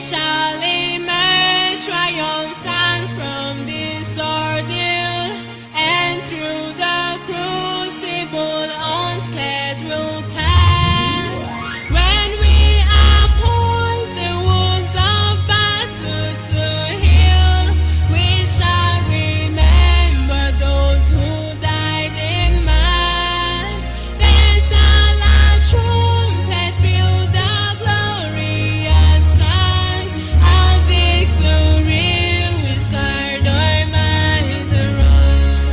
shall emerge triumphant from this ordeal, and through the crucible unscathed will pass. When we are poised the wounds of battle to heal, we shall remember those who died in mass. Then shall our trumpets build the glorious song of victory. We scarred our minds around.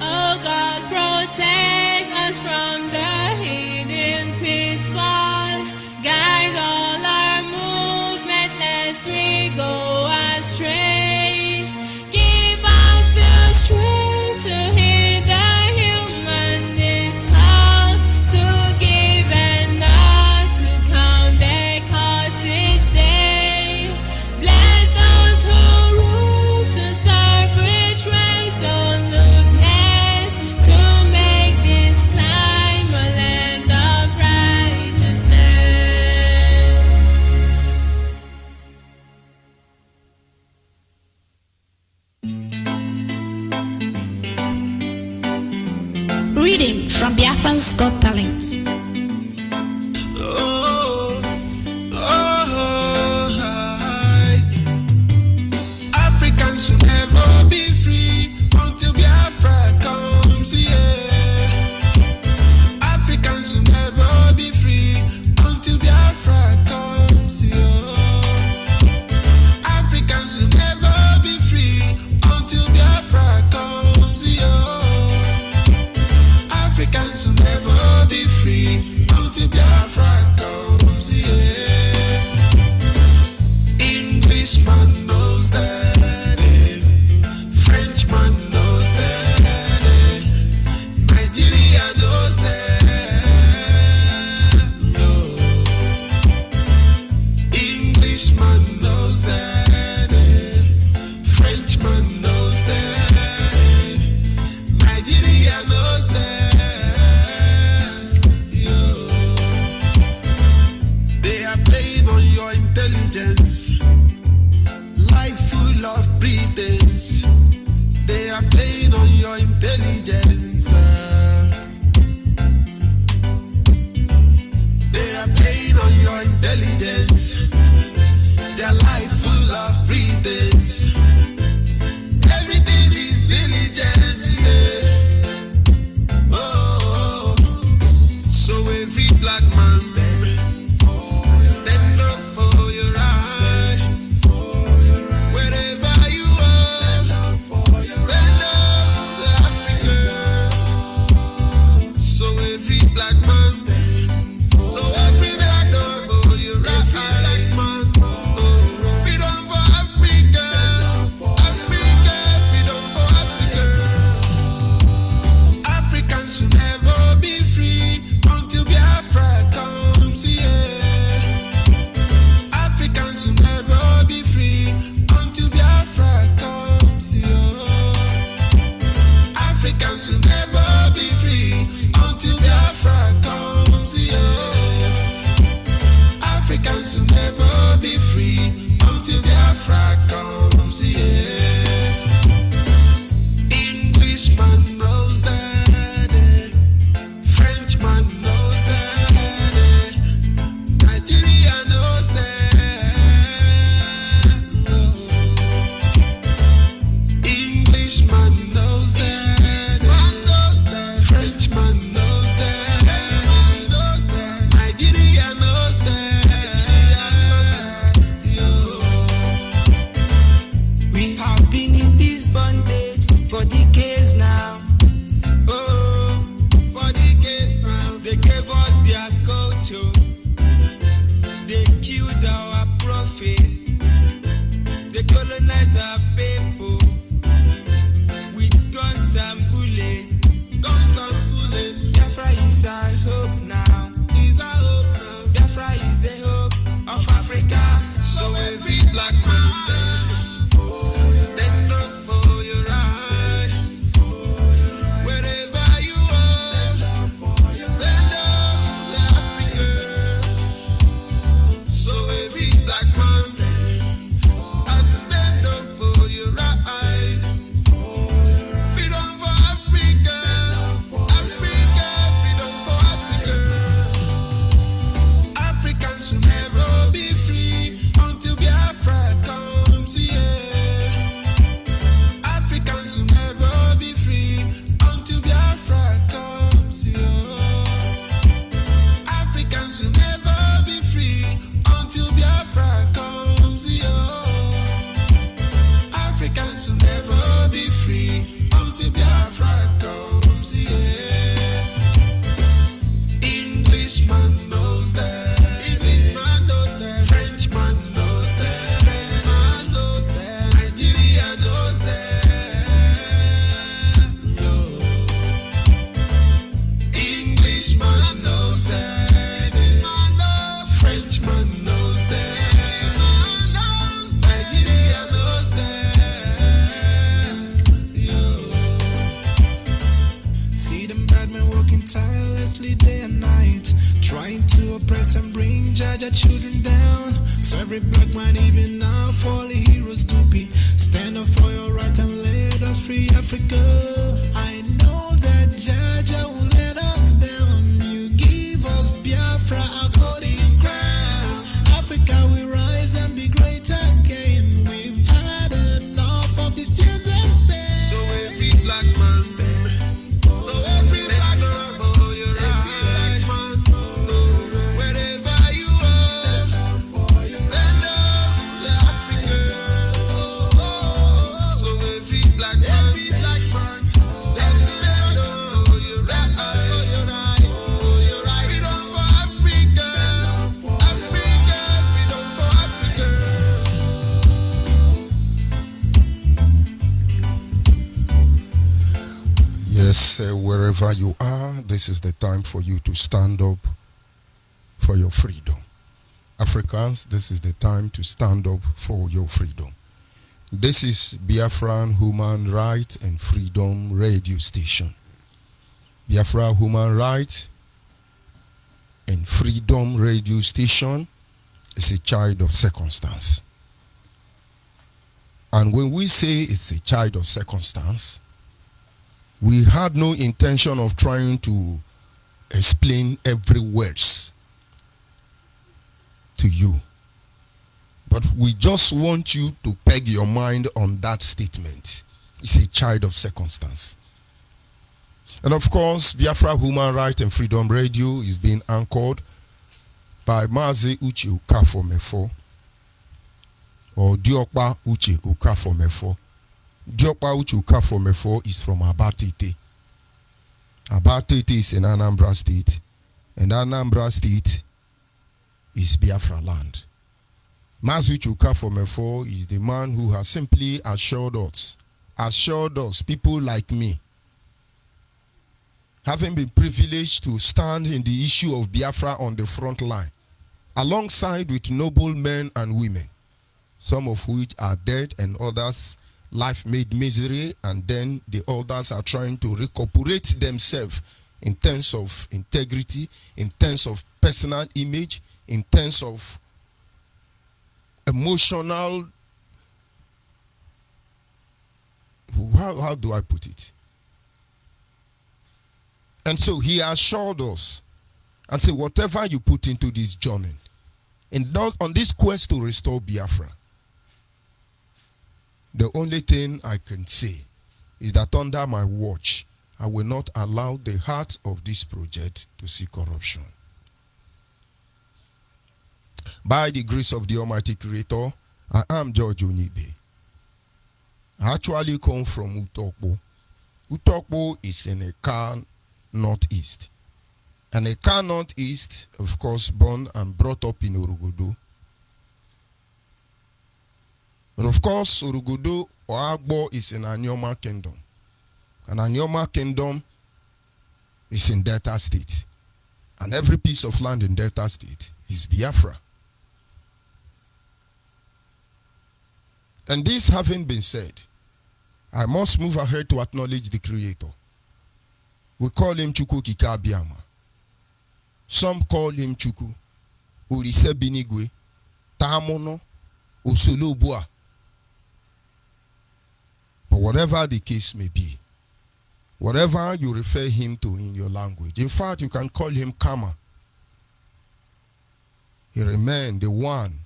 Oh God, protect us from the hidden pitfall. Guide all our movement lest we go astray. Give us the strength to hear the humanist call, to give and not to count their cost each day. Bless those who rule to serve with resoluteness, to make this climb a land of righteousness. Reading from Biafran's Got Talents. Africans should never be free until Biafra comes here. Africans should never be free until Biafra comes here. Africans should never be free until Biafra comes here. Africans should never be free until Biafra comes here. Englishman knows that, Frenchman knows that, Nigeria knows that, no. Englishman knows that, Frenchman knows that, Nigeria knows that, yo. They are playing on your intelligence, life full of pretense. They are playing on your intelligence. They are playing on your intelligence. Their life full of pretense. Everything is diligent. Oh, so every black man stand up for your right. Wherever you are, stand up for Africa. So every black man, so every black man, so you're right. Black man, freedom for Africa, Africa, freedom for Africa. Africans should never be free until Biafra comes here. Africans should never be free until Biafra comes here. Africans should never be free until Biafra comes here. Africans should never be free until Biafra comes here. Englishman knows that, Frenchman knows that, Nigeria knows that, no. Englishman knows that, Frenchman knows that, Nigeria knows that, yo. We have been in this bondage for decades now. Oh, For decades now, they gave us their culture. They killed our prophets. They colonized our people with guns and bullets. guns and bullets Biafra is our hope now. is our hope now. Biafra is the hope of Africa. So every black man stand up for your right. Wherever you are, stand up for Africa. bad men working tirelessly day and night, trying to oppress and bring Jaja children down. So every black man even now for the heroes to be. Stand up for your right and let us free Africa. I know that Jaja won't let us down. You give us Biafra, our golden crown. Africa will rise and be great again. We've had enough of these tears and pain. So every black man stand. So every black man, oh, you're right, man. Oh, wherever you are, stand up for Africa. Oh, so every black man, stand up. Oh, you're right, oh, you're right, oh, you're right. Freedom for Africa, Africa, freedom for Africa. Yes, wherever you are, this is the time for you to stand up for your freedom. Africans, this is the time to stand up for your freedom. This is Biafran Human Right and Freedom Radio Station. Biafra Human Right and Freedom Radio Station is a child of circumstance. And when we say it's a child of circumstance, we had no intention of trying to explain every words to you. But we just want you to peg your mind on that statement. It's a child of circumstance. And of course, Biafra Human Right and Freedom Radio is being anchored by Mazi Uche Ukafo-Mefo, or Diokpa Uche Ukafo-Mefo. Diokpa Uche Ukafo-Mefo is from Abatete. Abatete is in Anambra State, and Anambra State is Biafra land. Mazi Uche Ukafo-Mefo is the man who has simply assured us, people like me, having been privileged to stand in the issue of Biafra on the front line, alongside with noble men and women, some of which are dead and others life made misery, and then the others are trying to recuperate themselves in terms of integrity, in terms of personal image, in terms of emotional, how do I put it? And so he assured us and said, whatever you put into this journey, on this quest to restore Biafra, the only thing I can say is that under my watch, I will not allow the heart of this project to see corruption. By the grace of the Almighty Creator, I am George Onyibe. I actually come from Utokpo. Utokpo is in a car northeast. And a car northeast, of course, born and brought up in Urugudu. But of course, Urugudu or Agbo is in Anyoma Kingdom. And Anyoma Kingdom is in Delta State. And every piece of land in Delta State is Biafra. And this having been said, I must move ahead to acknowledge the Creator. We call him Chukwu Kika Abiyama. Some call him Chukwu, Urise Binigwe, Tamono, Usulubua. But whatever the case may be, whatever you refer him to in your language, in fact, you can call him Kama. He remains the one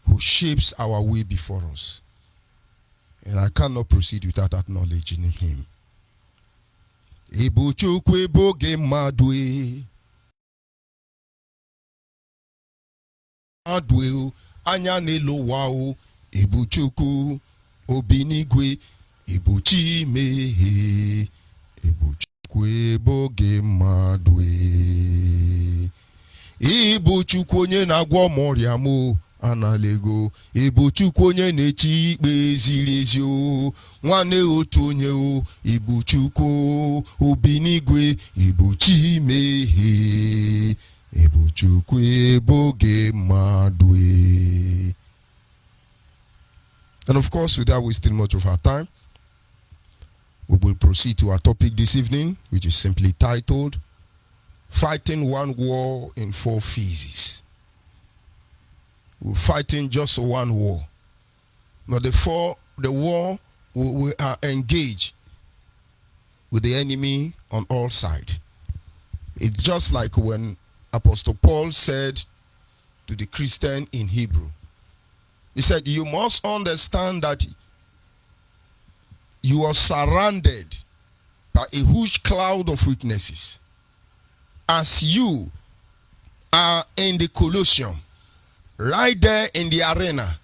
who shapes our way before us. And I cannot proceed without acknowledging him. Ibu Chukwu eboge madwe. Madwe anya nelo wao. Ibu Chukwu obinigwe. Ibu chimehe. Ibu Chukwu eboge madwe. Ibu Chukwu onye na-agwọ ọrịa mo. Analego Ibu Chukwu onye na-echi ikpe ziri ezi o, nwanne otu onye o, Ibu Chukwu obinigwe, Ibu chimehe, Ibu Chukwu eboge mmadụ. And of course, without wasting much of our time, We will proceed to our topic this evening, which is simply titled, Fighting One War in Four Phases. We're fighting just one war. But the war we are engaged with the enemy on all sides. It's just like when Apostle Paul said to the Christian in Hebrew, he said, you must understand that you are surrounded by a huge cloud of witnesses. As you are in the Colosseum, right there in the arena,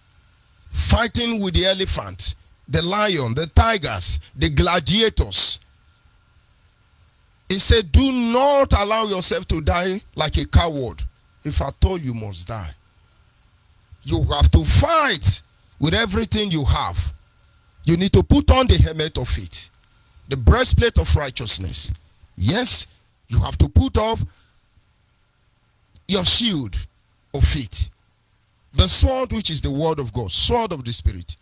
fighting with the elephant, the lion, the tigers, the gladiators. He said, do not allow yourself to die like a coward. If at all you must die. You have to fight with everything you have. You need to put on the helmet of faith, the breastplate of righteousness. Yes, you have to put off your shield of faith, the sword which is the word of God, sword of the Spirit.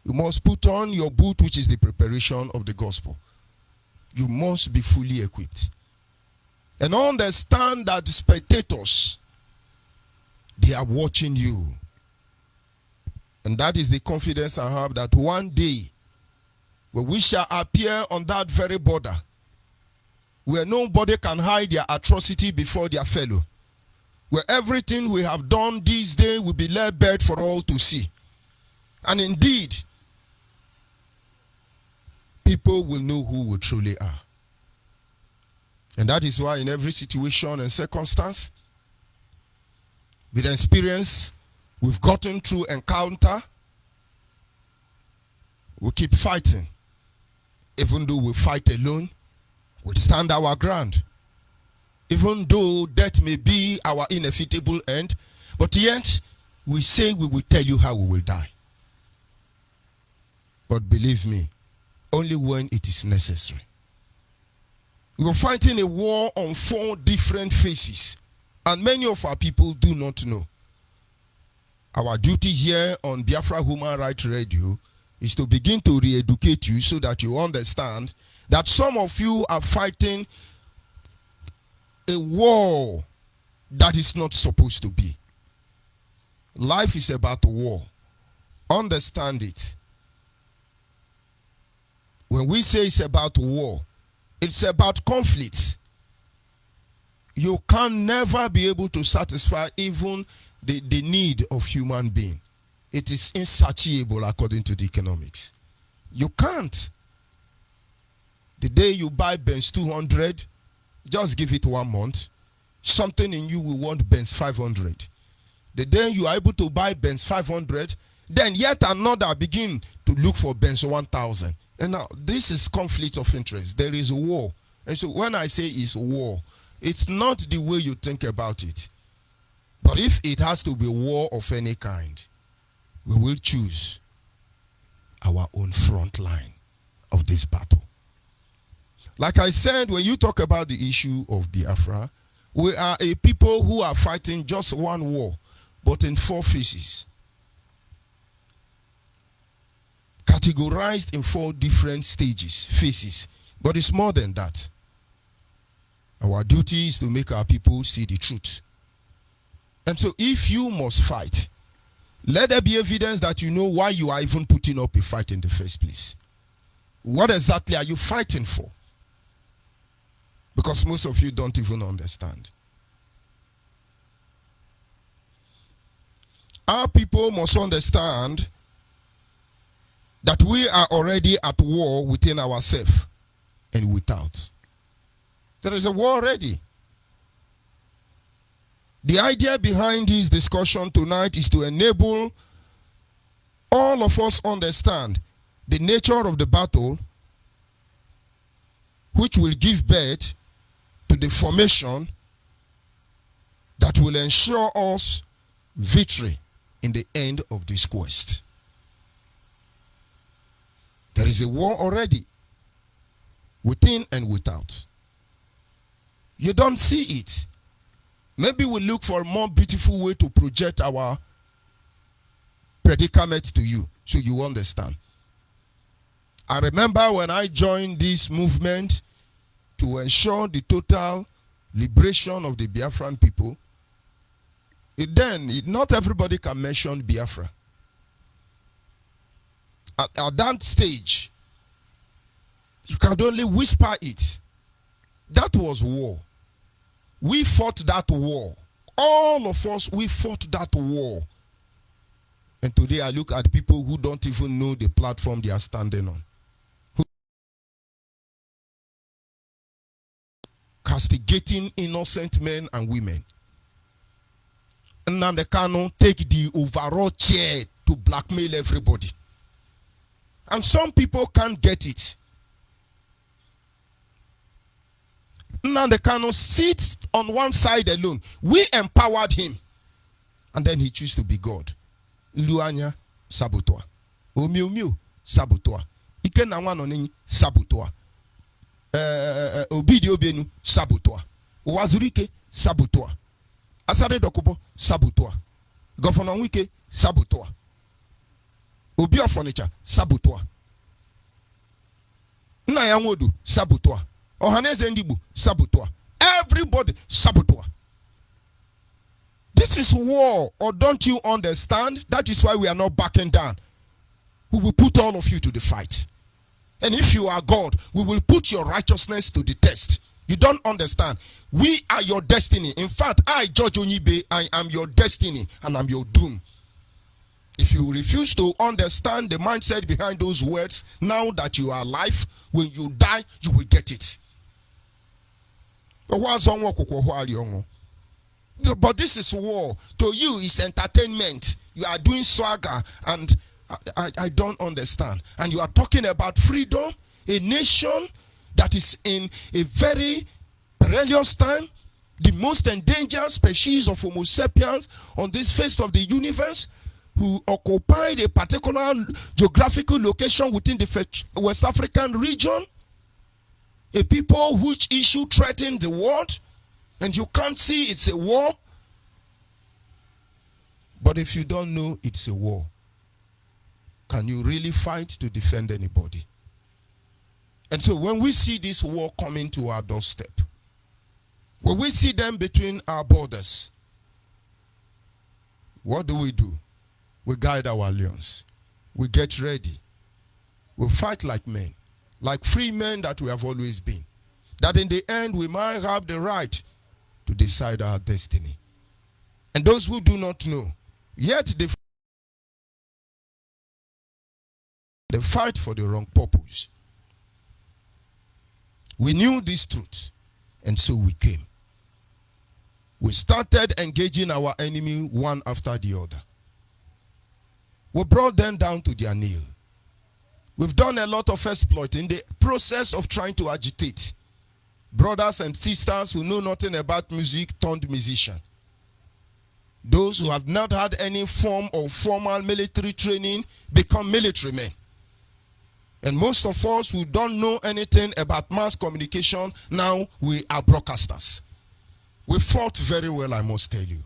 You must put on your boot which is the preparation of the gospel. You must be fully equipped. And understand that the spectators, they are watching you. And that is the confidence I have that one day, when we shall appear on that very border, where nobody can hide their atrocity before their fellow, where everything we have done this day will be laid bare for all to see. And indeed, people will know who we truly are. And that is why in every situation and circumstance, with experience, we've gotten through encounter, we keep fighting. Even though we fight alone, we stand our ground. Even though death may be our inevitable end, but yet we say we will tell you how we will die. But believe me, only when it is necessary. We are fighting a war on four different phases, and many of our people do not know. Our duty here on Biafra Human Rights Radio is to begin to re-educate you so that you understand that some of you are fighting a war that is not supposed to be. Life is about war. Understand it. When we say it's about war, it's about conflict. You can never be able to satisfy even the need of human being. It is insatiable according to the economics. You can't. The day you buy Benz 200, just give it 1 month. Something in you will want Benz 500. The day you are able to buy Benz 500, then yet another begin to look for Benz 1000. And now this is conflict of interest. There is war. And so when I say it's war, it's not the way you think about it. But if it has to be war of any kind, we will choose our own front line of this battle. Like I said, when you talk about the issue of Biafra, we are a people who are fighting just one war, but in four phases. Categorized in four different phases. But it's more than that. Our duty is to make our people see the truth. And so if you must fight, let there be evidence that you know why you are even putting up a fight in the first place. What exactly are you fighting for? Because most of you don't even understand. Our people must understand that we are already at war within ourselves and without. There is a war already. The idea behind this discussion tonight is to enable all of us understand the nature of the battle, which will give birth to the formation that will ensure us victory in the end of this quest. There is a war already, within and without. You don't see it. Maybe we look for a more beautiful way to project our predicament to you, so you understand. I remember when I joined this movement to ensure the total liberation of the Biafran people, not everybody can mention Biafra. At that stage, you can only whisper it. That was war. We fought that war. All of us, we fought that war. And today I look at people who don't even know the platform they are standing on. Castigating innocent men and women. And now they cannot take the overall chair to blackmail everybody. And some people can't get it. Now they cannot sit on one side alone. We empowered him. And then he chose to be God. Luanya sabotoa. Omiu sabotoa. Ike na wanoni sabotoa. Obidio benu sabotoa. Wazurike sabotoa. Asare Dokubo sabotoa. Governor Wike sabotoa. Obio furniture sabotoa. Nna ya nwodu sabotoa. Ohaneze Ndibu sabotoa. Everybody sabotoa. This is war, or don't you understand? That is why we are not backing down. We will put all of you to the fight. And if you are God, we will put your righteousness to the test. You don't understand. We are your destiny. In fact, I, Judge Onyibe, I am your destiny and I'm your doom. If you refuse to understand the mindset behind those words, now that you are alive, when you die, you will get it. But this is war. To you, it's entertainment. You are doing swagger, and I don't understand. And you are talking about freedom, a nation that is in a very perilous time, the most endangered species of Homo sapiens on this face of the universe, who occupied a particular geographical location within the West African region, a people which issue threaten the world, and you can't see it's a war. But if you don't know it's a war, can you really fight to defend anybody? And so when we see this war coming to our doorstep, when we see them between our borders, what do? We guide our lions. We get ready. We fight like men, like free men that we have always been. That in the end we might have the right to decide our destiny. And those who do not know, yet they fight for the wrong purpose. We knew this truth, and so we came. We started engaging our enemy one after the other. We brought them down to their knee. We've done a lot of exploit in the process of trying to agitate brothers and sisters who know nothing about music turned musician. Those who have not had any form of formal military training become military men. And most of us who don't know anything about mass communication, now we are broadcasters. We fought very well, I must tell you.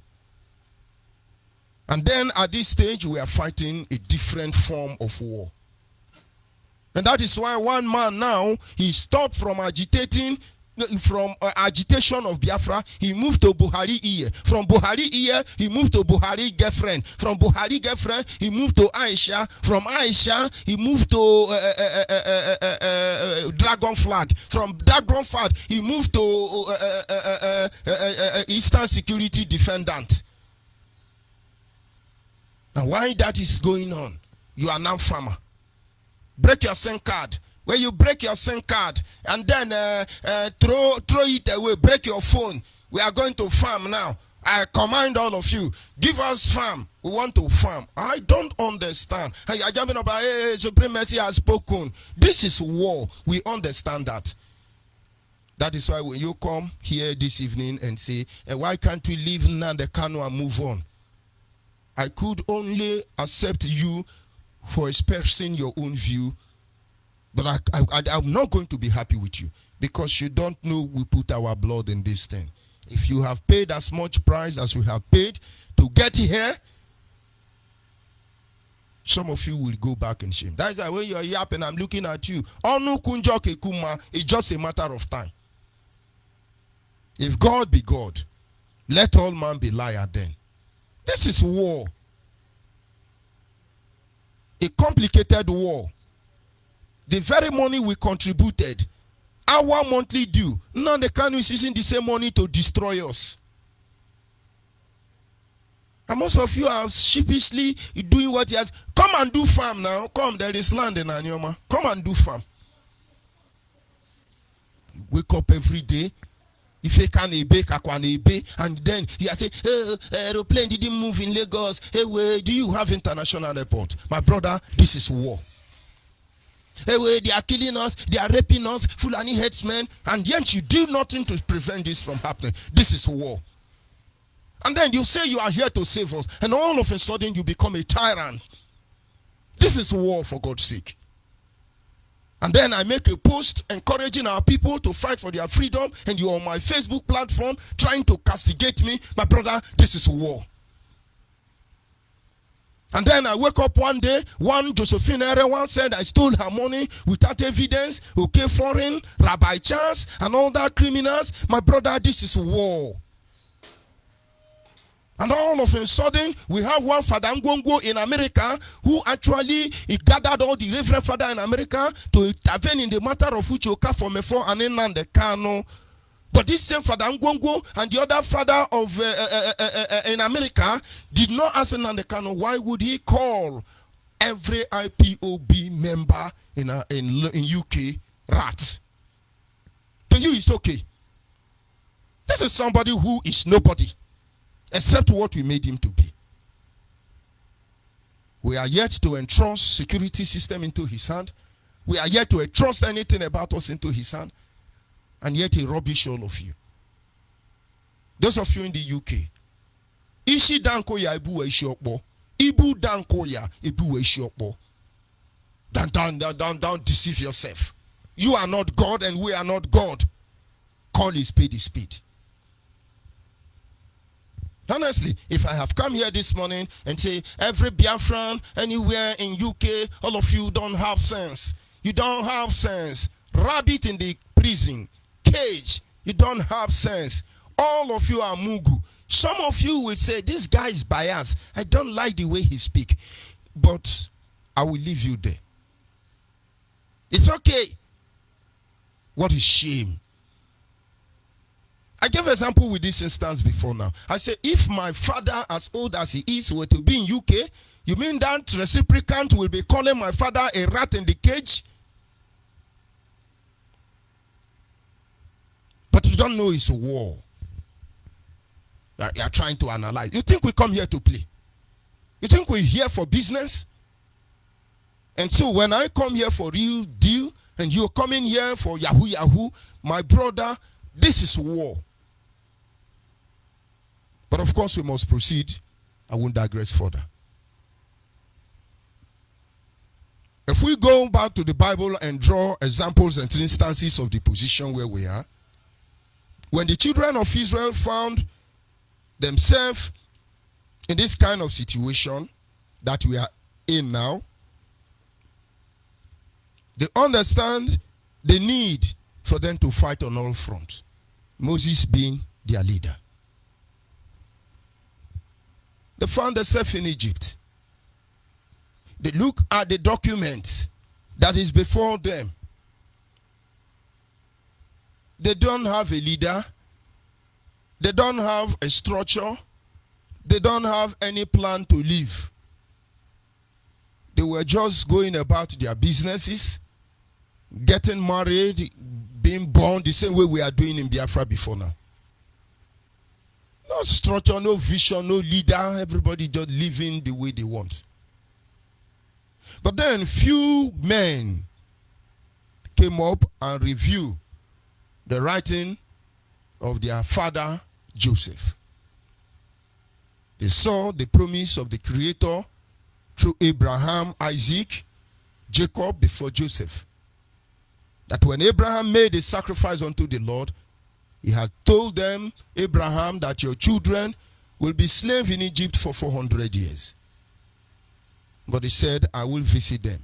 And then at this stage, we are fighting a different form of war. And that is why one man now, he stopped from agitation of Biafra. He moved to Buhari ear. From Buhari ear, he moved to Buhari girlfriend. From Buhari girlfriend, he moved to Aisha. From Aisha, he moved to Dragon Flag. From Dragon Flag, he moved to Eastern Security Defendant. And why that is going on? You are now farmer. Break your SIM card. When you break your SIM card and then throw it away, break your phone. We are going to farm now. I command all of you, give us farm. We want to farm. I don't understand. You are jumping about, hey, supremacy has spoken. This is war. We understand that. That is why when you come here this evening and say, why can't we leave Nnamdi Kanu and move on? I could only accept you for expressing your own view, but I'm not going to be happy with you because you don't know we put our blood in this thing. If you have paid as much price as we have paid to get here, some of you will go back in shame. That's why when you're yapping, I'm looking at you. Onu kunjo kekuma, it's just a matter of time. If God be God, let all man be liar then. This is war. A complicated war. The very money we contributed, our monthly due, now the Kanu is using the same money to destroy us. And most of you are sheepishly doing what he has. Come and do farm now. Come, there is land in Anyoma. Come and do farm. You wake up every day. If you can and then you say, aeroplane didn't move in Lagos. Hey, wait, do you have international airport? My brother, this is war. Hey, wait, they are killing us, they are raping us, Fulani headsmen, and yet you do nothing to prevent this from happening. This is war. And then you say you are here to save us, and all of a sudden you become a tyrant. This is war, for God's sake. And then I make a post encouraging our people to fight for their freedom, and you are on my Facebook platform trying to castigate me. My brother, this is war. And then I wake up one day, one Josephine Erewan said I stole her money without evidence. Okay, foreign, Rabbi Charles, and all that criminals. My brother, this is war. And all of a sudden, we have one Father Ngongo in America who actually gathered all the Reverend Father in America to intervene in the matter of Uchoka for Mefo and Enande Kano. But this same Father Ngongo and the other father of in America did not ask Enande Kano, why would he call every IPOB member in UK rat? To you, it's okay. This is somebody who is nobody, except what we made him to be. We are yet to entrust security system into his hand. We are yet to entrust anything about us into his hand. And yet he rubbish all of you. Those of you in the UK. Ishi danko ya ibu ishi okbo. Ibu danko ya ibu ishi okbo. Don't deceive yourself. You are not God and we are not God. Call his spade is spade. Honestly, if I have come here this morning and say every Biafran anywhere in UK, all of you don't have sense. You don't have sense. Rabbit in the prison, cage, you don't have sense. All of you are mugu. Some of you will say, this guy is biased. I don't like the way he speaks. But I will leave you there. It's okay. What a shame. I gave an example with this instance before now. I said, if my father, as old as he is, were to be in UK, you mean that reciprocant will be calling my father a rat in the cage? But you don't know it's a war. You are trying to analyze. You think we come here to play? You think we're here for business? And so when I come here for real deal, and you're coming here for yahoo, my brother, this is war. But of course we must proceed. I won't digress further. If we go back to the Bible and draw examples and instances of the position where we are, when the children of Israel found themselves in this kind of situation that we are in now, they understand the need for them to fight on all fronts. Moses being their leader. They found themselves in Egypt. They look at the document that is before them. They don't have a leader. They don't have a structure. They don't have any plan to live. They were just going about their businesses, getting married, being born the same way we are doing in Biafra before now. No structure, no vision, no leader. Everybody just living the way they want. But then few men came up and reviewed the writing of their father Joseph. They saw the promise of the Creator through Abraham, Isaac, Jacob before Joseph. That when Abraham made a sacrifice unto the Lord, he had told them, Abraham, that your children will be slaves in Egypt for 400 years. But he said, I will visit them.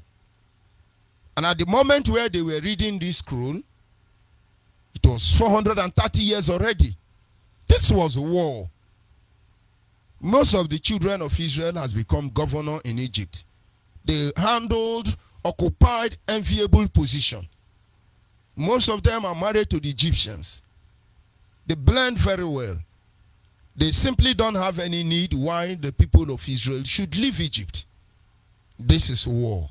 And at the moment where they were reading this scroll, it was 430 years already. This was war. Most of the children of Israel has become governor in Egypt. They handled, occupied enviable position. Most of them are married to the Egyptians. They blend very well. They simply don't have any need why the people of Israel should leave Egypt. This is war.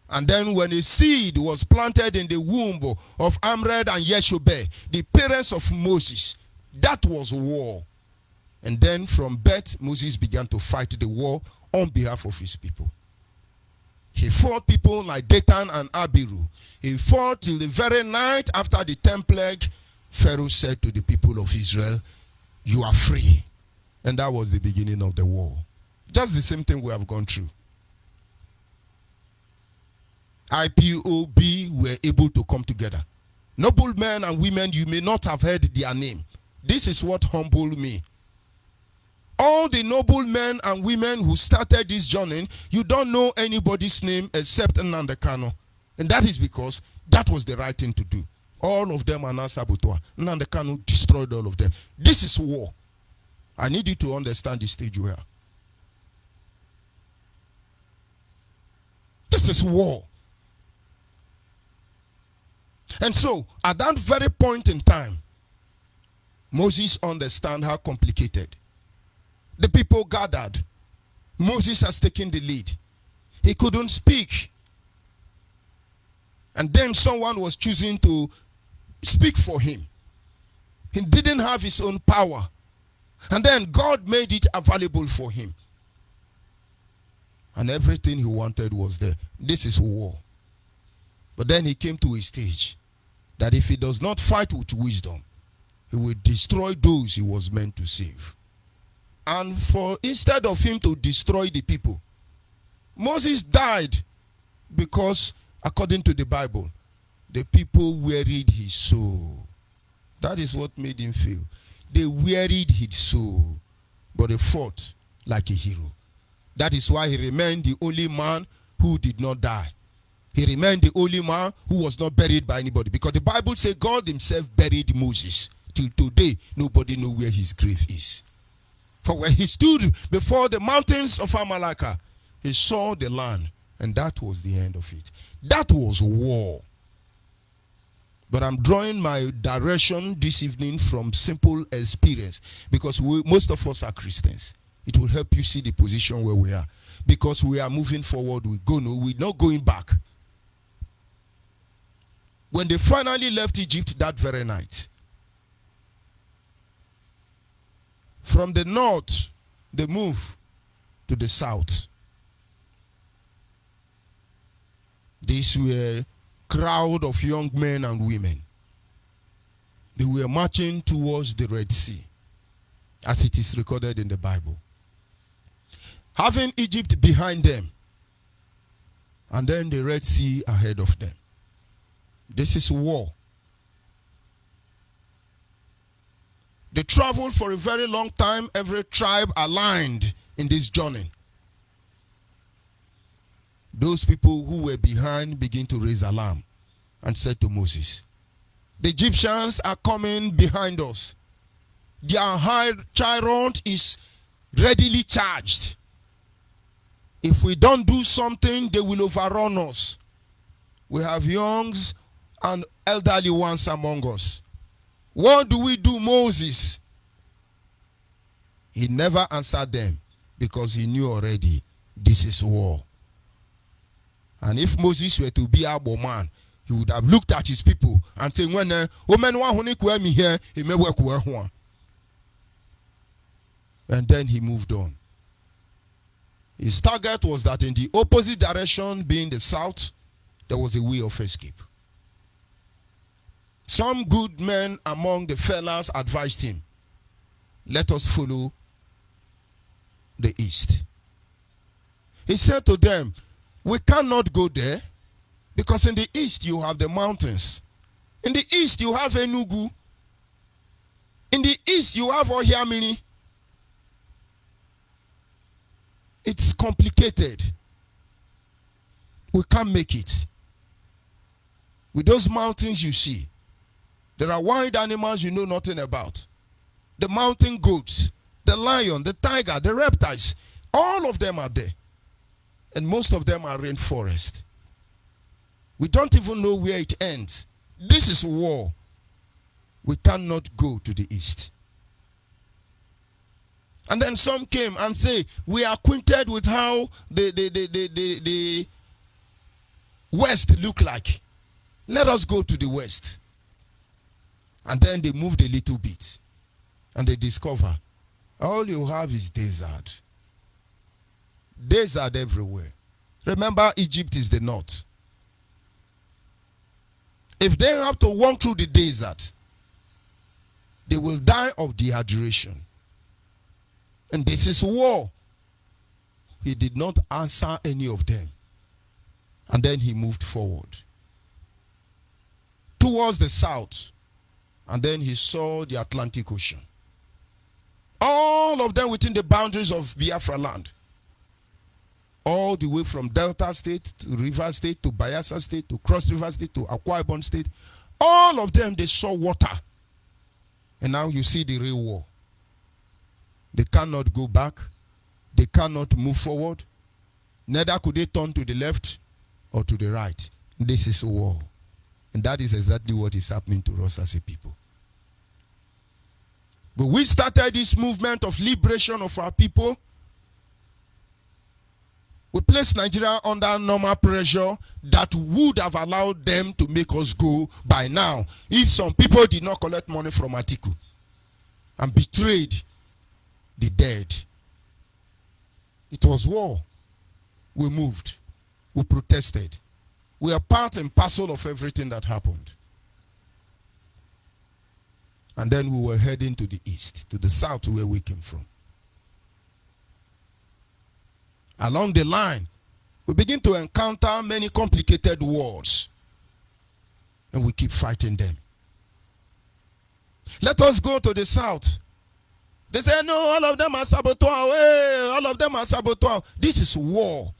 And then when a seed was planted in the womb of Amred and Yeshobeh, the parents of Moses, that was war. And then from birth, Moses began to fight the war on behalf of his people. He fought people like Dathan and Abiru. He fought till the very night after the 10th plague. Pharaoh said to the people of Israel, you are free. And that was the beginning of the war. Just the same thing we have gone through. IPOB were able to come together. Noble men and women, you may not have heard their name. This is what humbled me. All the noble men and women who started this journey, you don't know anybody's name except Nnamdi Kanu. And that is because that was the right thing to do. All of them are now saboteurs. Nnamdi Kanu destroyed all of them. This is war. I need you to understand the stage we are. This is war. And so, at that very point in time, Moses understand how complicated. The people gathered. Moses has taken the lead. He couldn't speak. And then someone was choosing to speak for him. He didn't have his own power. And then God made it available for him. And everything he wanted was there. This is war. But then he came to a stage that if he does not fight with wisdom, he will destroy those he was meant to save. And instead of him to destroy the people, Moses died because, according to the Bible, the people wearied his soul. That is what made him feel. They wearied his soul, but he fought like a hero. That is why he remained the only man who did not die. He remained the only man who was not buried by anybody. Because the Bible says God himself buried Moses. Till today, nobody knows where his grave is. For when he stood before the mountains of Amalekah, he saw the land. And that was the end of it. That was war. But I'm drawing my direction this evening from simple experience. Because most of us are Christians. It will help you see the position where we are. Because we are moving forward. We're not going back. When they finally left Egypt that very night, from the north, they moved to the south. These were a crowd of young men and women. They were marching towards the Red Sea, as it is recorded in the Bible. Having Egypt behind them, and then the Red Sea ahead of them. This is war. They traveled for a very long time, every tribe aligned in this journey. Those people who were behind began to raise alarm and said to Moses, the Egyptians are coming behind us. Their high chariot is readily charged. If we don't do something, they will overrun us. We have youngs and elderly ones among us. What do we do, Moses? He never answered them because he knew already this is war. And if Moses were to be a man, he would have looked at his people and said, and then he moved on. His target was that in the opposite direction, being the south, there was a way of escape. Some good men among the fellows advised him, let us follow the east. He said to them, we cannot go there because in the east you have the mountains. In the east you have Enugu. In the east you have Ohiamini. It's complicated. We can't make it. With those mountains you see, there are wild animals you know nothing about. The mountain goats, the lion, the tiger, the reptiles, all of them are there. And most of them are rainforest. We don't even know where it ends. This is war. We cannot go to the east. And then some came and say, we are acquainted with how the west look like. Let us go to the west. And then they moved a little bit. And they discover, all you have is desert. Desert everywhere. Remember, Egypt is the north. If they have to walk through the desert, they will die of dehydration. And this is war. He did not answer any of them. And then he moved forward towards the south. And then he saw the Atlantic Ocean. All of them within the boundaries of Biafra land. All the way from Delta State to River State to Bayelsa State to Cross River State to Akwa Ibom State. All of them, they saw water. And now you see the real war. They cannot go back. They cannot move forward. Neither could they turn to the left or to the right. This is war. And that is exactly what is happening to us as a people. But we started this movement of liberation of our people. We placed Nigeria under normal pressure that would have allowed them to make us go by now if some people did not collect money from Atiku and betrayed the dead. It was war. We moved. We protested. We are part and parcel of everything that happened. And then we were heading to the east, to the south where we came from. Along the line, we begin to encounter many complicated wars. And we keep fighting them. Let us go to the south. They say, no, all of them are saboteur. Hey, all of them are saboteur. This is war.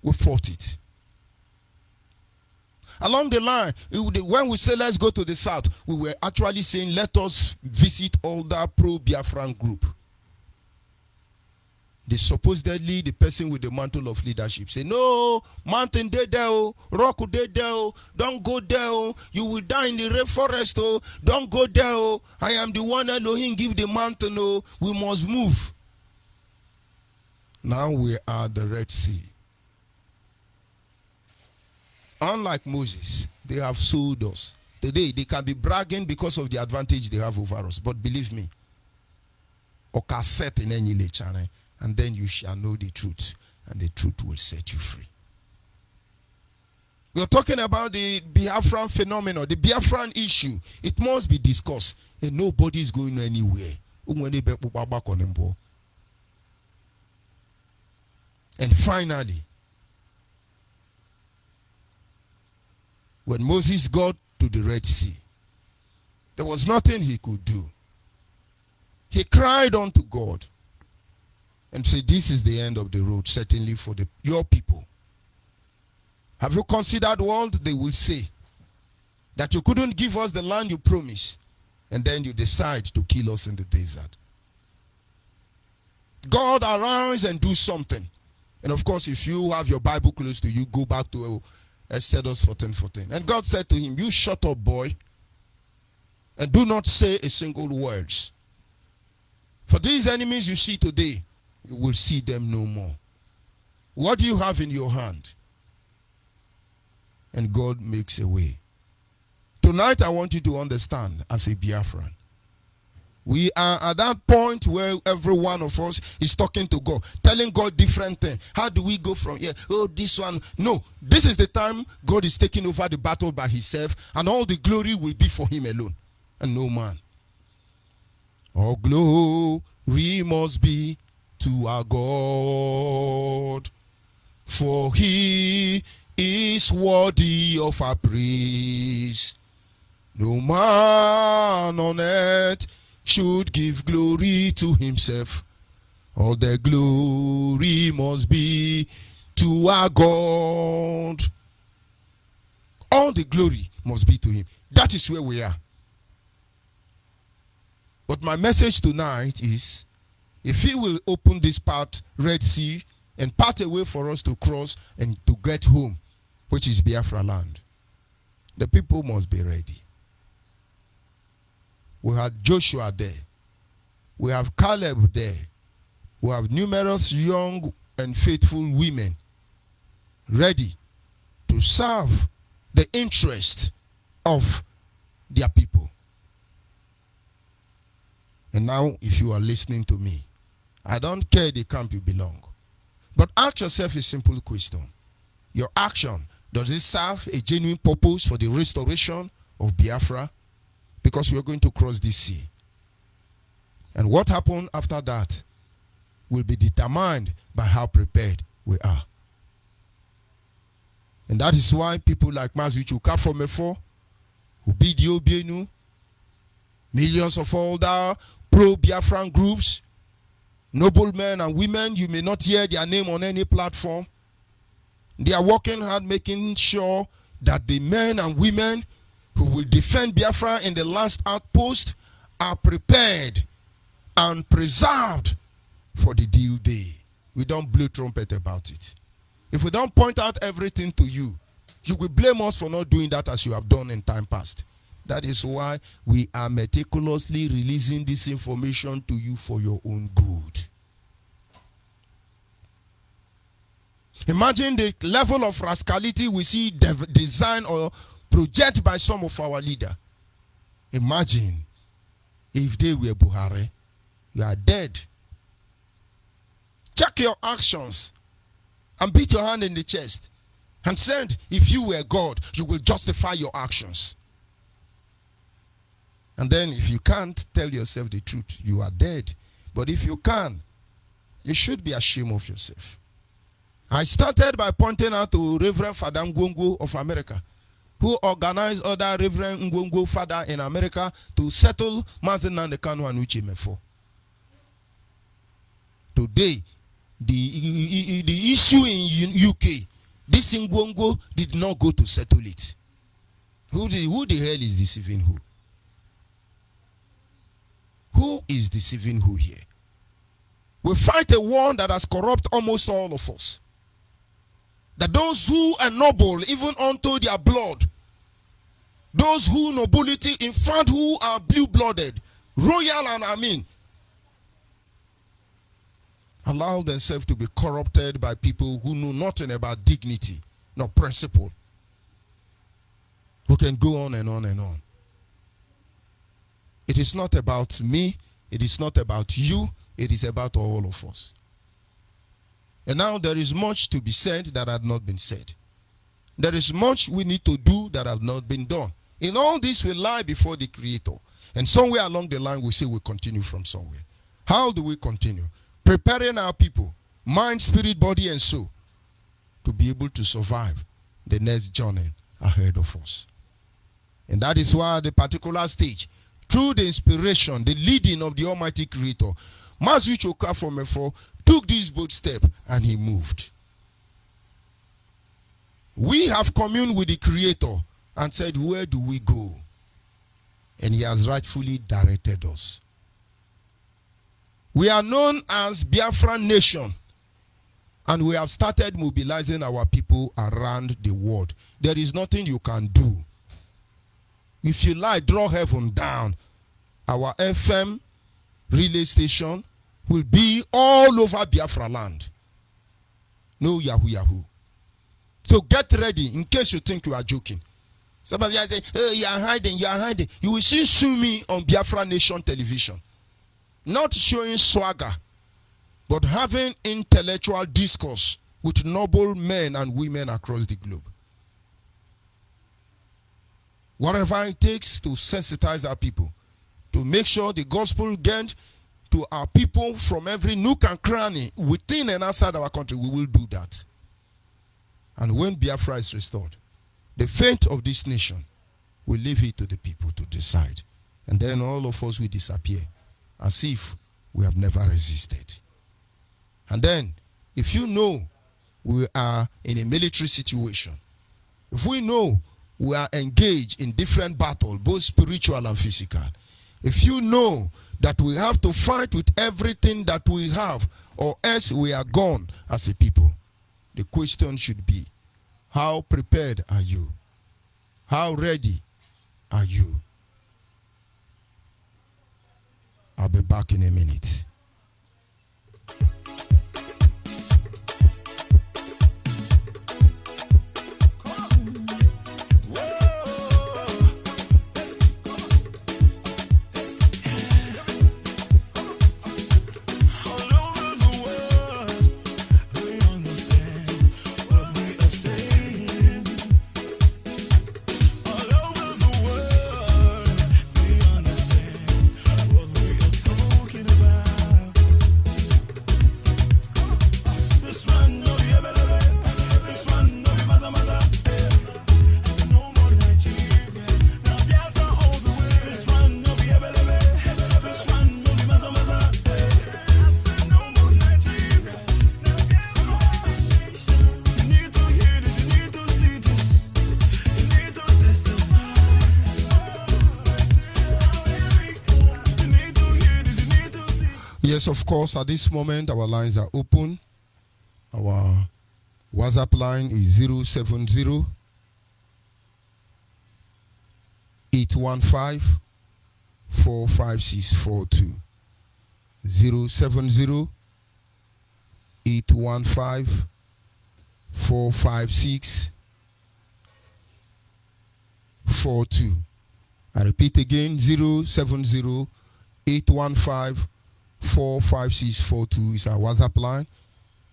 We fought it. Along the line, when we say let's go to the south, we were actually saying let us visit all that pro-Biafran group. They supposedly, the person with the mantle of leadership say, no, mountain dey there, rock dey there, don't go there, you will die in the rainforest, don't go there, I am the one Elohim give the mountain, we must move. Now we are at the Red Sea. Unlike Moses, they have sold us. Today, they can be bragging because of the advantage they have over us. But believe me, in any channel, and then you shall know the truth, and the truth will set you free. We are talking about the Biafran phenomenon, the Biafran issue. It must be discussed, and nobody is going anywhere. And finally, when Moses got to the Red Sea, there was nothing he could do. He cried unto God and said, this is the end of the road, certainly for your people. Have you considered what they will say? That you couldn't give us the land you promised, and then you decide to kill us in the desert. God, arise and do something. And of course, if you have your Bible close to you, go back to Exodus 14:14. And God said to him, you shut up, boy, and do not say a single word. For these enemies you see today, you will see them no more. What do you have in your hand? And God makes a way. Tonight I want you to understand, as a Biafran, we are at that point where every one of us is talking to God, telling God different things. How do we go from here? Oh, this one. No, this is the time God is taking over the battle by himself, and all the glory will be for him alone and no man. All glory must be to our God, for he is worthy of our praise. No man on earth should give glory to himself. All the glory must be to our God. All the glory must be to him. That is where we are. But my message tonight is, if he will open this part, Red Sea, and part a way for us to cross and to get home, which is Biafra land, the people must be ready. We had Joshua there. We have Caleb there. We have numerous young and faithful women ready to serve the interest of their people. And now, if you are listening to me, I don't care the camp you belong, but ask yourself a simple question. Your action, does it serve a genuine purpose for the restoration of Biafra? Because we are going to cross this sea. And what happened after that will be determined by how prepared we are. And that is why people like Mazuchuka from Efo, Ubidio Bienu, millions of older pro-Biafran groups, noble men and women, you may not hear their name on any platform. They are working hard, making sure that the men and women who will defend Biafra in the last outpost are prepared and preserved for the due day. We don't blow trumpet about it. If we don't point out everything to you, you will blame us for not doing that as you have done in time past. That is why we are meticulously releasing this information to you for your own good. Imagine the level of rascality we see designed or projected by some of our leaders. Imagine if they were Buhari. You are dead. Check your actions and beat your hand in the chest and said, if you were God, you will justify your actions. And then if you can't tell yourself the truth, you are dead. But if you can, you should be ashamed of yourself. I started by pointing out to Reverend Father Ngongo of America, who organized other Reverend Ngongo Father in America to settle Mazen Nnamdi Kanu and Uche Mefo. Today, the issue in UK, this Ngongo did not go to settle it. Who the hell is deceiving who? Who is deceiving who here? We fight a war that has corrupted almost all of us. That those who are noble, even unto their blood, those who nobility, in fact, who are blue-blooded, royal and allow themselves to be corrupted by people who know nothing about dignity, nor principle. We can go on and on and on. It is not about me. It is not about you. It is about all of us. And now there is much to be said that had not been said. There is much we need to do that have not been done. In all this, we lie before the Creator. And somewhere along the line, we say we continue from somewhere. How do we continue? Preparing our people, mind, spirit, body, and soul, to be able to survive the next journey ahead of us. And that is why at the particular stage, through the inspiration, the leading of the Almighty Creator, Mazuchoka from Efo took this bold step and he moved. We have communed with the Creator and said, where do we go? And he has rightfully directed us. We are known as Biafra Nation, and we have started mobilizing our people around the world. There is nothing you can do. If you like, draw heaven down. Our FM relay station will be all over Biafra land. No Yahoo Yahoo. So get ready in case you think you are joking. Some of you are saying, oh, you are hiding, you are hiding. You will soon sue me on Biafra Nation television. Not showing swagger, but having intellectual discourse with noble men and women across the globe. Whatever it takes to sensitize our people, to make sure the gospel gets to our people from every nook and cranny within and outside our country, we will do that. And when Biafra is restored, the fate of this nation will leave it to the people to decide. And then all of us will disappear as if we have never resisted. And then, if you know we are in a military situation, if we know we are engaged in different battles, both spiritual and physical, if you know that we have to fight with everything that we have, or else we are gone as a people, the question should be, how prepared are you? How ready are you? I'll be back in a minute. Yes, of course, at this moment, our lines are open. Our WhatsApp line is 070 815 45642. 070 815 45642. I repeat again, 070 815 45642 is our WhatsApp line,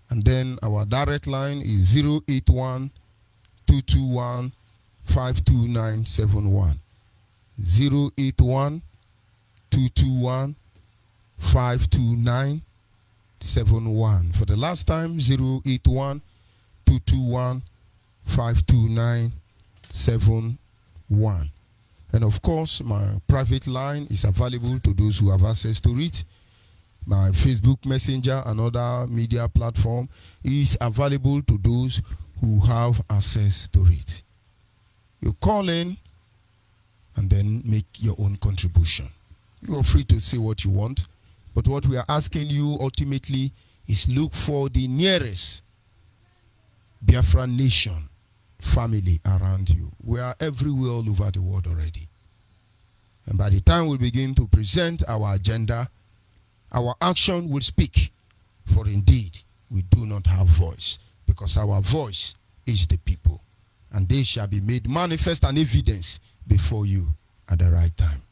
and then our direct line is 081 221 52971. 081 221 52971. For the last time, 081 221 52971. And of course, my private line is available to those who have access to it. My Facebook Messenger and other media platform is available to those who have access to it. You call in and then make your own contribution. You are free to say what you want, but what we are asking you ultimately is look for the nearest Biafra nation family around you. We are everywhere all over the world already. And by the time we begin to present our agenda, our action will speak, for indeed we do not have voice, because our voice is the people, and they shall be made manifest and evidence before you at the right time.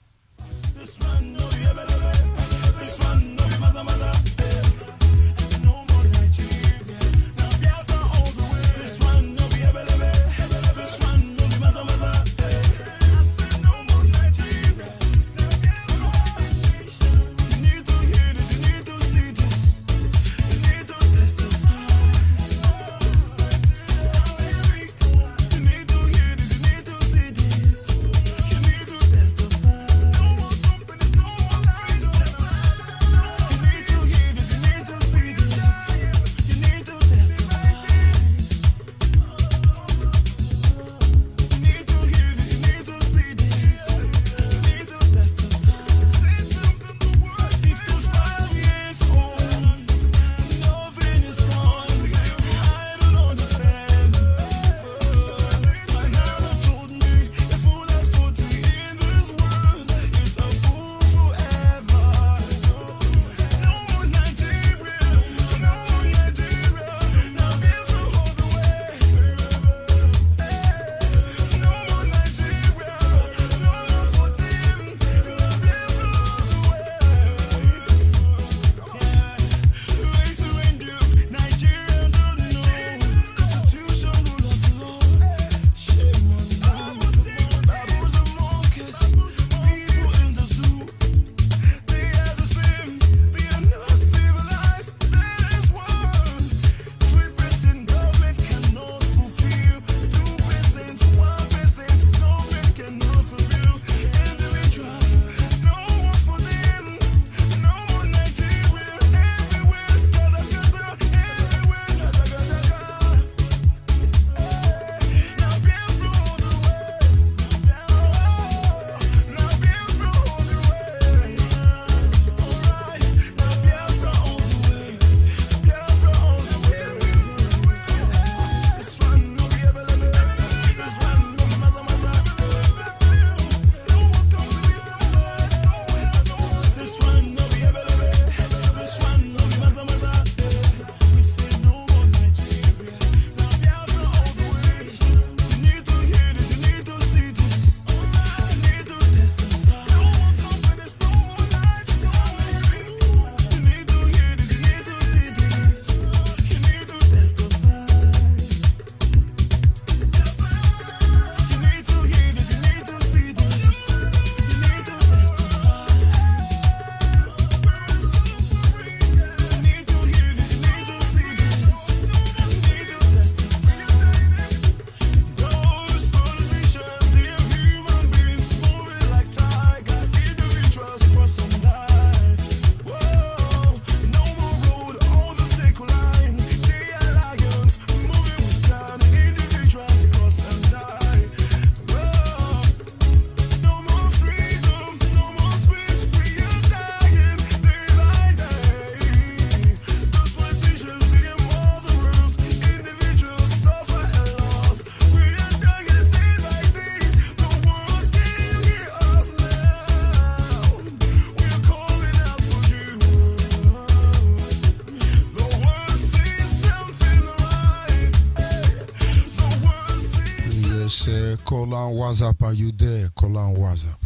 Caller on WhatsApp, are you there? Caller on WhatsApp.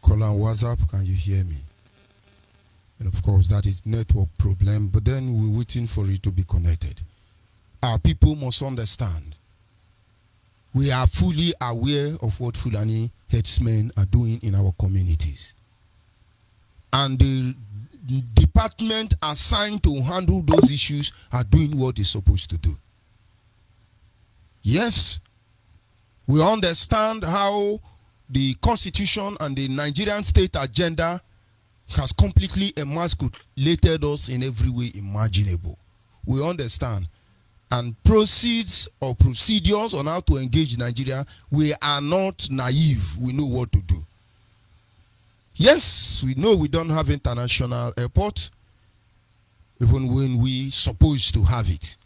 Caller on WhatsApp, can you hear me? And of course, that is network problem, but then we're waiting for it to be connected. Our people must understand. We are fully aware of what Fulani headsmen are doing in our communities. And the department assigned to handle those issues are doing what they're supposed to do. Yes, we understand how the constitution and the Nigerian state agenda has completely emasculated us in every way imaginable. We understand. And proceeds or procedures on how to engage Nigeria, we are not naive. We know what to do. Yes, we know we don't have international airport, even when we supposed to have it.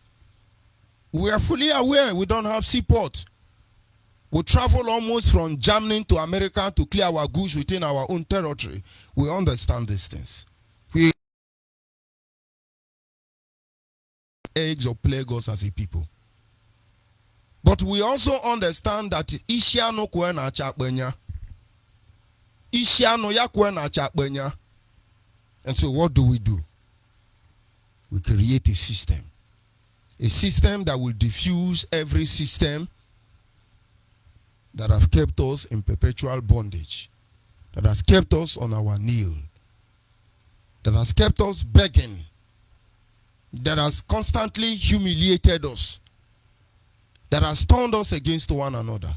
We are fully aware we don't have seaport. We travel almost from Germany to America to clear our goods within our own territory. We understand these things. We eggs or plague us as a people. But we also understand that Ishiano kwena chakbenya. Ishiano ya kwena chakbenya. And so what do? We create a system. A system that will diffuse every system that have kept us in perpetual bondage, that has kept us on our knee, that has kept us begging, that has constantly humiliated us, that has turned us against one another,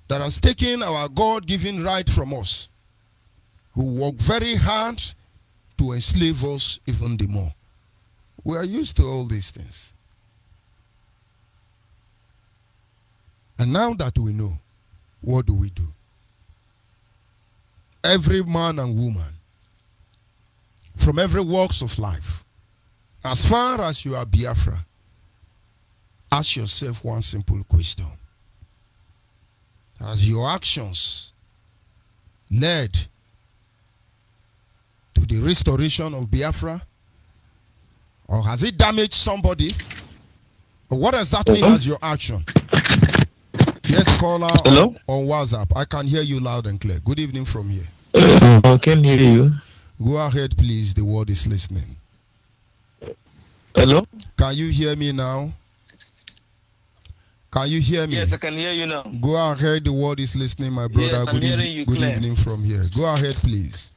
that has taken our God-given right from us, who work very hard to enslave us even the more. We are used to all these things. And now that we know, what do? Every man and woman, from every walks of life, as far as you are Biafra, ask yourself one simple question. Has your actions led to the restoration of Biafra? Or has it damaged somebody? Or what exactly has your action? Yes, caller. Hello? On WhatsApp. I can hear you loud and clear. Good evening from here. I can hear you. Go ahead, please. The world is listening. Hello? Can you hear me now? Can you hear me? Yes, I can hear you now. Go ahead. The world is listening, my brother. Yes, I'm hearing you good clear. evening from here. Go ahead, please.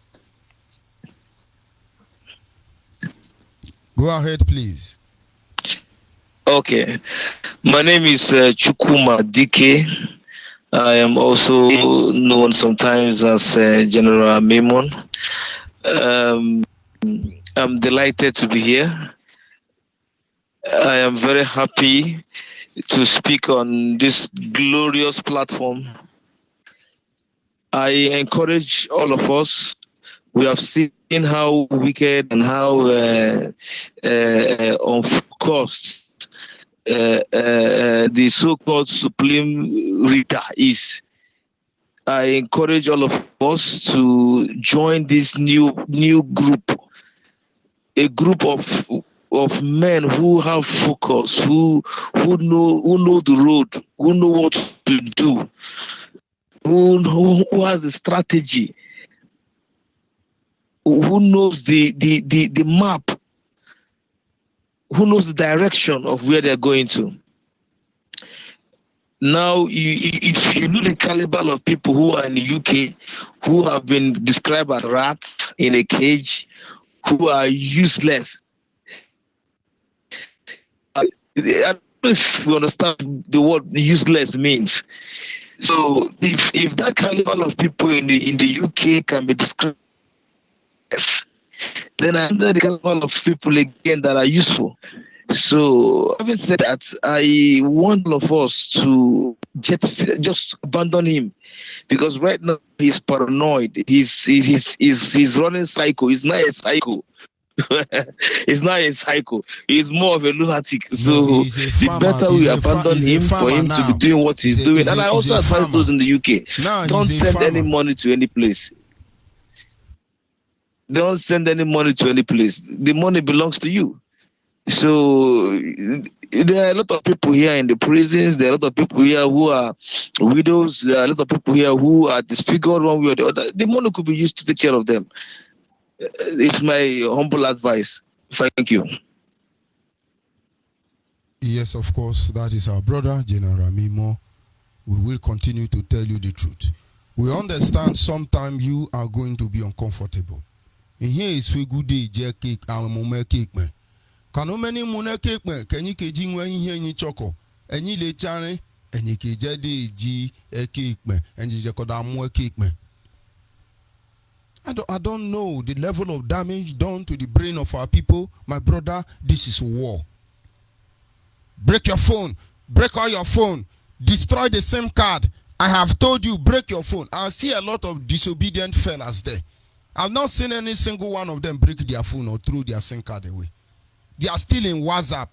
Go ahead, please. Okay. My name is Chukuma Dike. I am also known sometimes as General Memon. I'm delighted to be here. I am very happy to speak on this glorious platform. I encourage all of us. We have seen how wicked and how unfocused the so-called supreme leader is. I encourage all of us to join this new group, a group of men who have focus, who know the road, who know what to do, who has a strategy, who knows the map, who knows the direction of where they're going to. Now, if you know the caliber of people who are in the UK, who have been described as rats in a cage, who are useless. I don't know if you understand the word useless means. So if that caliber of people in the UK can be described, then I know the caliber of people again that are useful. So having said that, I want all of us to just abandon him, because right now he's paranoid. He's running psycho. He's not a psycho. He's not a psycho. He's more of a lunatic. So the better we abandon him for him to be doing what he's doing. And I also advise those in the UK: don't send any money to any place. Don't send any money to any place. The money belongs to you. So there are a lot of people here in the prisons. There are a lot of people here who are widows. There are a lot of people here who are disfigured one way or the other. The money could be used to take care of them. It's my humble advice. Thank you. Yes, of course, that is our brother, General Mimo. We will continue to tell you the truth. We understand sometimes you are going to be uncomfortable. And here is we good day, cake and mummy cake man. Can many muna cake man? Can you kejing when you hear any choco? And you lay chane and you kejade a cake man and you just got more cake man. I don't know the level of damage done to the brain of our people. My brother, this is war. Break your phone. Break all your phone. Destroy the SIM card. I have told you, break your phone. I see a lot of disobedient fellas there. I've not seen any single one of them break their phone or throw their SIM card away. They are still in WhatsApp.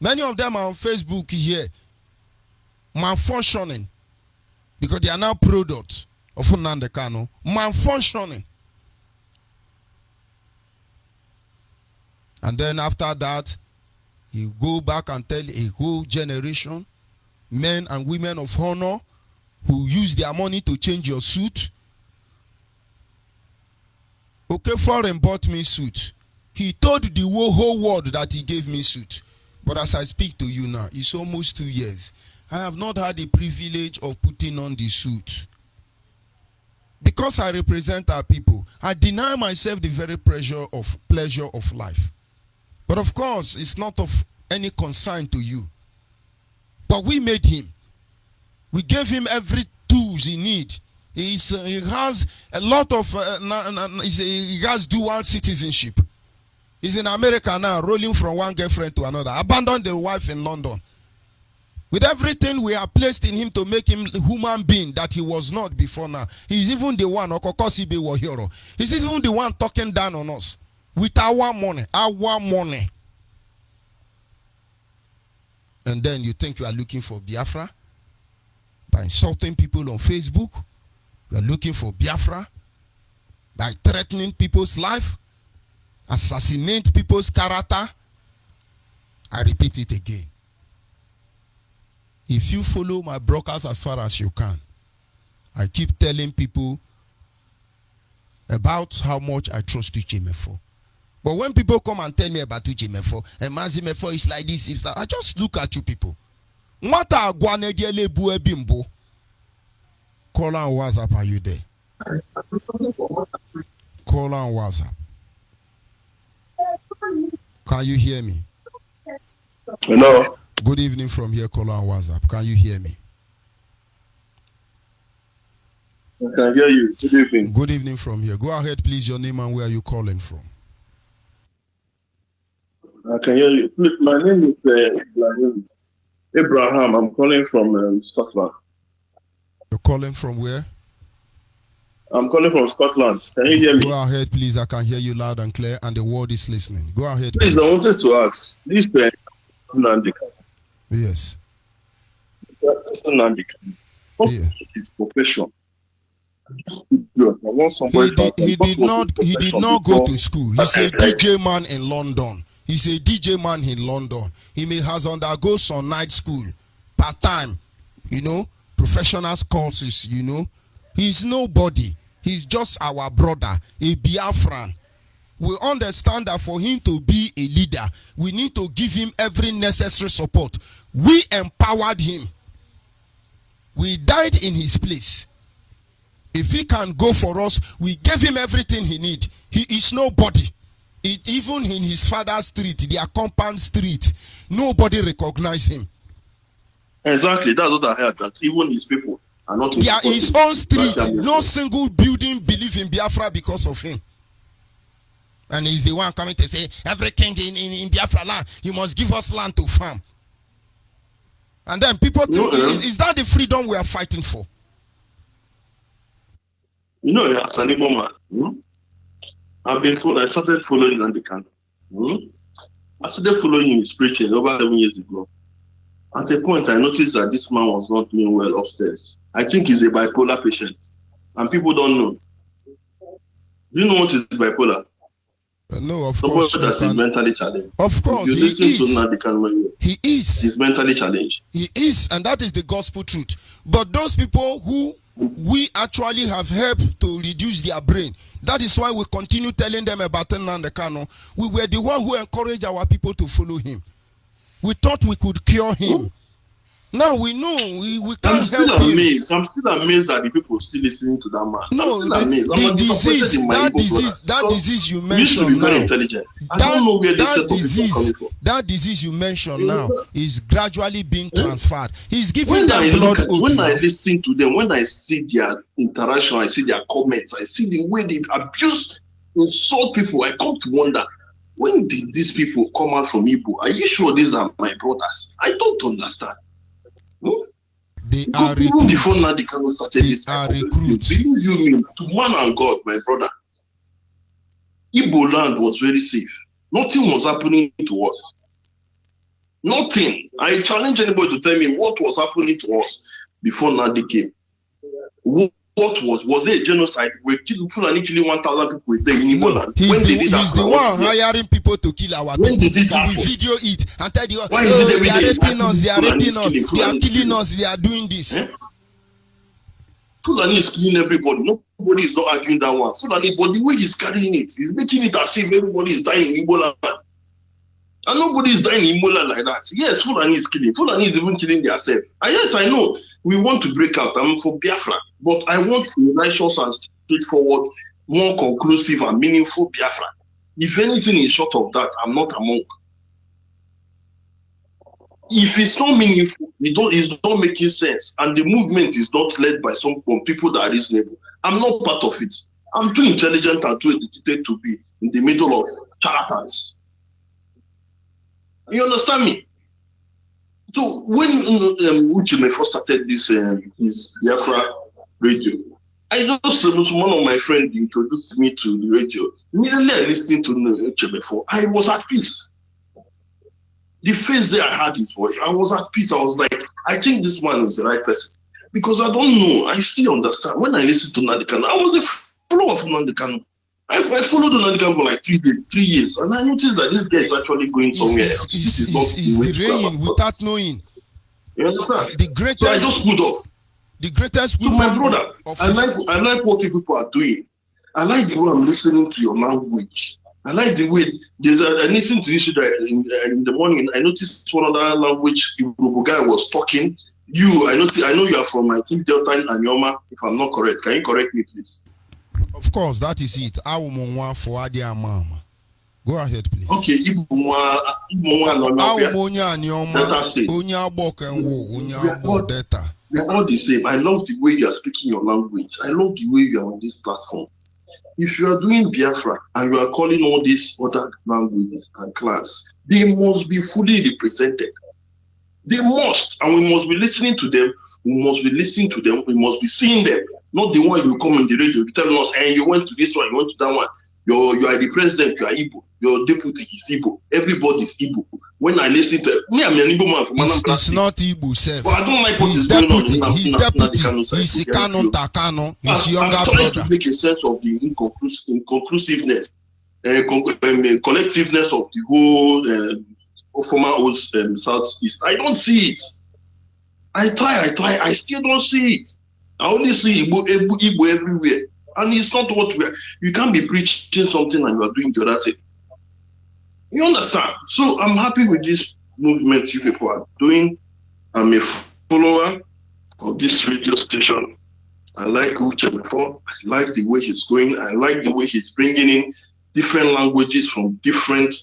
Many of them are on Facebook here, malfunctioning, because they are now products of Nnamdi Kanu. Malfunctioning. And then after that, you go back and tell a whole generation, men and women of honor, who use their money to change your suit. Okay, foreign bought me suit. He told the whole world that he gave me suit. But as I speak to you now, it's almost 2 years. I have not had the privilege of putting on the suit. Because I represent our people, I deny myself the very pleasure of life. But of course, it's not of any concern to you. But we made him. We gave him every tools he needs. He has a lot of, he has dual citizenship. He's in America now, rolling from one girlfriend to another. Abandoned the wife in London. With everything we have placed in him to make him a human being that he was not before now. He's even the one, Okokosibe war hero. He's even the one talking down on us. With our money. And then you think you are looking for Biafra by insulting people on Facebook. You are looking for Biafra by threatening people's life, assassinate people's character. I repeat it again. If you follow my broadcast as far as you can, I keep telling people about how much I trust Uchemefo. But when people come and tell me about Uchemefo, and Mazimefo is like this, it's that, I just look at you people. What are Guanediele Bue Bimbo? Call on WhatsApp, are you there? Call on WhatsApp. Can you hear me? Hello. Good evening from here, call on WhatsApp. Can you hear me? I can hear you. Good evening. Good evening from here. Go ahead, please, your name and where are you calling from? I can hear you. My name is Abraham. I'm calling from Scotland. You're calling from where? I'm calling from Scotland. Can you hear me? Go ahead, please. I can hear you loud and clear, and the world is listening. Go ahead, Please, please. I wanted to ask. This Nnamdi Kanu. Yes. Nnamdi Kanu. What Yeah. is his profession? I want somebody He did not go to school. He's a Okay. DJ man in London. He's a DJ man in London. He may has undergo some night school, part-time, professional courses, He's nobody. He's just our brother, a Biafran. We understand that for him to be a leader, we need to give him every necessary support. We empowered him. We died in his place. If he can go for us, we gave him everything he needs. He is nobody. Even in his father's street, their compound street, nobody recognized him. Exactly. That's what I heard. That even his people are not. They are in his own street. No single building believe in Biafra because of him. And he's the one coming to say, every king in Biafra land, you must give us land to farm. And then people think, is that the freedom we are fighting for? As an Igbo man, I started following Nnamdi Kanu. I started following his preaching over 11 years ago. At a point, I noticed that this man was not doing well upstairs. I think he's a bipolar patient, and people don't know. Do you know what is bipolar? No, of Somebody course. that is mentally challenged. Of course, if you listen he to is. Nnamdi Kanu, He is. he's mentally challenged. He is, and that is the gospel truth. But those people who we actually have helped to reduce their brain, that is why we continue telling them about Nnamdi Kanu. We were the one who encouraged our people to follow him. We thought we could cure him. Now we know we I'm can't still help him. amazed. I'm still amazed that the people still listening to that man. No, I'm still amazed. the I'm disease, disappointed in my Igbo brother. that disease you He used to be mentioned very now, intelligent. I don't know where this set of people are coming from. that disease you mentioned now is gradually being transferred. He's giving them When blood oath. when I now. listen to them, when I see their interaction, I see their comments, I see the way they abuse, insult people, I come to wonder, when did these people come out from Igbo? Are you sure these are my brothers? I don't understand. They Because are even before recruits. Nnamdi Kanu started They this, are type of recruits. believe you me, to man and God, my brother, Igbo land was very safe. Nothing was happening to us. Nothing. I challenge anybody to tell me what was happening to us before Nnamdi came. What was it a genocide? We're killing 1,000 people a day in Igbo No, land. he's When did the, it he's the happen? one hiring people to kill our When people. did it He will happen? video it and tell you, Why is it oh, every they are day? raping us, they are Fulani is raping us, killing, they are Fulani is killing killing. us, they are doing this. Eh? Fulani is killing everybody. Nobody is not arguing that one. Fulani, but the way he's carrying it, he's making it as if everybody is dying in Igbo land. And nobody is dying in Igbo land like that. Yes, Fulani is killing. Fulani is even killing themselves. And yes, I know we want to break out. I'm for Biafra. But I want a righteous and straightforward, more conclusive and meaningful Biafra. If anything is short of that, I'm not among. If it's not meaningful, it's not making sense, and the movement is not led by some people that are reasonable, I'm not part of it. I'm too intelligent and too educated to be in the middle of charlatans. You understand me? So when Onyibe first started this his Biafra radio, I just one of my friends introduced me to the radio. Immediately I listened to Onyibe before, I was at peace. The face there, I had his voice. I was at peace. I was like, I think this man is the right person. Because I don't know. I still understand. When I listened to Nnamdi Kanu, I was a follower of Nnamdi Kanu. I followed Nnamdi Kanu for like 3 years. And I noticed that this guy is actually going somewhere else. This is not the way to deraying go. without knowing. You understand? The greatest, so I just put off. The greatest So my brother, of I like what you people are doing. I like the way I'm listening to your language. I like the way I listened to this in the morning. I noticed one other language Igbo guy was talking. I know you are from, I think, Delta and Anyoma, if I'm not correct. Can you correct me, please? Of course, that is it. Go ahead, please. Okay, Igbo Delta. They're all the same. I love the way you are speaking your language. I love the way you are on this platform. If you are doing Biafra and you are calling all these other languages and class, they must be fully represented. They must, and we must be listening to them. We must be listening to them. We must be seeing them. Not the one you come in the radio telling us, hey, you went to this one, you went to that one. You are the president, you are Igbo. Your deputy is Igbo. Everybody is Igbo. When I listen to me, I'm an Igbo man from Anambra. It's not Igbo self. But I don't like what he's deputy. He's deputy. He's Kano Takano. His younger brother. I'm trying to make a sense of the inconclusiveness, collectiveness of the whole former old Southeast. I don't see it. I try. I still don't see it. I only see Igbo everywhere. And it's not what you can't be preaching something and you are doing the other thing. You understand? So I'm happy with this movement you people are doing. I'm a follower of this radio station. I like Onyibe before. I like the way he's going. I like the way he's bringing in different languages from different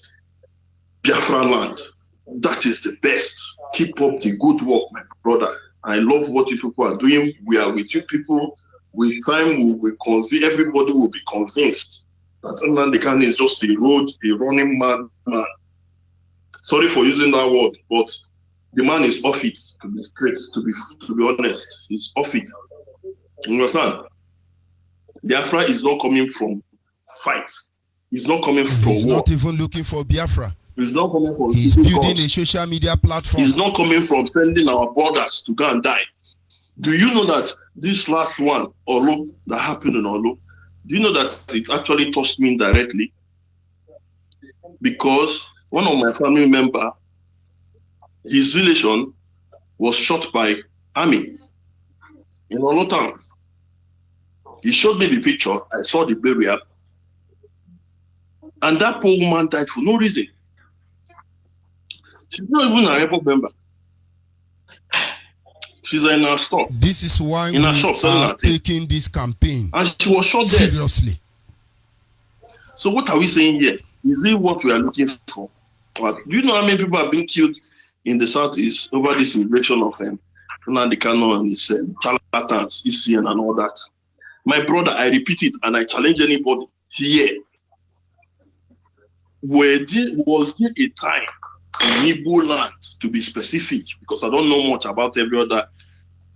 Biafra land. That is the best. Keep up the good work, my brother. I love what you people are doing. We are with you people. With time, we will convince, everybody will be convinced that Nnamdi Kanu is just a running man. Sorry for using that word, but the man is off it, to be straight, to be honest. He's off it. You understand? Biafra is not coming from fights. He's not coming from He's war. not even looking for Biafra. He's not coming from He's building a social media platform. He's not coming from sending our brothers to go and die. Do you know that this last one, Olo, that happened in Olo, do you know that it actually touched me directly? because one of my family member, his relation was shot by army in Olotan. He showed me the picture. I saw the burial. And that poor woman died for no reason. She's not even a Rebel member. She's in our store. This is why in we our shop, are taking this campaign and she was shot dead. seriously. So what are we saying here? Is it what we are looking for? Do you know how many people have been killed in the southeast over this invasion of Nnamdi Kanu and his charlatans, ECN and all that? My brother, I repeat it and I challenge anybody here. Was there a time in Igbo land, to be specific, because I don't know much about every other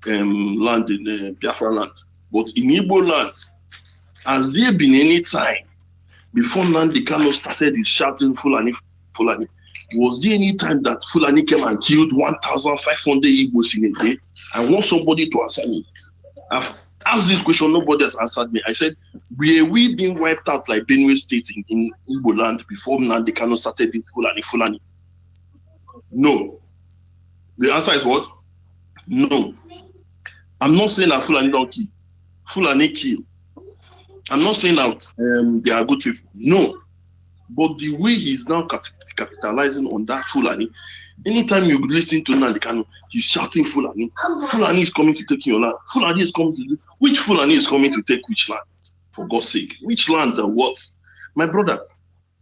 land in Biafra land, but in Igbo land, has there been any time before Nnamdi Kanu started his shouting Fulani, Fulani, was there any time that Fulani came and killed 1,500 Igbos in a day? I want somebody to answer me. I've asked this question, nobody has answered me. I said, were we being wiped out like Benue State in Igbo land before Nnamdi Kanu started this Fulani? No. The answer is what? No. I'm not saying that Fulani don't kill. Fulani kill. I'm not saying that they are good people. No. But the way he's now capitalizing on that Fulani, anytime you listen to Nnamdi Kanu, he's shouting Fulani. Fulani is coming to take your land. Fulani is coming to... Which Fulani is coming to take which land? For God's sake. Which land and what? My brother,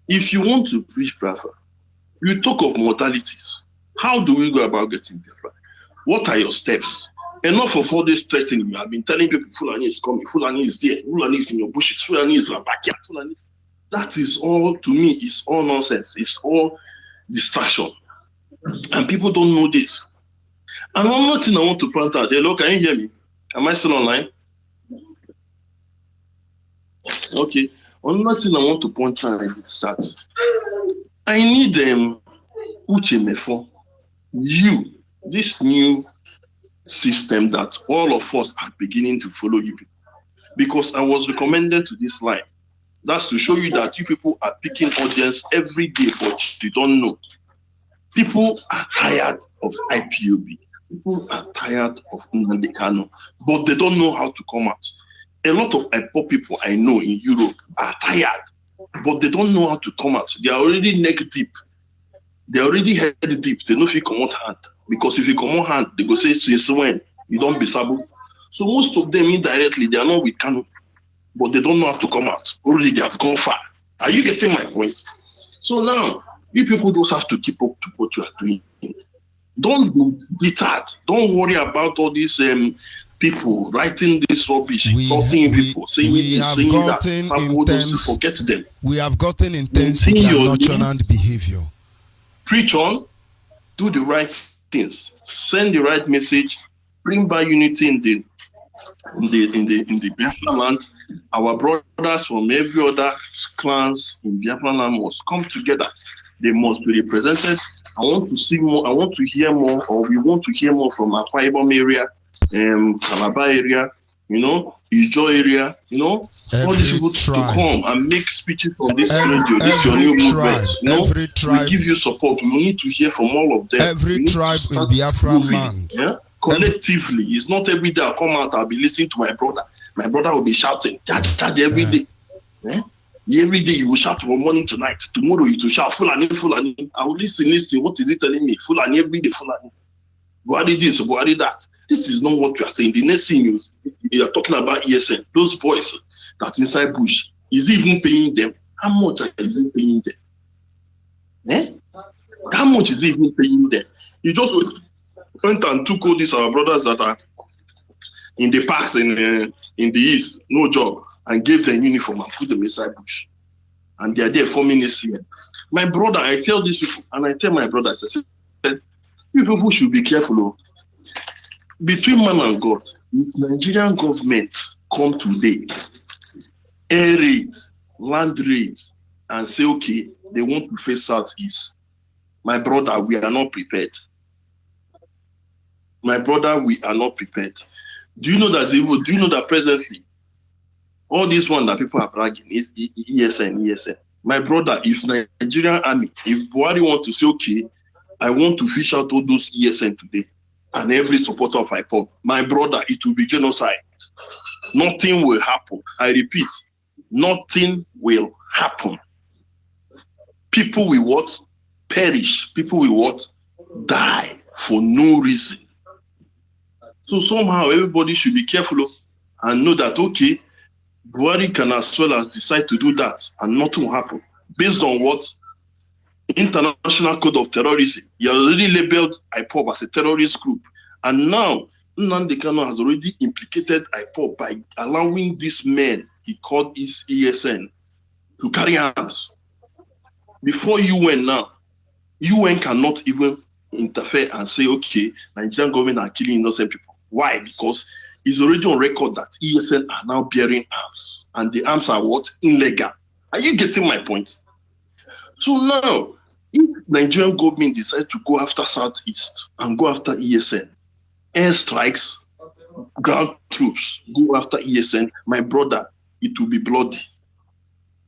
if you want to preach Biafra, you talk of mortalities. How do we go about getting Biafra? What are your steps? Enough of all this threatening. You have been telling people Fulani is coming, Fulani is there, Fulani is in your bushes, Fulani is in your backyard, Fulani. That is all, to me, it's all nonsense. It's all distraction. And people don't know this. And one more thing I want to point out. Hello, can you hear me? Am I still online? Okay. One more thing I want to point out is that I need Uche Mefo, you, this new system that all of us are beginning to follow you people. Because I was recommended to this line. That's to show you that you people are picking audience every day, but you don't know. People are tired of IPOB. People are tired of Nnamdi Kanu, but they don't know how to come out. A lot of IPOB people I know in Europe are tired, but they don't know how to come out. They are already neck deep. They already head deep. They know if you come out hand. Because if you come out hand, they go say, since when? You don't be sabu. So most of them indirectly, they are not with Kanu, but they don't know how to come out. Already they have gone far. Are you getting my point? So now, you people just have to keep up to what you are doing. Don't be deterred. Don't worry about all these people writing this rubbish, insulting people, saying this, saying that. Some forget them. We have gotten intense with their nonchalant behavior. Preach on, do the right things, send the right message, bring back unity in the Biafra land. Our brothers from every other clans in Biafra land must come together. They must be represented. I want to see more. I want to hear more, or we want to hear more from Akwa Ibom area, Calabar area, Ijo area, all these people to come and make speeches on this radio, this your new movement. Every tribe, we give you support. We need to hear from all of them. Every tribe in Biafra land. Yeah? Collectively, it's not every day I come out, I'll be listening to my brother. My brother will be shouting, charge every day. Yeah? Every day you will shout from morning to night. Tomorrow you will shout, Fulani, Fulani. I will listen. What is it telling me? Fulani, every day, Fulani. Buhari this, Buhari that. This is not what you are saying. The next thing you are talking about ESN. Those boys that inside bush, is he even paying them? How much is he paying them? How much is he even paying them? He just went and took all these our brothers that are in the parks in the east, no job, and gave them uniform and put them inside bush. And they are there forming this year. My brother, I tell these people, and I tell my brothers, I said, you people should be careful. Between man and God, if Nigerian government come today, air raid, land raid, and say, okay, they want to face southeast, my brother, we are not prepared. My brother, we are not prepared. Do you know that presently, all this one that people are bragging is ESN. My brother, if Nigerian army, if Buhari want to say, okay, I want to fish out all those ESN today, and every supporter of IPOB, my brother, it will be genocide. Nothing will happen. I repeat, nothing will happen. People will what? Perish. People will what? Die for no reason. So somehow everybody should be careful and know that, okay, Buhari can as well as decide to do that and nothing will happen. Based on what? International Code of Terrorism. He has already labeled IPOB as a terrorist group. And now, Nnamdi Kanu has already implicated IPOB by allowing these men, he called his ESN, to carry arms. Before UN now, UN cannot even interfere and say, okay, Nigerian government are killing innocent people. Why? Because it's already on record that ESN are now bearing arms. And the arms are what? Illegal. Are you getting my point? So now, if Nigerian government decides to go after Southeast and go after ESN, air strikes, ground troops, go after ESN, my brother, it will be bloody.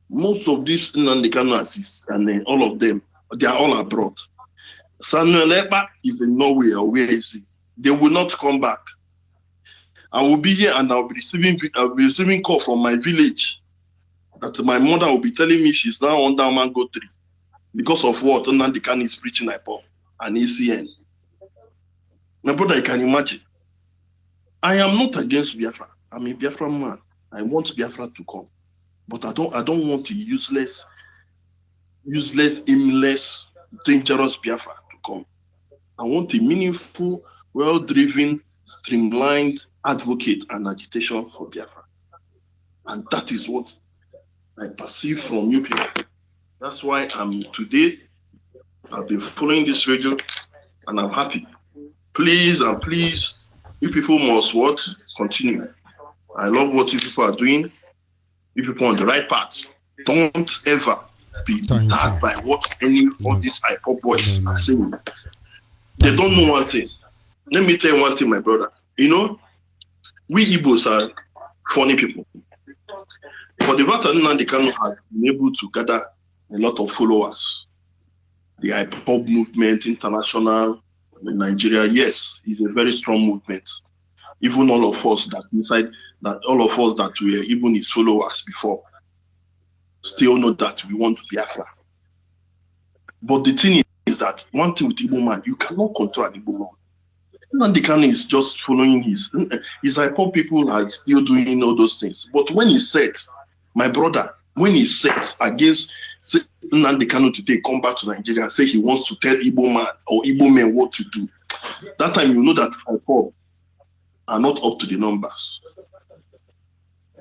Most of these Nnamdi Kanu assists and all of them, they are all abroad. Samuel Ekpa is in Norway, or where is he? They will not come back. I will be here and I'll be receiving call from my village that my mother will be telling me she's now under mango tree because of what Nnamdi Kanu is preaching IPOB and ECN. My brother, you can imagine. I am not against Biafra. I'm a Biafra man. I want Biafra to come. But I don't want a useless, aimless, dangerous Biafra to come. I want a meaningful, well-driven, streamlined advocate and agitation for Biafra. And that is what I perceive from you people. That's why I'm today. I've been following this radio and I'm happy. Please and please, you people must what? Continue. I love what you people are doing. You people on the right path. Don't ever be deterred by what any of these IPOB boys are saying. They don't know one thing. Let me tell you one thing, my brother. You know, we Igbos are funny people. For the fact that Nnamdi Kanu has been able to gather a lot of followers, the IPOB movement, international, in Nigeria, yes, it's a very strong movement. Even all of us that were even his followers before still know that we want Biafra. But the thing is that one thing with Igbo man, you cannot control an Igbo man. Nnamdi Kanu is just following his IPOB people are still doing all those things. But when he said, my brother, when he said against Nnamdi Kanu today come back to Nigeria and say he wants to tell Igbo man or Igbo men what to do, that time you know that IPOB are not up to the numbers.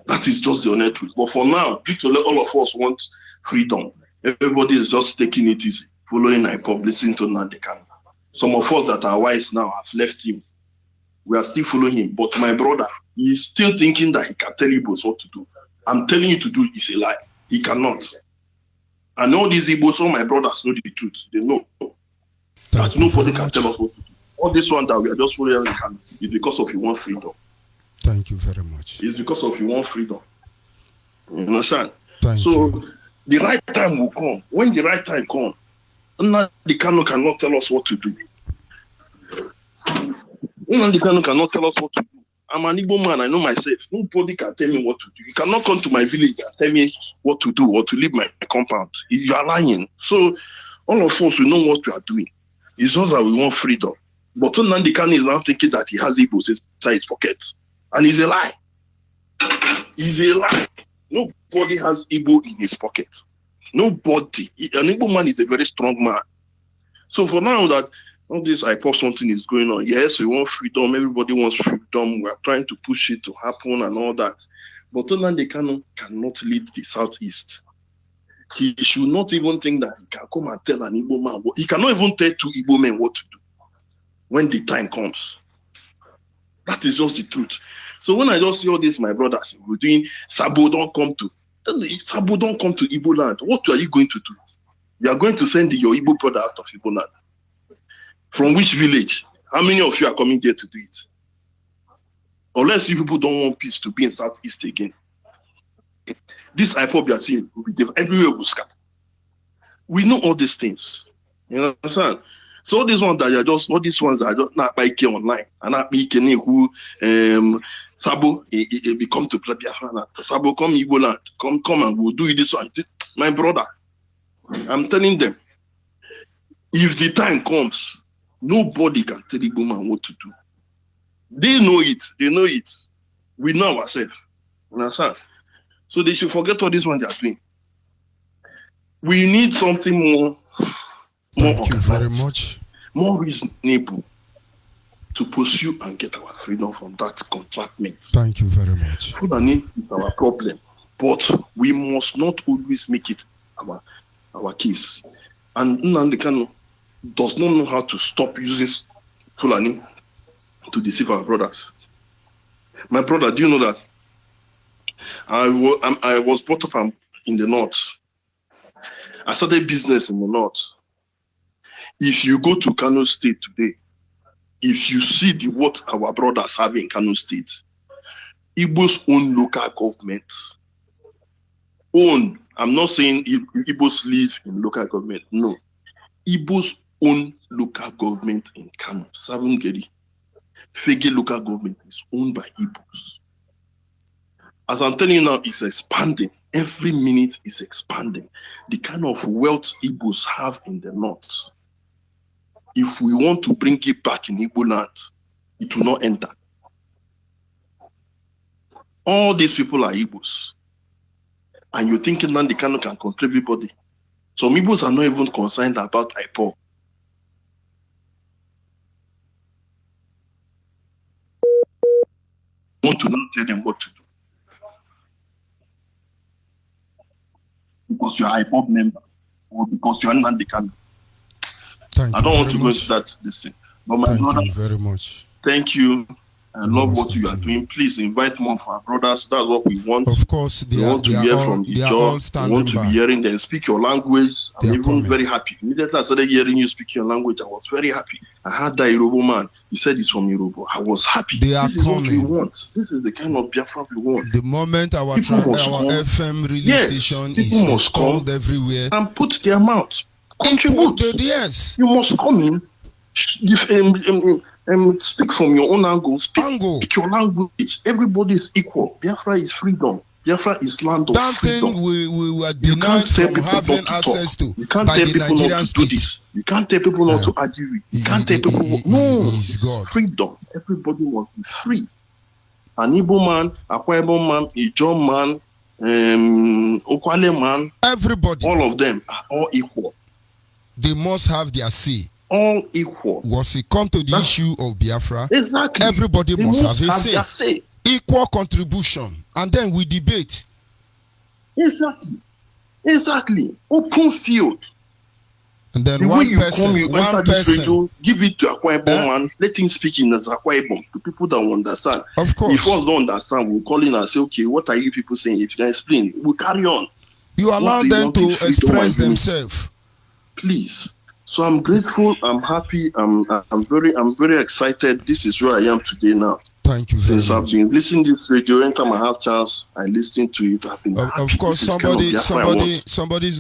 That is just the honest truth. But for now, literally all of us want freedom. Everybody is just taking it easy, following IPOB, listening to Nnamdi Kanu. Some of us that are wise now have left him. We are still following him. But my brother, he is still thinking that he can tell Igbos what to do. I'm telling you to do is a lie. He cannot. And all these Igbos, all my brothers know the truth. They know that nobody can tell us what to do. All this one that we are just following is because of you want freedom. Thank you very much. It's because of you want freedom. You understand? Thank you. The right time will come. When the right time comes, Nnamdi Kanu cannot tell us what to do. Nnamdi Kanu cannot tell us what to do. I'm an Igbo man, I know myself. Nobody can tell me what to do. You cannot come to my village and tell me what to do or to leave my compound. You are lying. So all of us, we know what we are doing. It's just that we want freedom. But Nnamdi Kanu is now thinking that he has Igbos inside his pocket. And it's a lie. It's a lie. Nobody has Igbo in his pocket. Nobody. An Igbo man is a very strong man. So for now that all this IPOB something is going on, yes, we want freedom. Everybody wants freedom. We are trying to push it to happen and all that. But Nnamdi Kanu cannot lead the Southeast. He should not even think that he can come and tell an Igbo man. He cannot even tell two Igbo men what to do when the time comes. That is just the truth. So when I just see all this, my brothers, we're doing Sabo don't come to Igbo land. What are you going to do? You are going to send your Igbo brother out of Igbo land. From which village? How many of you are coming there to do it? Unless you people don't want peace to be in Southeast again. This IPOB you are seeing will be there. Everywhere will scatter. We know all these things. You understand? So all these ones that are just not by online and not making who Sabo become to play Biafra. Sabo come Igbo land, come and we'll do this one. My brother, I'm telling them, if the time comes, nobody can tell Igbo man what to do. They know it. We know ourselves. You understand? So they should forget all this one they are doing. We need something more. Thank you very much. More reasonable to pursue and get our freedom from that contractment. Thank you very much. Fulani is our problem, but we must not always make it our case. And Nnamdi Kanu does not know how to stop using Fulani to deceive our brothers. My brother, do you know that I was brought up in the north? I started business in the north. If you go to Kano State today, if you see what our brothers have in Kano State, Igbo's own local government, I'm not saying Igbos live in local government, no. Igbo's own local government in Kano, Savungeri, Fege local government is owned by Igbos. As I'm telling you now, it's expanding. Every minute is expanding. The kind of wealth Igbos have in the north, if we want to bring it back in Igbo land, it will not enter. All these people are Igbos. And you're thinking that the Kano can control everybody. Some Igbos are not even concerned about IPOB. Want to not tell them what to do. Because you're an IPOB member or because you're not the Kano. I don't want to go into that this thing. But my brother, thank you very much. Thank you. I love what you are doing. Please invite more of our brothers. That's what we want. Of course, we want to hear from each other. We want to be hearing them speak your language. I'm even very happy. Immediately I started hearing you speak your language, I was very happy. I had that Yoruba man. He said he's from Yoruba. I was happy. This is what we want. This is the kind of Biafra we want. The moment our FM radio station is installed everywhere and put their mouth. Contribute. Yes. You must come in. Speak from your own angle. Speak your language. Everybody is equal. Biafra is freedom. Biafra is land of that freedom. Thing we were denied from having access to. You can't tell people not to do this. You can't tell people not to argue. You can't tell people no. Freedom. Everybody must be free. An Igbo man, Akwa Ibom man, a John man, Okwale man. Everybody. All of them are all equal. They must have their say. All equal. Once it comes to the issue of Biafra, exactly. Everybody must have a say. Their say. Equal contribution. And then we debate. Exactly. Open field. And then the one way you person, come, you enter this radio, give it to Akwa Ibom man, let him speak in as Akwa Ibom to people that will understand. Of course. If us don't understand, we'll call in and say, okay, what are you people saying? If you can explain, we'll carry on. You allow them to express themselves. Please. So I'm grateful. I'm happy. I'm very excited. This is where I am today now. Thank you very much. Since I've been listening to this radio, anytime I have chance, I listen to it. I've been happy. Of course, somebody's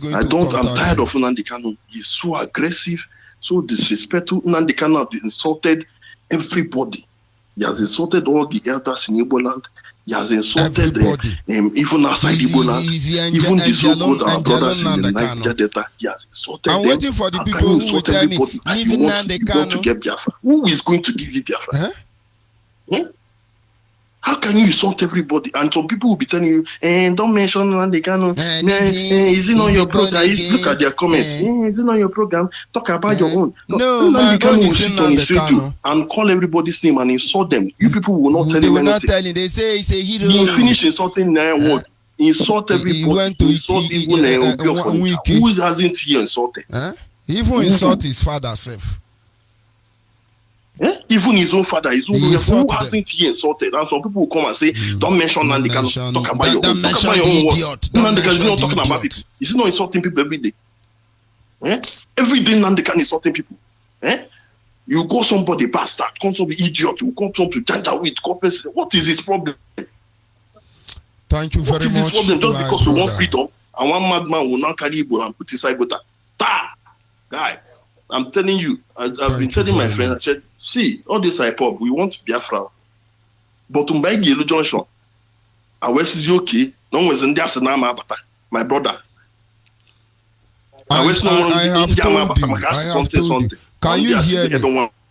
going to contact I'm tired of Nnamdi Kanu. He's so aggressive, so disrespectful. Nnamdi Kanu has insulted everybody. He has insulted all the elders in Igbo land. He has insulted even outside Igbo land. Even the so-called our brothers in the Niger Delta. He has insulted them. I'm waiting for the people who will tell me, leaving Nnamdi Kanu. To get Biafra. Who is going to give you Biafra? How can you insult everybody? And some people will be telling you, don't mention Nnamdi Kanu. Is it on your program? Look at their comments. Is it on your program? Talk about your own. No, Nnamdi Kanu will sit on his radio and call everybody's name and insult them. You people will not tell him anything. They say he's a hero. He finished insulting word. Insult everybody. Insult even who hasn't he insulted? He even insult his father self. Even his own father, his own who hasn't he insulted? And some people will come and say, don't mention Nnamdi Kanu. Talk about your own. Talk about your own word. Nnamdi Kanu is not talking about people. Is he not insulting people every day? Every day Nnamdi Kanu is insulting people. You call somebody bastard, call somebody idiot, you call somebody janjaweed, what is his problem? Thank you very much. What is his problem? Just because you want freedom and one madman will not carry Igbo and put inside water. Guy, I'm telling you, I've been telling my friends, I said, see, all this IPOB, we want Biafra. But Yellow Junction, I was okay, no one's in my brother. I have told you. Can you hear me?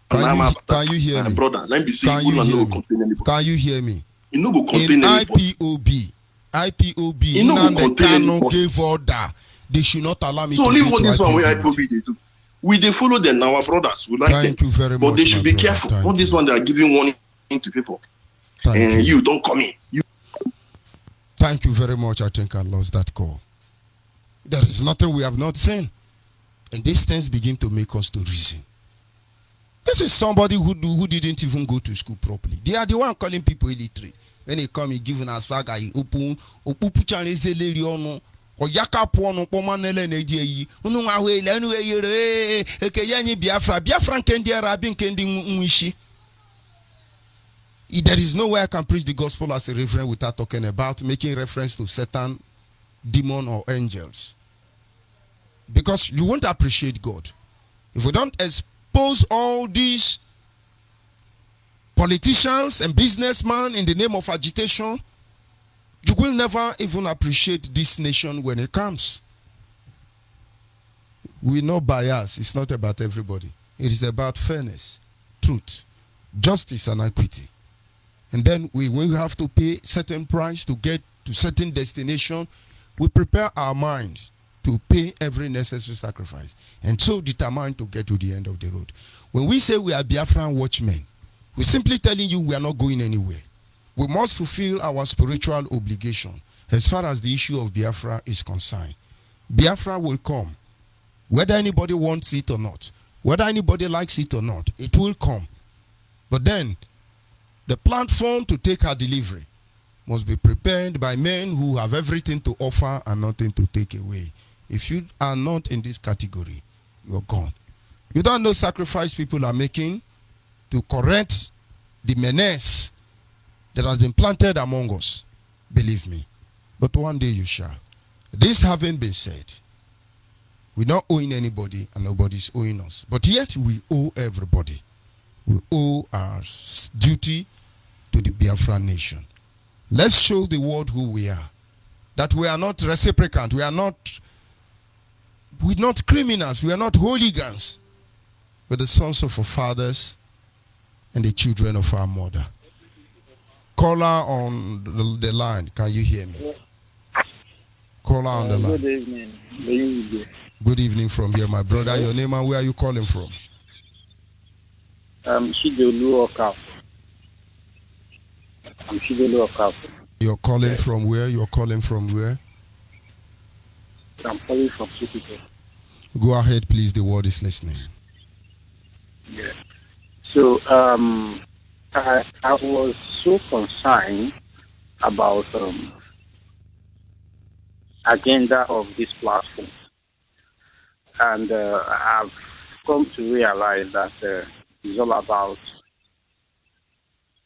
Can you hear me? Brother, let me see. Can you hear me? In IPOB, Nnamdi Kanu gave order. They should not allow me to leave all this one where IPOB they do. We they follow them, our brothers. We like Thank them. You very but much. They should be careful. All this one they are giving warning to people. And you don't come in. Thank you very much. I think I lost that call. There is nothing we have not seen. And these things begin to make us to reason. This is somebody who didn't even go to school properly. They are the one calling people illiterate. When they come, he giving us flag, he open or yaka pono pomanele neji ununga wele anyway yere ekeyanyi Biafra kendi arabin kendi unwishi. There is no way I can preach the gospel as a reverend without talking about making reference to Satan, demon or angels. Because you won't appreciate God. If we don't expose all these politicians and businessmen in the name of agitation, you will never even appreciate this nation when it comes. We know bias. It's not about everybody. It is about fairness, truth, justice, and equity. And then we have to pay certain price to get to certain destination. We prepare our mind to pay every necessary sacrifice, and so determined to get to the end of the road. When we say we are Biafran watchmen, we're simply telling you we are not going anywhere. We must fulfill our spiritual obligation as far as the issue of Biafra is concerned. Biafra will come, whether anybody wants it or not, whether anybody likes it or not, it will come. But then, the platform to take our delivery must be prepared by men who have everything to offer and nothing to take away. If you are not in this category, you're gone. You don't know sacrifice people are making to correct the menace that has been planted among us. Believe me. But one day you shall. This having been said, we're not owing anybody and nobody's owing us. But yet we owe everybody. We owe our duty to the Biafra nation. Let's show the world who we are. That we are not reciprocant. We're not criminals. We are not hooligans. We're the sons of our fathers and the children of our mother. Caller on the line. Can you hear me? Caller on the line. Good evening. Good evening from here, my brother. Your name and where are you calling from? Shidolu Okafu. I'm Shidolu Okafu. You're calling from where? You're calling from where? I'm calling from Sokoto. Go ahead, please. The word is listening. Yeah. So I was so concerned about agenda of this platform, and I've come to realize that it's all about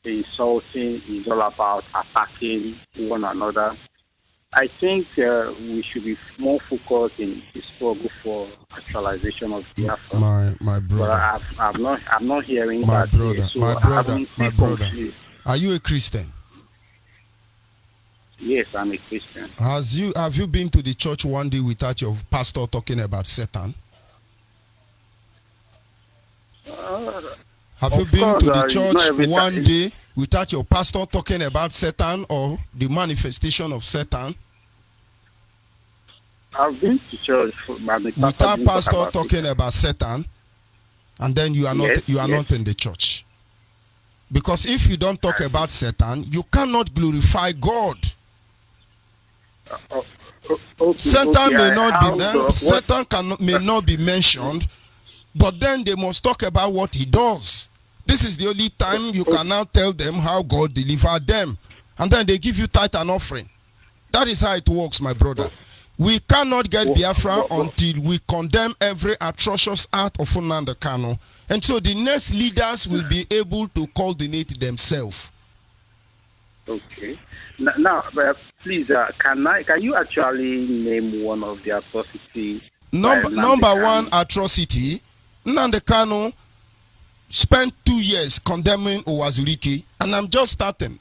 insulting, it's all about attacking one another. I think we should be more focused in the struggle for actualization of Biafra. My brother. But I'm not hearing my that. Brother, So my brother. Confused. Are you a Christian? Yes, I'm a Christian. Have you been to the church one day without your pastor talking about Satan? Have you been to the church one day without your pastor talking about Satan or the manifestation of Satan? I've been to church without pastor talking about Satan, and then you are not in the church. Because if you don't talk about Satan, you cannot glorify God. Satan may not be mentioned, but then they must talk about what he does. This is the only time you can now tell them how God delivered them. And then they give you tithe and offering. That is how it works, my brother. We cannot get Biafra until we condemn every atrocious act of Nnamdi Kanu. And so the next leaders will be able to coordinate themselves. Okay. Now, please, can you actually name one of the atrocities Number one atrocity, Nnamdi Kanu spent 2 years condemning Owazurike, and I'm just starting.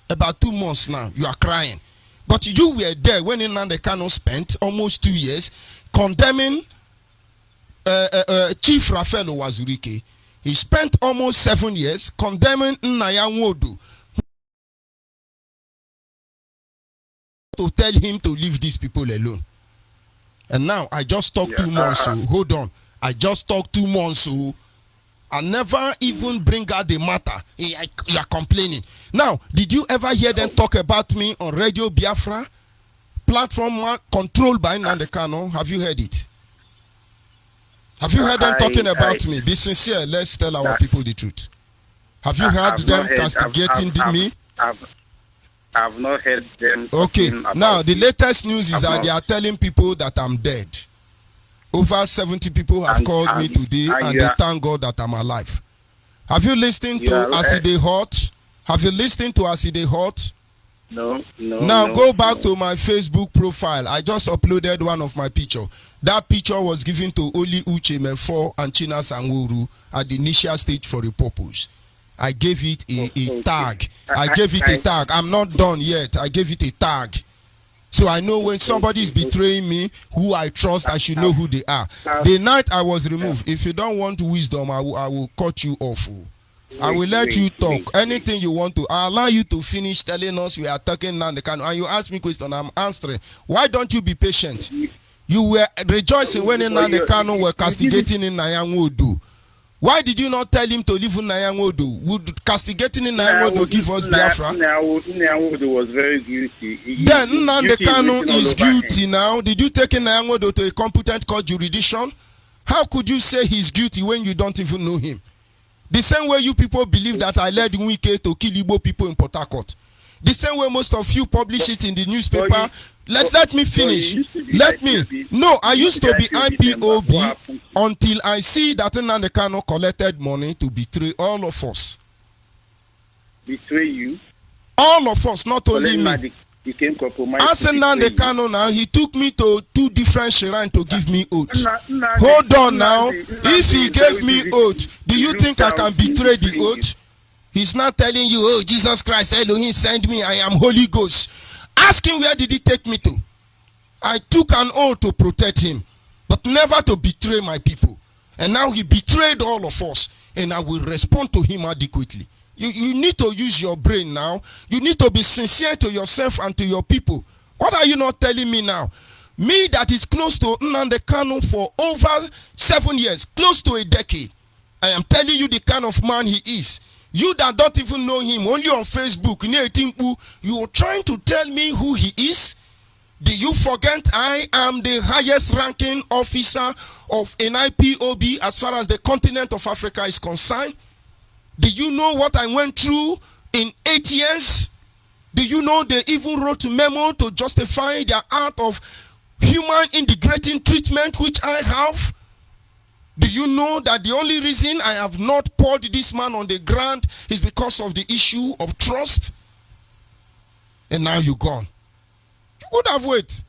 About 2 months now, you are crying. But you were there when Nnamdi Kanu spent almost 2 years condemning Chief Raphael Owazurike. He spent almost 7 years condemning Nnaya Nwodo to tell him to leave these people alone. And now I just talked 2 months. So hold on, I just talked 2 months. So I never even bring out the matter. You are complaining. Now, did you ever hear them talk about me on Radio Biafra? Platform controlled by Nnamdi Kanu. Have you heard it? Have you heard them talking about me? Be sincere. Let's tell our people the truth. Have you heard them castigating me? I've not heard them. Okay. Now, the latest news is that they are telling people that I'm dead. Over 70 people have called me today, and they thank God that I'm alive. Have you listened to Aside Hot? Have you listened to Aside Hot? No. Now go back to my Facebook profile. I just uploaded one of my picture. That picture was given to Oli Uche Menfo and China Sanguru at the initial stage for a purpose. I gave it a tag. I gave it a tag. I'm not done yet. I gave it a tag. So I know when somebody is betraying me, who I trust, I should know who they are. The night I was removed, if you don't want wisdom, I will cut you off. I will let you talk. Anything you want to. I'll allow you to finish telling us we are talking Nnamdi Kanu. And you ask me question, I'm answering. Why don't you be patient? You were rejoicing when Nnamdi Kanu were castigating Nnaya Nwodo. Why did you not tell him to leave Nnaya Nwodo? Would castigating Nnaya Nwodo give us Biafra? Nnaya Nwodo was very guilty. Then Nnamdi Kanu is guilty now. Did you take Nnaya Nwodo to a competent court jurisdiction? How could you say he's guilty when you don't even know him? The same way you people believe that I led Wike to kill Igbo people in Port Harcourt. The same way most of you publish it in the newspaper. Let me finish. Let me. No, I used to be IPOB until I see that Nnamdi Kanu collected money to betray all of us. Betray you? All of us, not only me. Became compromised. As Nnamdi Kanu now, he took me to 2 different shrines to give me oath. Hold on now. If he gave me oath, do you think I can betray the oath? He's not telling you, oh, Jesus Christ, Elohim send me, I am Holy Ghost. Ask him, where did he take me to? I took an oath to protect him, but never to betray my people. And now he betrayed all of us, and I will respond to him adequately. You need to use your brain now. You need to be sincere to yourself and to your people. What are you not telling me now? Me that is close to Nnamdi Kanu for over 7 years, close to a decade. I am telling you the kind of man he is. You that don't even know him, only on Facebook, you are trying to tell me who he is? Do you forget I am the highest ranking officer of an IPOB as far as the continent of Africa is concerned? Do you know what I went through in 8 years? Do you know they even wrote a memo to justify their art of human integrating treatment which I have? Do you know that the only reason I have not poured this man on the ground is because of the issue of trust? And now you're gone. You could have waited.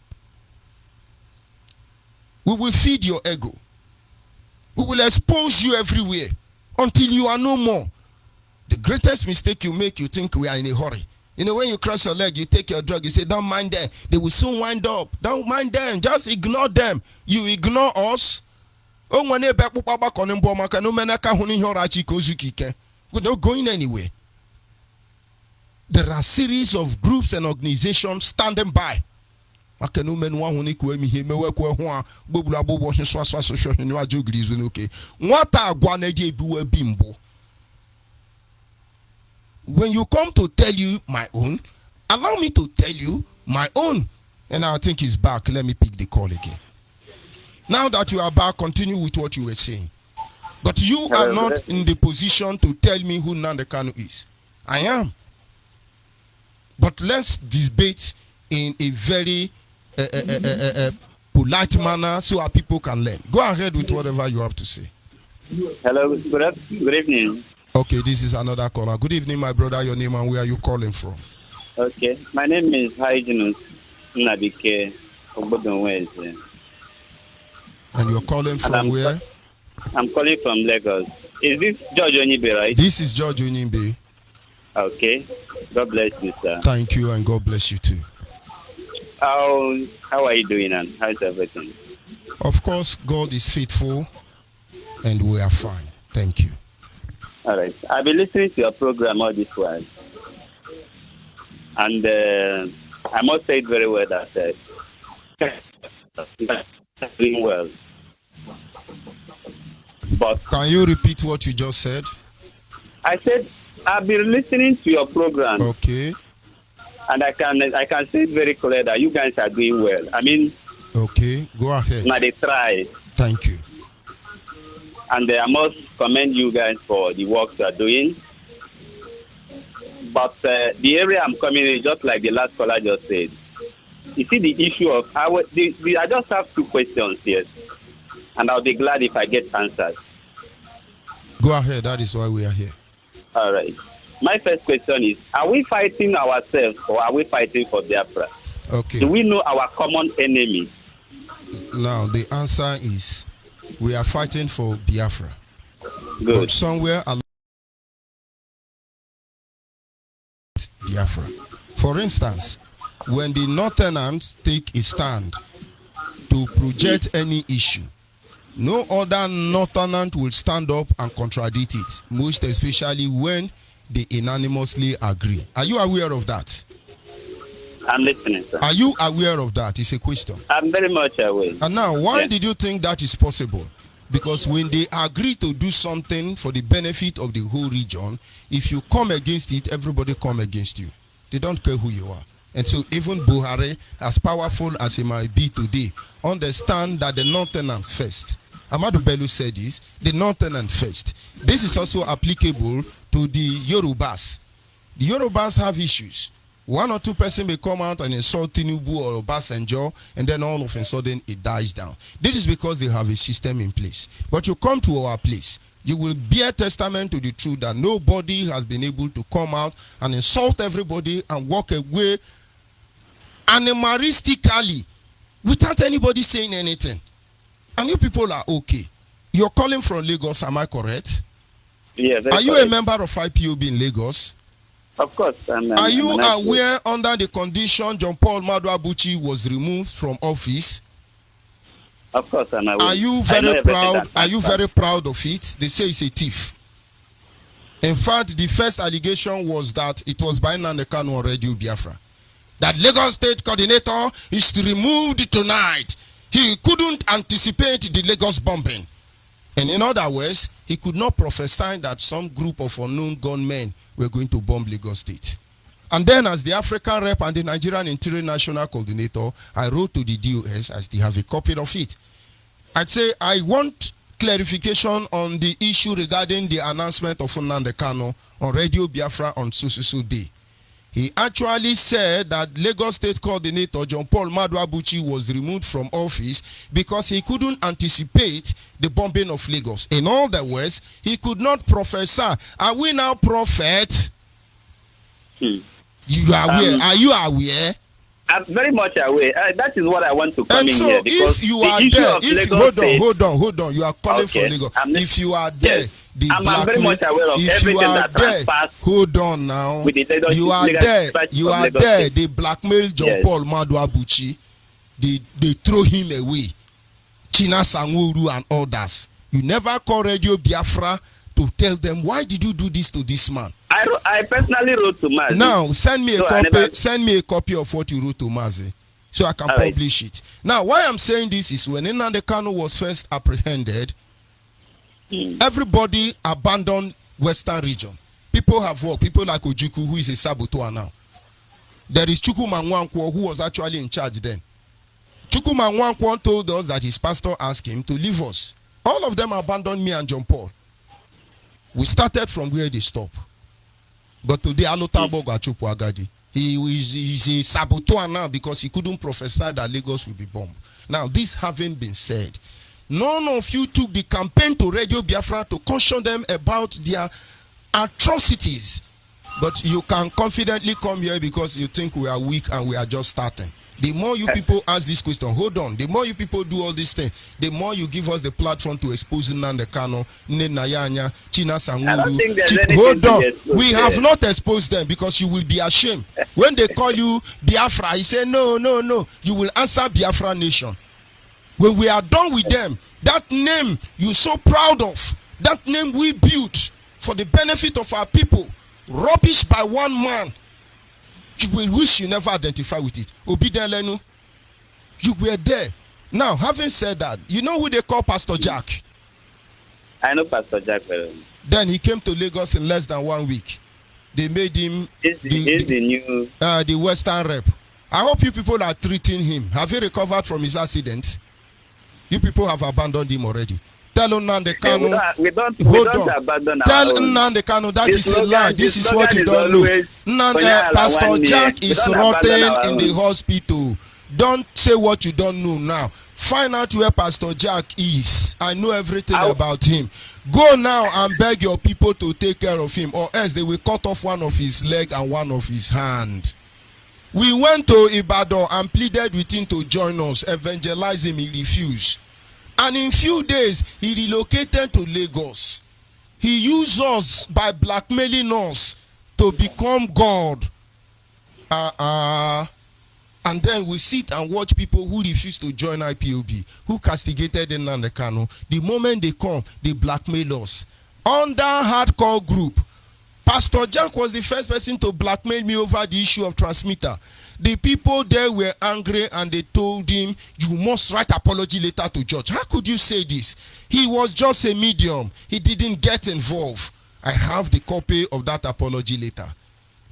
We will feed your ego. We will expose you everywhere until you are no more. The greatest mistake you make, you think we are in a hurry. You know, when you cross your leg, you take your drug, you say, don't mind them. They will soon wind up. Don't mind them. Just ignore them. You ignore us. We're not going anywhere. There are series of groups and organizations standing by. When you come to tell you my own, allow me to tell you my own. And I think he's back. Let me pick the call again. Now that you are back, continue with what you were saying. But you are not in the position to tell me who Nnamdi Kanu is. I am. But let's debate in a very polite manner so our people can learn. Go ahead with whatever you have to say. Hello, good evening. Okay, this is another caller. Good evening, my brother. Your name and where are you calling from? Okay, my name is Hyginus Nnabike Obodonweze. And you're calling from where? I'm calling from Lagos. Is this George Onyibe, right? This is George Onyibe. Okay. God bless you, sir. Thank you, and God bless you too. How are you doing, and how's everything? Of course, God is faithful, and we are fine. Thank you. All right. I've been listening to your program all this while. And I must say it very well that doing well. But can you repeat what you just said? I said I've been listening to your program. Okay. And I can say it very clear that you guys are doing well. I mean, okay, go ahead. Now they try. Thank you. And I must commend you guys for the work you are doing. But the area I'm coming in, just like the last caller just said, you see the issue of I just have two questions here, and I'll be glad if I get answers. Go ahead. That is why we are here. All right. My first question is: are we fighting ourselves, or are we fighting for Biafra? Okay. Do we know our common enemy? Now the answer is we are fighting for Biafra. Good. But somewhere along Biafra. For instance, when the Northerners take a stand to project any issue, no other Northerner will stand up and contradict it, most especially when they unanimously agree. Are you aware of that? I'm listening, sir. Are you aware of that? It's a question. I'm very much aware. And now, why did you think that is possible? Because when they agree to do something for the benefit of the whole region, if you come against it, everybody come against you. They don't care who you are. And so even Buhari, as powerful as he might be today, understand that the Northerners first. Amadou Bello said this, the Northerners first. This is also applicable to the Yorubas. The Yorubas have issues. One or two persons may come out and insult Tinubu or Obasanjo, and then all of a sudden it dies down. This is because they have a system in place. But you come to our place, you will bear testament to the truth that nobody has been able to come out and insult everybody and walk away animalistically without anybody saying anything. And you people are okay. You're calling from Lagos, am I correct? Yeah. Are you a member of IPOB in Lagos? Of course. Are you aware under the condition John Paul Madu Abuchi was removed from office? Of course, I'm aware. Are you very proud? Are you very proud of it? They say it's a thief. In fact, the first allegation was that it was by Nnamdi Kanu on Radio Biafra. That Lagos State Coordinator is removed tonight. He couldn't anticipate the Lagos bombing. And in other words, he could not prophesy that some group of unknown gunmen were going to bomb Lagos State. And then as the African rep and the Nigerian Interior National Coordinator, I wrote to the DOS as they have a copy of it. I'd say I want clarification on the issue regarding the announcement of Nnamdi Kanu on Radio Biafra on so day. He actually said that Lagos State Coordinator John Paul Madu Abuchi was removed from office because he couldn't anticipate the bombing of Lagos. In other words, he could not prophesy. Are we now prophets? You are aware? Are you aware? I'm very much aware. That is what I want to come and in so here. Because if you are there, if hold on, you are calling for Lagos. If you are there, the I'm very much aware of if you are there, hold on now. You are there. You are there. They blackmail John Paul Madu Abuchi. They throw him away. China Sanworu and others. You never call Radio Biafra to tell them, why did you do this to this man? I personally wrote to Mazi. Now send me a copy. Send me a copy of what you wrote to Mazi, so I can publish it. Now, why I'm saying this is when Nnamdi Kanu was first apprehended, everybody abandoned Western region. People have worked. People like Ojukwu, who is a saboteur now. There is Chukwuma Nwankwo, who was actually in charge then. Chukwuma Nwankwo told us that his pastor asked him to leave us. All of them abandoned me and John Paul. We started from where they stopped. But today, Alotabo Gachupu Agadi, he's a saboteur now because he couldn't prophesy that Lagos will be bombed. Now, this having been said, none of you took the campaign to Radio Biafra to caution them about their atrocities But you can confidently come here because you think we are weak and we are just starting. The more you people ask this question, hold on. The more you people do all these things, the more you give us the platform to expose Nnamdi Kanu, Nayanya, China Sanguru. Hold on. We have not exposed them because you will be ashamed. When they call you Biafra, you say, no. You will answer Biafra Nation. When we are done with them, that name you're so proud of, that name we built for the benefit of our people, rubbish by one man, you will wish you never identify with it. Obidelenu, you were there. Now, having said that, you know who they call Pastor Jack? I know Pastor Jack. Then he came to Lagos in less than 1 week. They made him the Western rep. I hope you people are treating him. Have you recovered from his accident? You people have abandoned him already. Tell Nnamdi Kanu. We don't abandon Tell Nnamdi Kanu that is a lie. This is what you don't know. Pastor Jack is rotting in the hospital. Don't say what you don't know now. Find out where Pastor Jack is. I know everything about him. Go now and beg your people to take care of him, or else they will cut off one of his leg and one of his hand. We went to Ibadan and pleaded with him to join us, evangelize him. He refused. And in few days, he relocated to Lagos. He used us by blackmailing us to become God. And then we sit and watch people who refuse to join IPOB, who castigated Nnamdi Kanu. The moment they come, they blackmail us. Under hardcore group, Pastor Jack was the first person to blackmail me over the issue of transmitter. The people there were angry and they told him, you must write apology letter to judge. How could you say this? He was just a medium. He didn't get involved. I have the copy of that apology letter.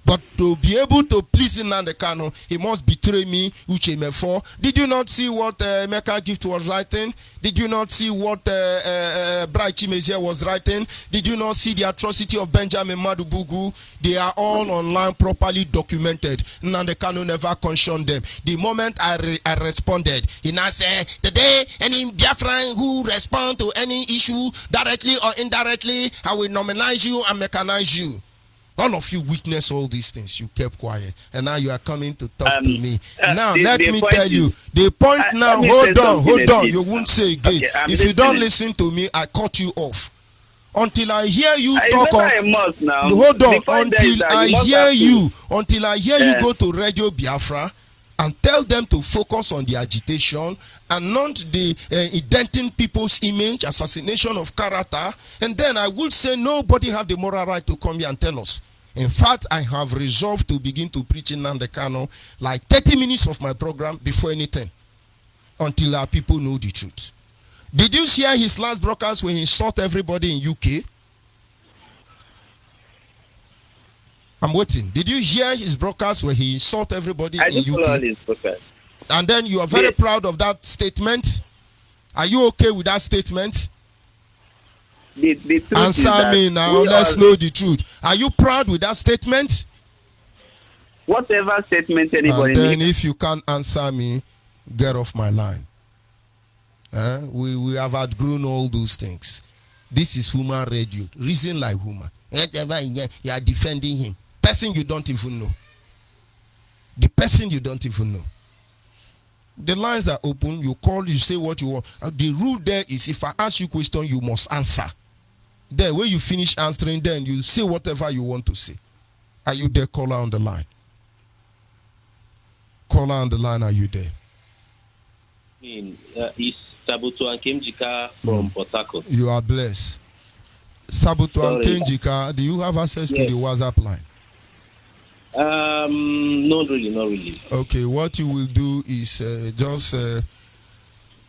But to be able to please Nnamdi Kanu, he must betray me, Uche Mefo. Did you not see what Mecca Gift was writing? Did you not see what Bright Chimezie was writing? Did you not see the atrocity of Benjamin Madubugu? They are all online, properly documented. Nnamdi Kanu never cautioned them. The moment I responded, he now said, today, any Biafran who respond to any issue, directly or indirectly, I will nominize you and mechanize you. All of you witness all these things. You kept quiet. And now you are coming to talk to me. Now, let me tell you. The point now, hold on. You won't say again. Okay, if you don't listen to me, I cut you off. Until I hear you talk on. Hold on. Until I hear you go to Radio Biafra and tell them to focus on the agitation and not the denting people's image, assassination of character. And then I will say nobody have the moral right to come here and tell us. In fact, I have resolved to begin to preach in Nnamdi Kanu like 30 minutes of my program before anything, until our people know the truth. Did you hear his last broadcast when he sought everybody in UK? I'm waiting. Did you hear his broadcast where he sought everybody in UK? And then you are very proud of that statement. Are you okay with that statement? The answer me now. Let's know the truth. Are you proud with that statement? Whatever statement anybody and then if you can't answer me, get off my line. We have outgrown all those things. This is human radio. Reason like human. You are defending him. Person you don't even know. The person you don't even know. The lines are open. You call, you say what you want. The rule there is if I ask you a question, you must answer. Then when you finish answering, then you say whatever you want to say. Are you there, caller on the line? Caller on the line, are you there? It's Sabuto and Kemjika from Port Harcourt. You are blessed. Sabuto and Kenjika, do you have access to the WhatsApp line? Not really. Okay, what you will do is just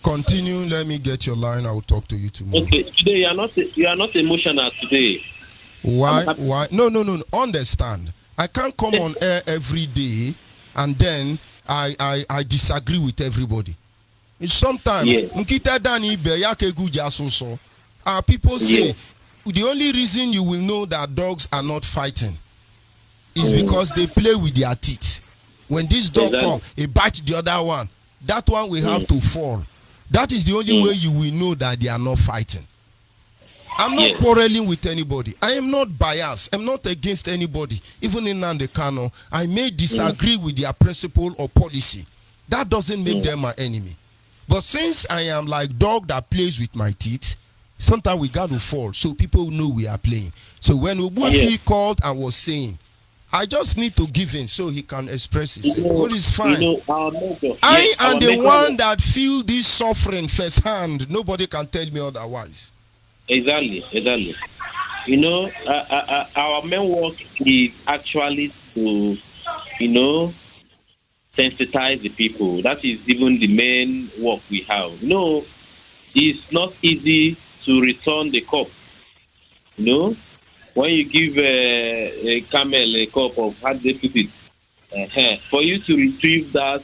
continue. Let me get your line. I will talk to you tomorrow. Okay, today you are not emotional today. Why? No. Understand. I can't come on air every day and then I disagree with everybody. Sometimes people say the only reason you will know that dogs are not fighting is because they play with their teeth. When this dog comes, he bites the other one. That one will have to fall. That is the only way you will know that they are not fighting. I'm not Yes. quarreling with anybody. I am not biased. I'm not against anybody. Even in Nnamdi Kanu, I may disagree with their principle or policy. That doesn't make them my enemy. But since I am like dog that plays with my teeth, sometimes we got to fall so people know we are playing. So when Ubufi called and was saying, I just need to give in so he can express himself. What is fine. I am the one that feel this suffering firsthand. Nobody can tell me otherwise. Exactly. Our main work is actually to, sensitize the people. That is even the main work we have. It's not easy to return the cup. When you give a camel a cup of hard liquid, for you to retrieve that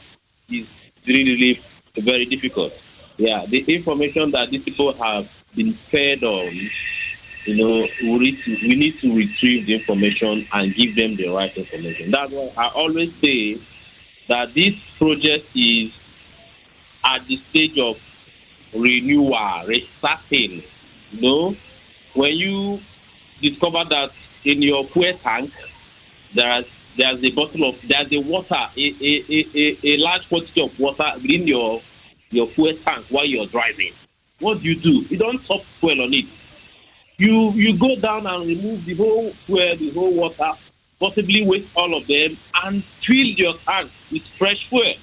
is really very difficult. Yeah, the information that these people have been fed on, we need to retrieve the information and give them the right information. That's why I always say that this project is at the stage of renewal, restarting. When you discover that in your fuel tank there's a water, a large quantity of water within your fuel tank while you're driving. What do? You don't top fuel on it. You go down and remove the whole fuel, the whole water, possibly waste all of them, and fill your tank with fresh fuel.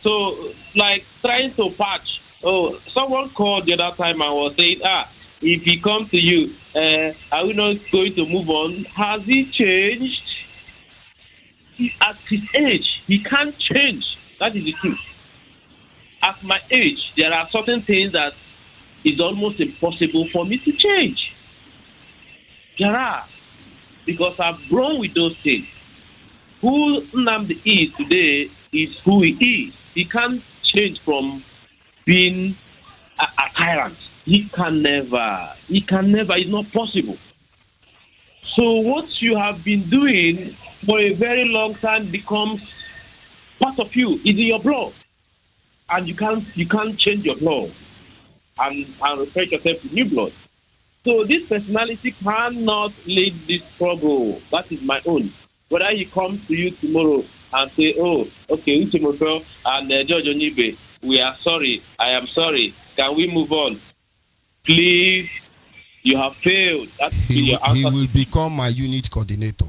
So, like trying to patch. Oh, someone called the other time and was saying, if he comes to you, are we not going to move on? Has he changed? At his age, he can't change. That is the truth. At my age, there are certain things that is almost impossible for me to change. There are, because I've grown with those things. Who Nnamdi is today is who he is. He can't change from being a tyrant. He can never. It's not possible. So what you have been doing for a very long time becomes part of you. It's in your blood. And you can't change your blood and refresh yourself with new blood. So this personality cannot lead this struggle. That is my own. Whether he comes to you tomorrow and say, oh, okay, Uchimoto and George Onyibe, we are sorry, I am sorry, can we move on? Please, you have failed. He will become my unit coordinator.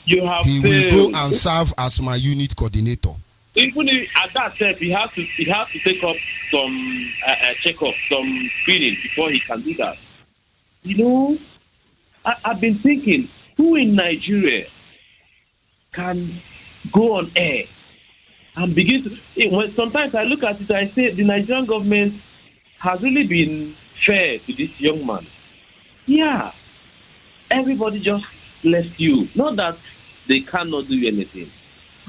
You have he failed. Will go and serve as my unit coordinator. Even if, at that step, he has to take up some check-up, some screening before he can do that. I've been thinking, who in Nigeria can go on air and begin to... When sometimes I look at it, I say the Nigerian government has really been fair to this young man. Yeah, everybody just left you. Not that they cannot do anything.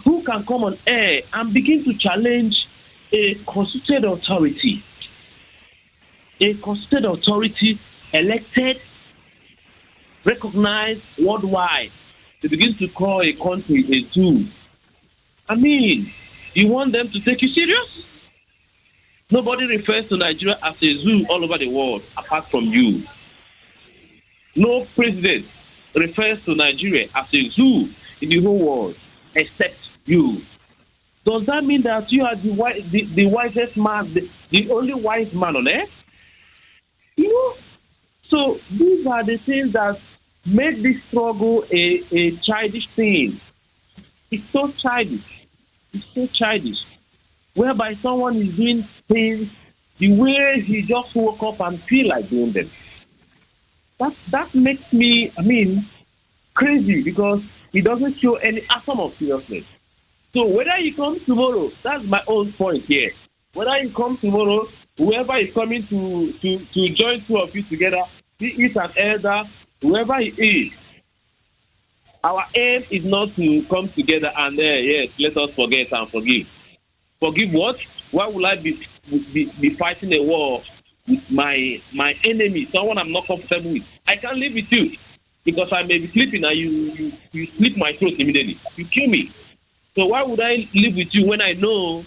Who can come on air and begin to challenge a constituted authority? A constituted authority elected, recognized worldwide, to begin to call a country a zoo. I mean, you want them to take you serious? Nobody refers to Nigeria as a zoo all over the world apart from you. No president refers to Nigeria as a zoo in the whole world except you. Does that mean that you are the wisest man, the only wise man on earth? So these are the things that make this struggle a childish thing. It's so childish. It's so childish. Whereby someone is doing things the way he just woke up and feel like doing them. That makes me, crazy, because he doesn't show any atom of seriousness. So whether he comes tomorrow, that's my own point here. Whether he comes tomorrow, whoever is coming to join two of you together, he is an elder, whoever he is. Our aim is not to come together and yes, let us forget and forgive. Forgive what? Why would I be fighting a war with my enemy, someone I'm not comfortable with? I can't live with you because I may be sleeping and you slit my throat immediately. You kill me. So why would I live with you when I know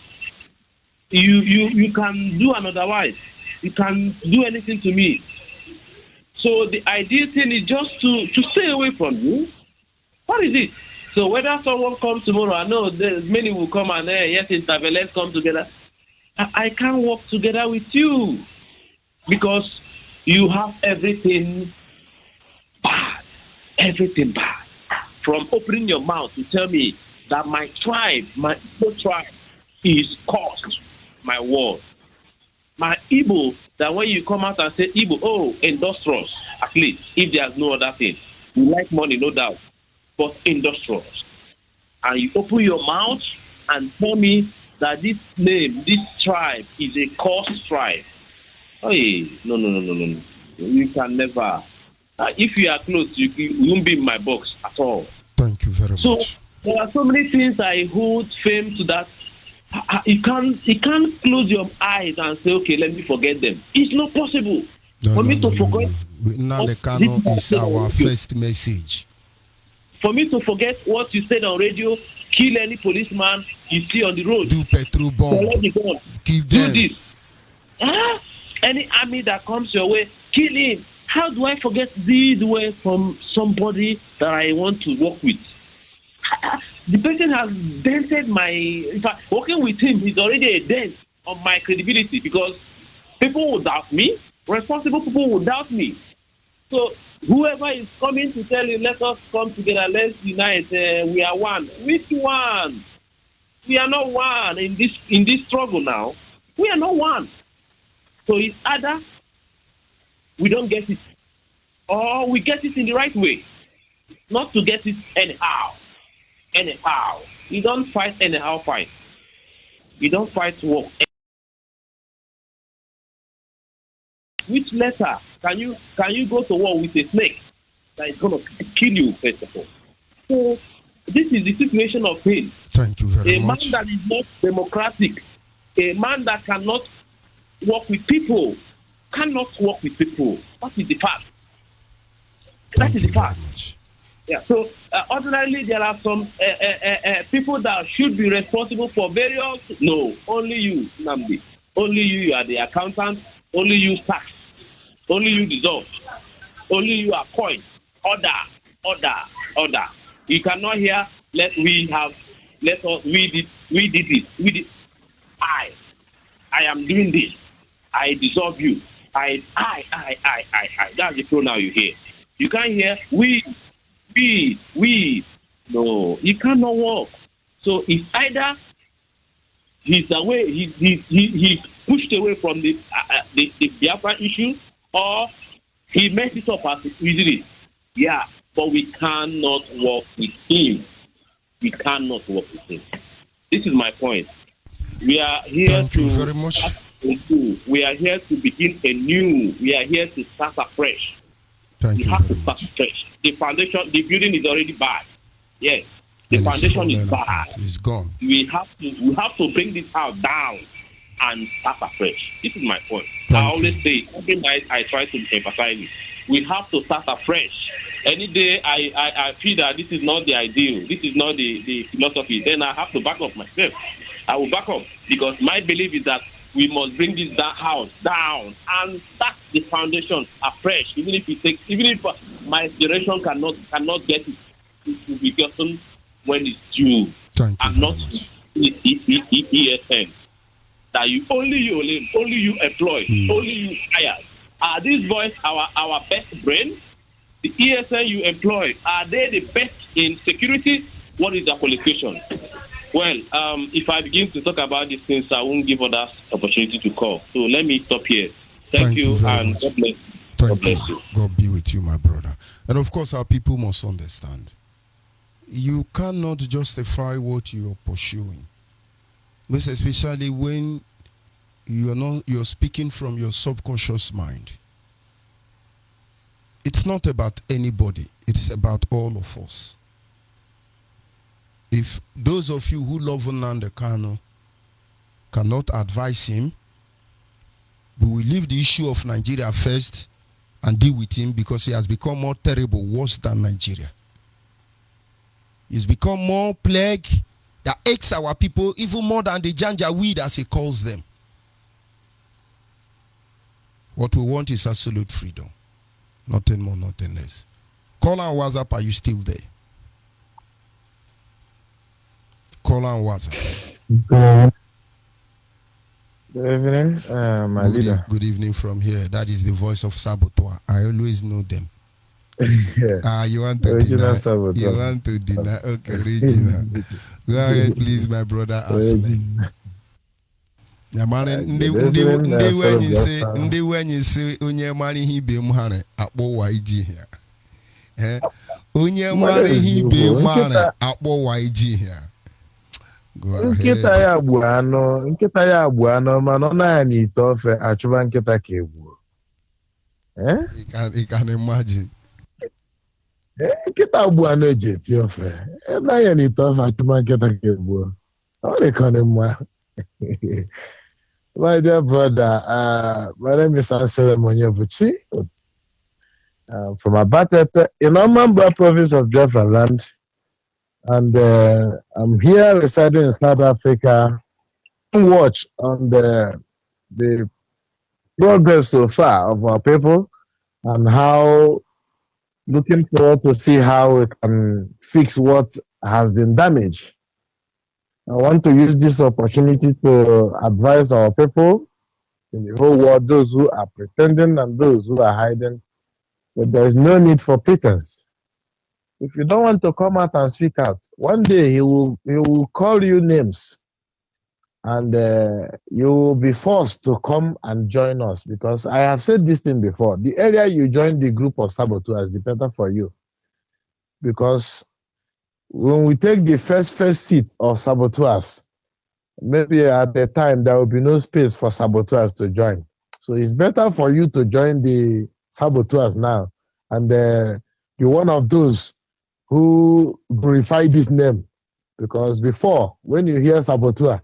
you can do an otherwise? You can do anything to me. So the ideal thing is just to stay away from you. What is it? So whether someone comes tomorrow, I know many will come and yes, intervene, let's come together. I can't work together with you because you have everything bad. Everything bad. From opening your mouth to tell me that my tribe, my Igbo tribe, is caused my word. My Igbo, that when you come out and say Igbo, oh, industrious, at least, if there's no other thing. You like money, no doubt, but industrious. And you open your mouth and tell me that this name, this tribe, is a cursed tribe. Hey, no. You can never. If you are close, you won't be in my box at all. Thank you very So much. there are so many things I hold fame to that. You can't close your eyes and say, okay, let me forget them. It's not possible for me to forget. Now the canon is our first message. For me to forget what you said on radio, kill any policeman you see on the road. Do petrol bomb. Give them. Do this. Any army that comes your way, kill him. How do I forget these words from somebody that I want to work with? The person has dented my. In fact, working with him is already a dent on my credibility because people will doubt me. Responsible people will doubt me. So whoever is coming to tell you, let us come together, let's unite. We are one. Which one? We are not one in this struggle now. We are not one. So it's either we don't get it, or we get it in the right way. Not to get it anyhow. Anyhow. You don't fight anyhow fight. You don't fight war. Which letter can you go to war with a snake that is going to kill you, first of all? So this is the situation of him. Thank you very much. A man that is not democratic, a man that cannot work with people, cannot work with people. That is the fact. That is the fact. Yeah. So ordinarily there are some people that should be responsible for various. No, only you, Namdi. Only you are the accountant. Only you tax. Only you dissolve. Only you are coin. Order. You cannot hear. We did it. I am doing this. I dissolve you. I. That's the pronoun you hear. You can't hear we. No, you cannot walk. So it's either he's away, he's pushed away from the Biafra issue, or he messes up as easily. Yeah, but we cannot work with him. We cannot work with him. This is my point. We are here Thank you very much. We are here to begin anew. We are here to start afresh. Thank We you have very to start much. afresh. The foundation, the building is already bad. Yes, the And it's foundation is fallen bad. apart. It's gone. We have to bring this house down and start afresh. This is my point. Thank I always say, every night I try to emphasize it. We have to start afresh. Any day I feel that this is not the ideal, this is not the philosophy, then I have to back up myself. I will back up because my belief is that we must bring this house down and start the foundation afresh. Even if my generation cannot get it, it will be gotten when it's due. Thank you and very not much. ESN. That only you employ, only you hire. Are these boys our best brain? The ESN you employ, are they the best in security? What is their qualification? Well, if I begin to talk about these things, I won't give others opportunity to call. So let me stop here. Thank you very and much. God bless. Thank you. God be with you, my brother. And of course, our people must understand. You cannot justify what you are pursuing. Most especially when you're speaking from your subconscious mind. It's not about anybody. It's about all of us. If those of you who love Nnamdi Kanu cannot advise him, we will leave the issue of Nigeria first and deal with him because he has become more terrible, worse than Nigeria. He's become more plague that aches our people even more than the Janjaweed, as he calls them. What we want is absolute freedom. Nothing more, nothing less. Call and WhatsApp, are you still there? Call and WhatsApp. Good evening, my leader. Good evening from here. That is the voice of Saboteur. I always know them. You want to Original deny? Saboteur. You want to deny? Okay, original. Go ahead, please, my brother Aslan. Yeah, man. Ndị when you say onye mara ihe ibe m hare akpọ YG here. Onye mara ihe ibe m hare akpọ YG here. Nkịta ya gbuo anụ mana ọ naghị n'ite ofe achụba nkịta ka egbuo. You can imagine. Nkịta gbuo anụ eji eti ofe naghị n'ite ofe achụba nkịta ka egbuo. Ọ dịkọrọ mma. My dear brother, my name is Anselm Onyibe from Abatete in Omamba province of Biafra land. And I'm here residing in South Africa to watch on the progress so far of our people and how looking forward to see how we can fix what has been damaged. I want to use this opportunity to advise our people in the whole world, those who are pretending and those who are hiding, that there is no need for pretense. If you don't want to come out and speak out, one day he will call you names and you will be forced to come and join us, because I have said this thing before. The earlier you join the group of saboteurs, the better for you. Because when we take the first seat of saboteurs, maybe at the time there will be no space for saboteurs to join. So it's better for you to join the saboteurs now, and you're one of those who glorify this name. Because before, when you hear saboteur,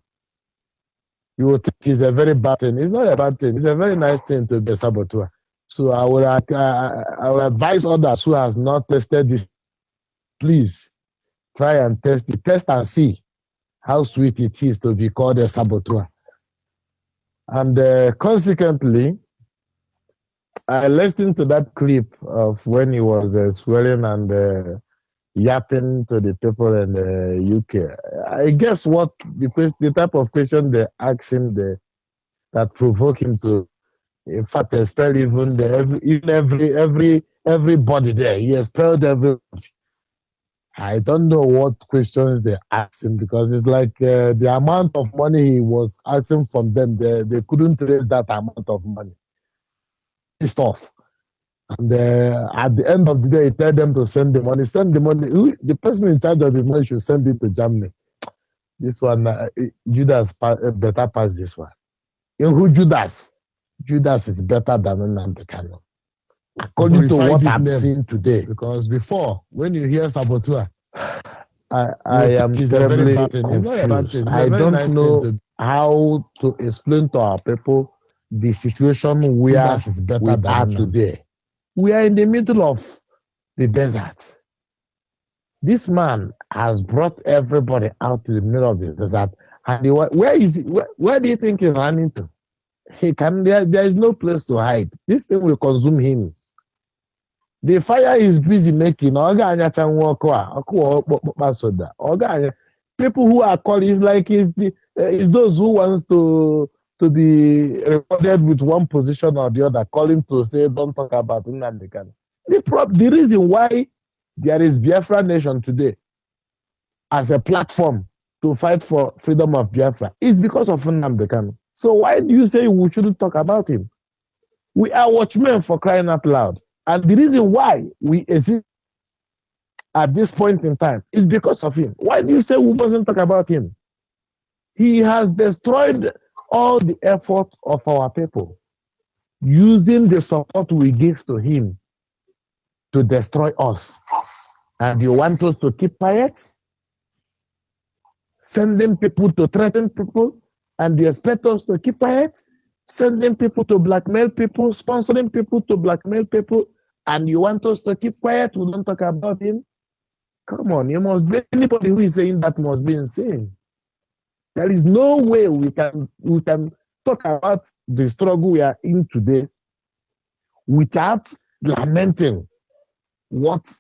you will think it's a very bad thing. It's not a bad thing. It's a very nice thing to be a saboteur. So I will advise others who has not tested this, please try and test it. Test and see how sweet it is to be called a saboteur. And consequently, I listened to that clip of when he was swearing and yapping to the people in the UK. I guess what the type of question they asked him that provoked him to, in fact, expel even everybody there. He expelled everybody. I don't know what questions they asked him, because it's like the amount of money he was asking from them, they couldn't raise that amount of money. Pissed off. And at the end of the day, he told them to send the money. Send the money. The person in charge of the money should send it to Germany. This one, Judas better pass this one. Who Judas? Judas is better than Nnamdi Kanu. According to what I'm seeing today. Because before, when you hear saboteur, I am terribly confused. I don't know how to explain to our people the situation we are today. We are in the middle of the desert. This man has brought everybody out to the middle of the desert. And where is he? Where do you think he's running to? There is no place to hide. This thing will consume him. The fire is busy making. People who are calling, it's like it's those who wants to be recorded with one position or the other, calling to say, don't talk about Nnamdi Kanu. The reason why there is Biafra Nation today as a platform to fight for freedom of Biafra is because of Nnamdi Kanu. So why do you say we shouldn't talk about him? We are watchmen, for crying out loud. And the reason why we exist at this point in time is because of him. Why do you say we mustn't talk about him? He has destroyed all the effort of our people, using the support we give to him to destroy us. And you want us to keep quiet? Sending people to threaten people, and you expect us to keep quiet? Sending people to blackmail people, sponsoring people to blackmail people, and you want us to keep quiet? We don't talk about him? Come on, you must be, anybody who is saying that must be insane. There is no way we can talk about the struggle we are in today without lamenting what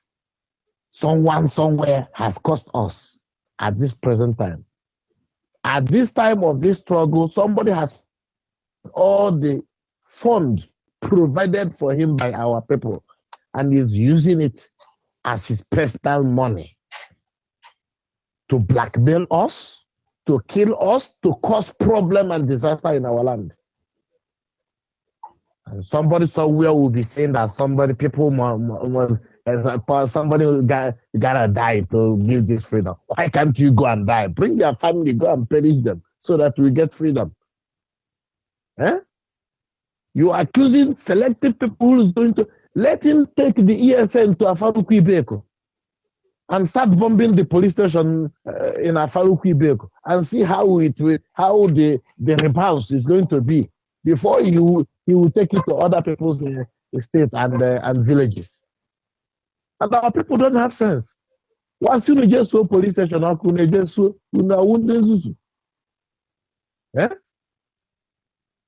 someone somewhere has cost us at this present time. At this time of this struggle, somebody has all the fund provided for him by our people and is using it as his personal money to blackmail us, to kill us, to cause problem and disaster in our land. And somebody somewhere will be saying that people must, somebody gotta die to give this freedom. Why can't you go and die? Bring your family, go and perish them so that we get freedom. Eh? You are choosing selected people who is going to let him take the ESN to Afaruku Ibeko and start bombing the police station in Afaruku Ibeko and see how the response is going to be before he will take it to other people's states and villages. And our people don't have sense. Once you just so police station, eh?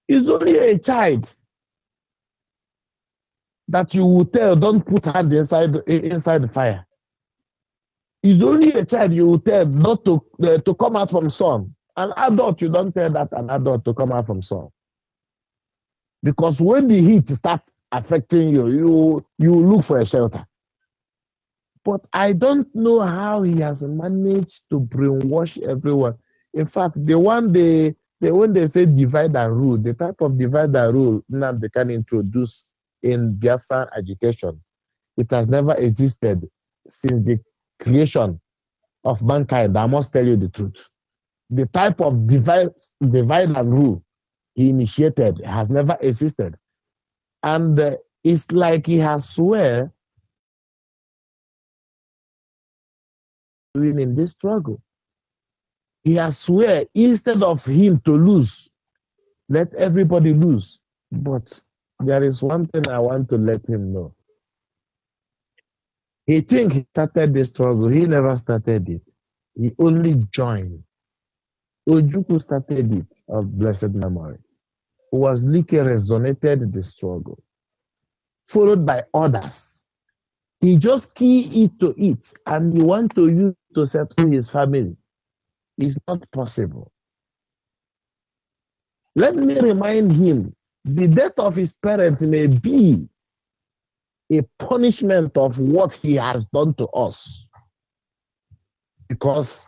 It's only a child that you will tell don't put hand inside the fire. It's only a child you will tell not to come out from sun. An adult, you don't tell that an adult to come out from sun. Because when the heat starts affecting you, you look for a shelter. But I don't know how he has managed to brainwash everyone. In fact, when they say divide and rule, the type of divide and rule they can introduce in Biafra agitation, it has never existed since the creation of mankind. I must tell you the truth. The type of divide and rule he initiated has never existed. And it's like he has swear in this struggle. He has swear instead of him to lose, let everybody lose. But there is one thing I want to let him know. He think he started the struggle. He never started it. He only joined. Ojukwu started it of blessed memory. Wazlike resonated the struggle, followed by others. He just key it to it and he want to use it to settle his family. It's not possible. Let me remind him, the death of his parents may be a punishment of what he has done to us. Because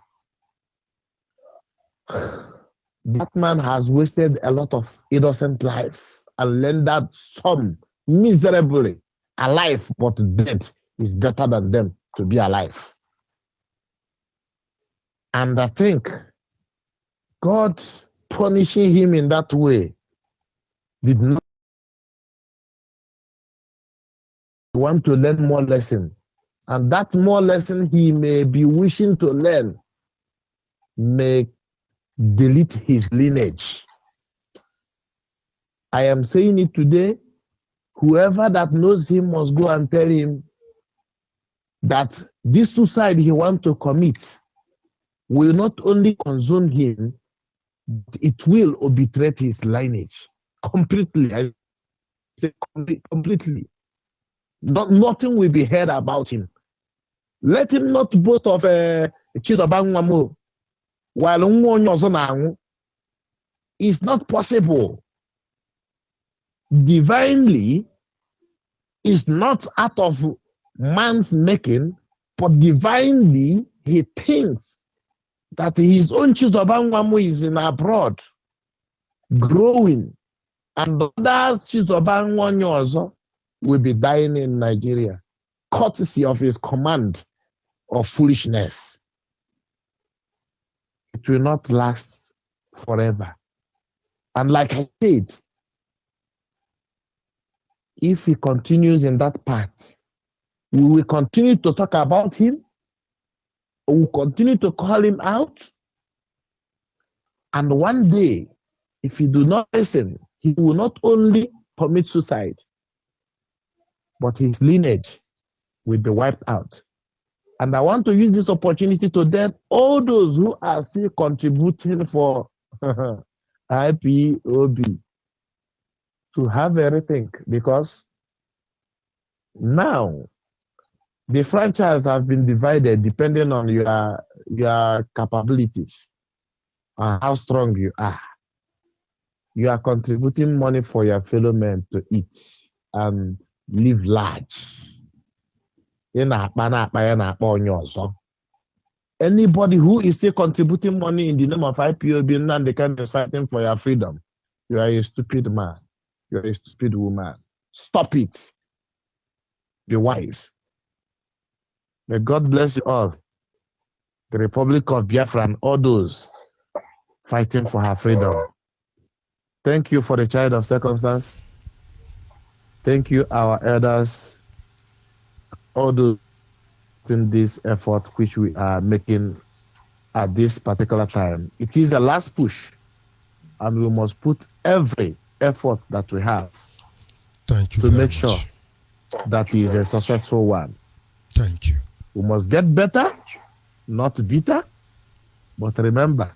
that man has wasted a lot of innocent life and rendered some miserably alive, but dead is better than them to be alive. And I think God punishing him in that way did not want to learn more lesson. And that more lesson he may be wishing to learn may delete his lineage. I am saying it today. Whoever that knows him must go and tell him that this suicide he wants to commit will not only consume him, but it will obliterate his lineage completely. I say completely. Nothing will be heard about him. Let him not boast of a Chizobangwamo while it's not possible. Divinely is not out of man's making, but divinely he thinks that his own Chizobangwamo is in abroad, growing, and others Chizobangwamo will be dying in Nigeria, courtesy of his command of foolishness. It will not last forever. And like I said, if he continues in that path, we will continue to talk about him, we will continue to call him out, and one day, if he do not listen, he will not only commit suicide, but his lineage will be wiped out. And I want to use this opportunity to tell all those who are still contributing for IPOB to have a rethink, because Now, the franchise have been divided depending on your capabilities and how strong you are. You are contributing money for your fellow men to eat and live large. Anybody who is still contributing money in the name of IPOB and the kind is fighting for your freedom, you are a stupid man. You are a stupid woman. Stop it. Be wise. May God bless you all. The Republic of Biafra and all those fighting for her freedom. Thank you for the child of circumstance. Thank you, our elders, all those in this effort which we are making at this particular time. It is the last push, and we must put every effort that we have Thank you to very make much. sure that is a successful one. Thank you. We must get better, not bitter, but remember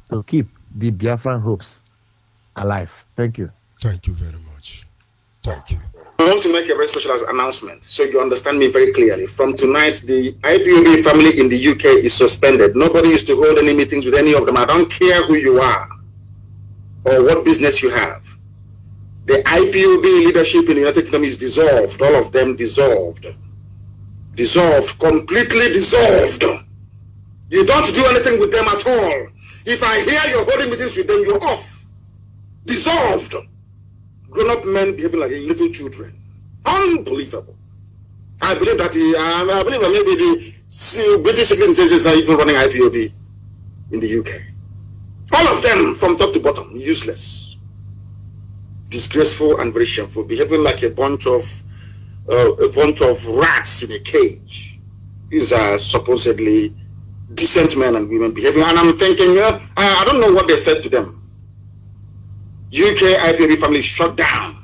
to keep the Biafran hopes alive. Thank you. Thank you very much. Thank you. I want to make a very special announcement so you understand me very clearly. From tonight, the IPOB family in the UK is suspended. Nobody is to hold any meetings with any of them. I don't care who you are or what business you have. The IPOB leadership in the United Kingdom is dissolved. All of them dissolved. Dissolved. Completely dissolved. You don't do anything with them at all. If I hear you're holding meetings with them, you're off. Dissolved. Grown-up men behaving like little children. Unbelievable. I believe that I believe that maybe the British Secret Intelligence are even running IPOB in the UK. All of them, from top to bottom, useless, disgraceful, and very shameful, behaving like a bunch of rats in a cage. These are supposedly decent men and women behaving, and I'm thinking, I don't know what they said to them. UK IPOB family shut down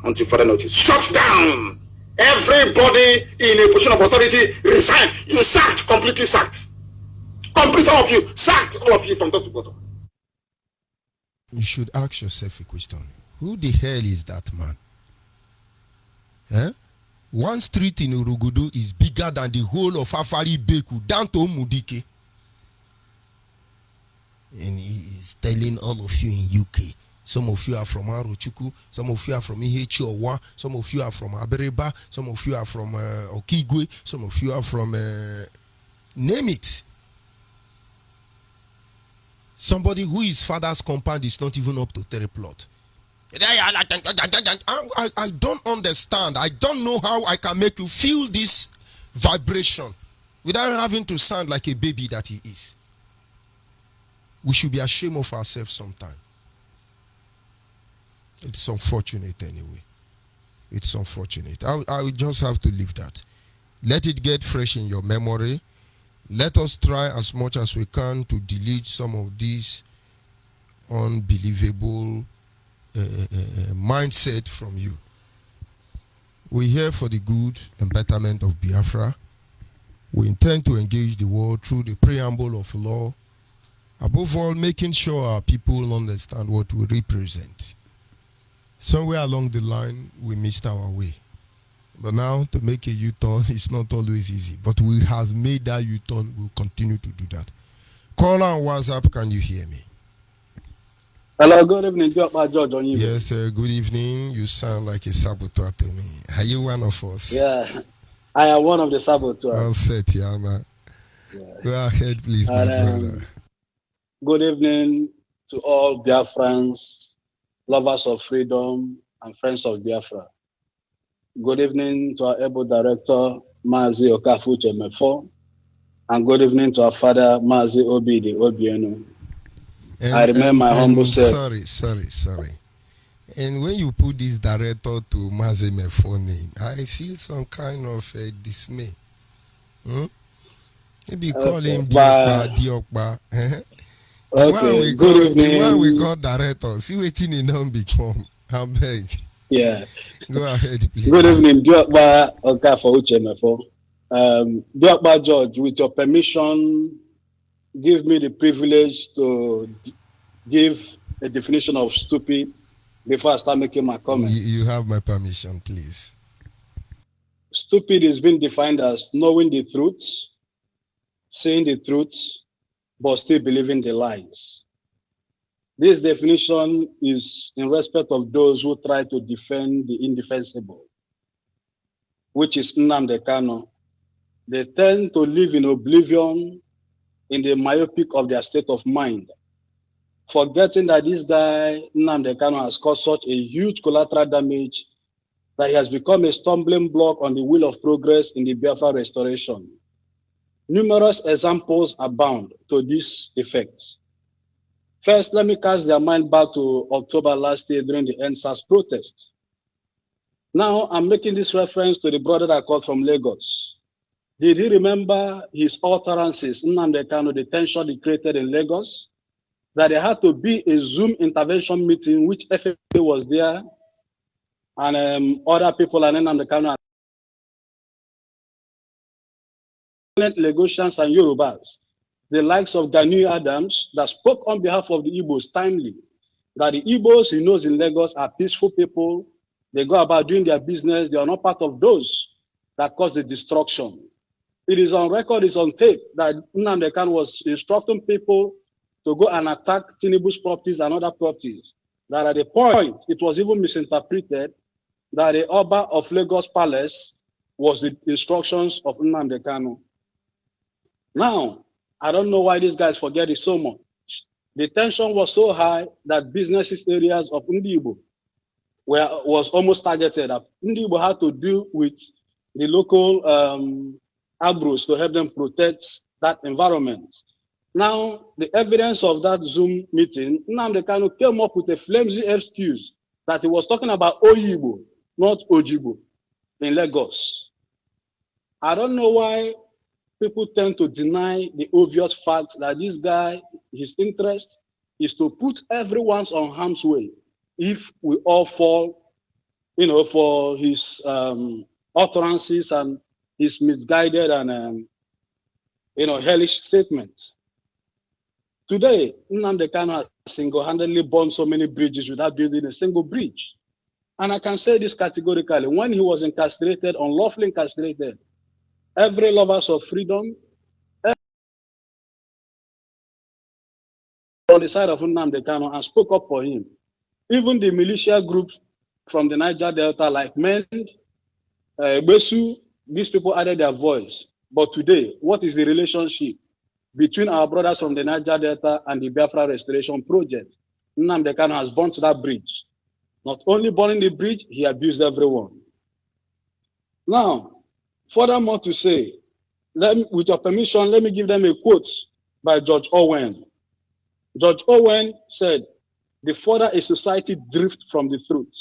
until further notice. Shut down. Everybody in a position of authority resign. You sacked, completely sacked. Complete all of you, sacked all of you from top to bottom. You should ask yourself a question. Who the hell is that man? Eh? One street in Urugudu is bigger than the whole of Afari Beku, down to Mudike. And he is telling all of you in UK. Some of you are from Arochuku, some of you are from Ihechiowa, some of you are from Abereba, some of you are from Okigwe, some of you are from name it. Somebody who his father's compound is not even up to 3 plot. I don't understand. I don't know how I can make you feel this vibration without having to sound like a baby that he is. We should be ashamed of ourselves sometime. It's unfortunate anyway. It's unfortunate. I will just have to leave that. Let it get fresh in your memory. Let us try as much as we can to delete some of these unbelievable mindset from you. We're here for the good and betterment of Biafra. We intend to engage the world through the preamble of law. Above all, making sure our people understand what we represent. Somewhere along the line, we missed our way. But now, to make a U-turn, it's not always easy. But we have made that U-turn. We'll continue to do that. Call on WhatsApp. Can you hear me? Hello, good evening. George Onyibe. Yes, good evening. You sound like a saboteur to me. Are you one of us? Yeah, I am one of the saboteurs. All set, yeah, man. Yeah. Go ahead, please, my brother. Good evening to all Biafrans, lovers of freedom, and friends of Biafra. Good evening to our able director, Mazi Okafuche Mefo, and good evening to our father, Mazi Obidi Obienu. I remain my humble self. Sorry. And when you put this director to Mazi Mefo name, I feel some kind of dismay. Maybe call him Diokba. Okay, good evening. The one we call director, see what he don't become. I beg. Yeah. Go ahead, please. Good evening, Diokba Okafor Uchemefo. Diokba George, with your permission, give me the privilege to give a definition of stupid before I start making my comment. You have my permission, please. Stupid is being defined as knowing the truth, saying the truth, but still believing the lies. This definition is in respect of those who try to defend the indefensible, which is Nnamdi Kanu. They tend to live in oblivion in the myopic of their state of mind, forgetting that this guy, Nnamdi Kanu, has caused such a huge collateral damage that he has become a stumbling block on the wheel of progress in the Biafra restoration. Numerous examples abound to this effect. First, let me cast their mind back to October last year during the NSAS protest. Now, I'm making this reference to the brother that called from Lagos. Did he remember his utterances, Nnamdi Kanu, the tension he created in Lagos? That there had to be a Zoom intervention meeting, which FFA was there, and other people, and Nnamdi Kanu, Lagosians and Yorubas, the likes of Gani Adams, that spoke on behalf of the Igbos timely, that the Igbos he knows in Lagos are peaceful people. They go about doing their business. They are not part of those that caused the destruction. It is on record, it's on tape, that Nnamdi Kanu was instructing people to go and attack Tinubu's properties and other properties. That at the point, it was even misinterpreted that the Oba of Lagos Palace was the instructions of Nnamdi Kanu. Now, I don't know why these guys forget it so much. The tension was so high that businesses areas of Ndibo was almost targeted. Ndibo had to deal with the local agros to help them protect that environment. Now, the evidence of that Zoom meeting, Nnamdi Kanu came up with a flimsy excuse that he was talking about Oyibo, not Ojibo, in Lagos. I don't know why people tend to deny the obvious fact that this guy, his interest is to put everyone's on harm's way if we all fall, for his utterances and his misguided and, hellish statements. Today, Nnamdi Kanu has single-handedly burned so many bridges without building a single bridge. And I can say this categorically, when he was incarcerated, unlawfully incarcerated, every lovers of freedom, on the side of Nnamdi Kanu and spoke up for him. Even the militia groups from the Niger Delta, like MEND, Besu, these people added their voice. But today, what is the relationship between our brothers from the Niger Delta and the Biafra Restoration Project? Nnamdi Kanu has burnt that bridge. Not only burning the bridge, he abused everyone. Now, furthermore to say, with your permission, let me give them a quote by George Owen. George Owen said, "The further a society drifts from the truth,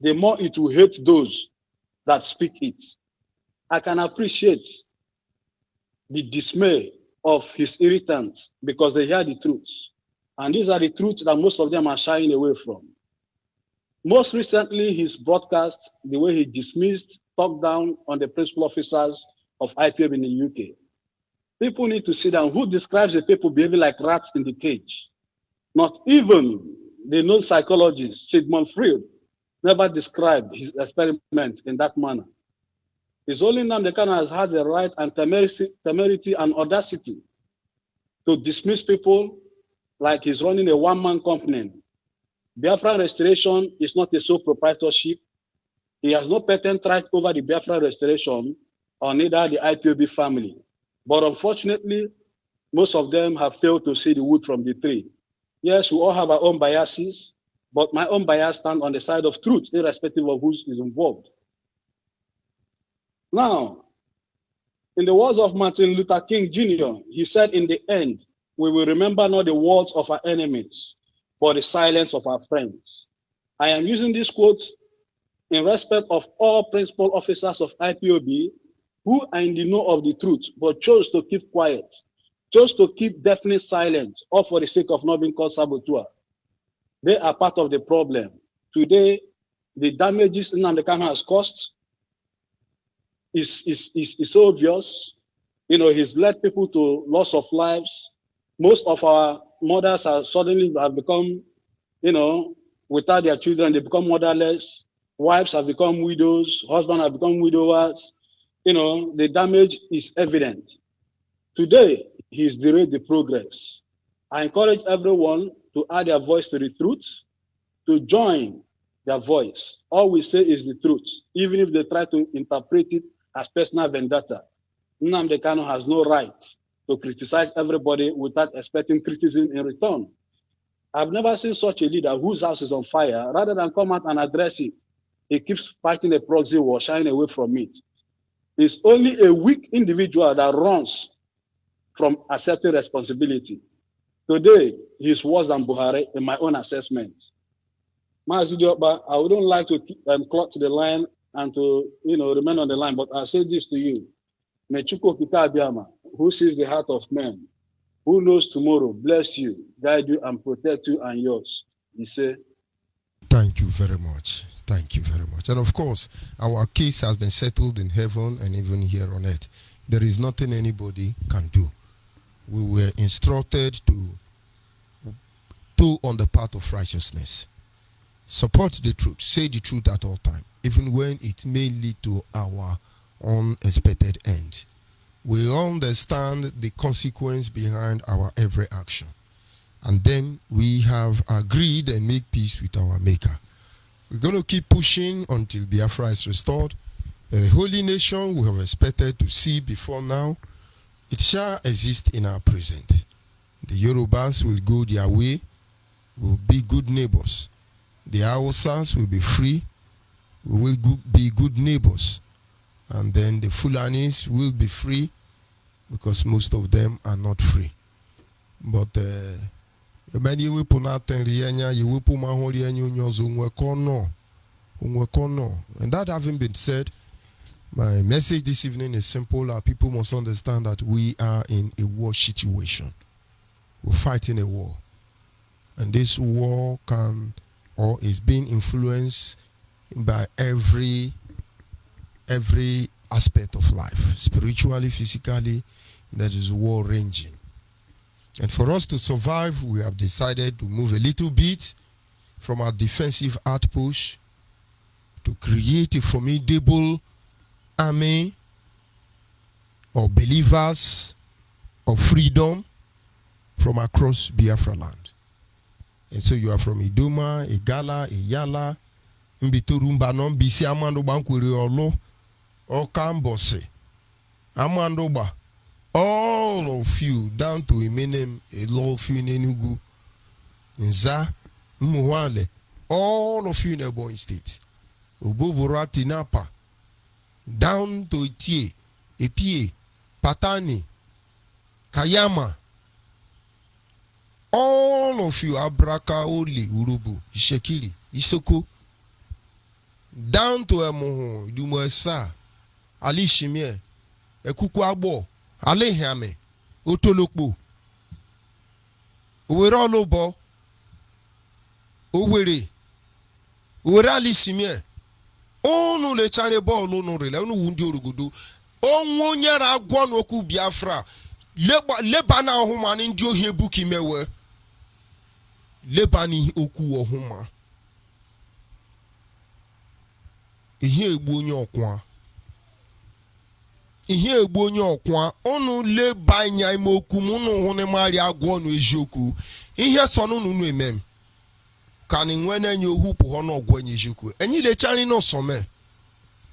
the more it will hate those that speak it." I can appreciate the dismay of his irritants because they hear the truth. And these are the truths that most of them are shying away from. Most recently, his broadcast, the way he dismissed, talked down on the principal officers of IPOB in the UK. People need to sit down. Who describes the people behaving like rats in the cage? Not even the known psychologist, Sigmund Freud, never described his experiment in that manner. It's only Nnamdi Kanu has had the right and temerity and audacity to dismiss people like he's running a one-man company. Biafra Restoration is not a sole proprietorship. He has no patent right over the Biafra Restoration or neither the IPOB family. But unfortunately, most of them have failed to see the wood from the tree. Yes, we all have our own biases, but my own bias stands on the side of truth, irrespective of who is involved. Now, in the words of Martin Luther King Jr., he said, "In the end, we will remember not the words of our enemies, but the silence of our friends." I am using this quote in respect of all principal officers of IPOB who are in the know of the truth, but chose to keep quiet, chose to keep deafening silent, all for the sake of not being called saboteur. They are part of the problem. Today, the damages Nnamdi Kanu has caused is so obvious. He's led people to loss of lives. Most of our mothers have become, without their children, they become motherless. Wives have become widows, husbands have become widowers. The damage is evident. Today, he's derailed the progress. I encourage everyone to add their voice to the truth, to join their voice. All we say is the truth, even if they try to interpret it as personal vendetta. Nnamdi Kanu has no right to criticize everybody without expecting criticism in return. I've never seen such a leader whose house is on fire. Rather than come out and address it, he keeps fighting a proxy war, shying away from it. It's only a weak individual that runs from accepting responsibility. Today, he's worse than Buhari in my own assessment. Mazi Diokba, I wouldn't like to clock to the line and to remain on the line, but I'll say this to you. Mechuko Pita Abiyama, who sees the heart of man, who knows tomorrow, bless you, guide you, and protect you and yours. He said, Thank you very much. Thank you very much. And of course, our case has been settled in heaven and even here on earth. There is nothing anybody can do. We were instructed to on the path of righteousness. Support the truth. Say the truth at all times, even when it may lead to our unexpected end. We understand the consequence behind our every action. And then we have agreed and made peace with our Maker. We're going to keep pushing until Biafra is restored. A holy nation we have expected to see before now, it shall exist in our present. The Yorubas will go their way, will be good neighbors. The Hausas will be free, we will be good neighbors. And then the Fulanis will be free, because most of them are not free. But and that having been said, my message this evening is simple. Our people must understand that we are in a war situation. We're fighting a war. And this war is being influenced by every aspect of life. Spiritually, physically, that is war ranging. And for us to survive, we have decided to move a little bit from our defensive outpost to create a formidable army of believers of freedom from across Biafra land. And so you are from Idoma, Igala, Iyala, Mbiturumba, Bisi, Amando Bankwiri, Olo, Okambose, Amandoba. All of you, down to Eminem, Elofi, Nenugu, Nza, Muwale, all of you in Ebonyi State, Oboborati Napa, down to Itie, Epie, Patani, Kayama, all of you, Abraka, Oli, Urubu, Ishekili, Isoko, down to Emoho, Dumwesa, Ali Shimie, Ekuku Abo, Alehame, Otolokbo, Owere Olobo, Owere, Owere Alisimie, Onu le chane bo no rele, onu wundi orugudu, Onwo nyara agwon oku Biafra, Lebana ohuma ni ndi ohie buki mewe, Lebani oku ohuma. Ihe egbu onye okwa. Ihe egbu onye ọkwa onu le banya ime okwu munu hune mari agwo nu ejoku ihe sonu nu emem ka ni nwene enye ohupu hono ogwo enye ejoku enyi le chari no some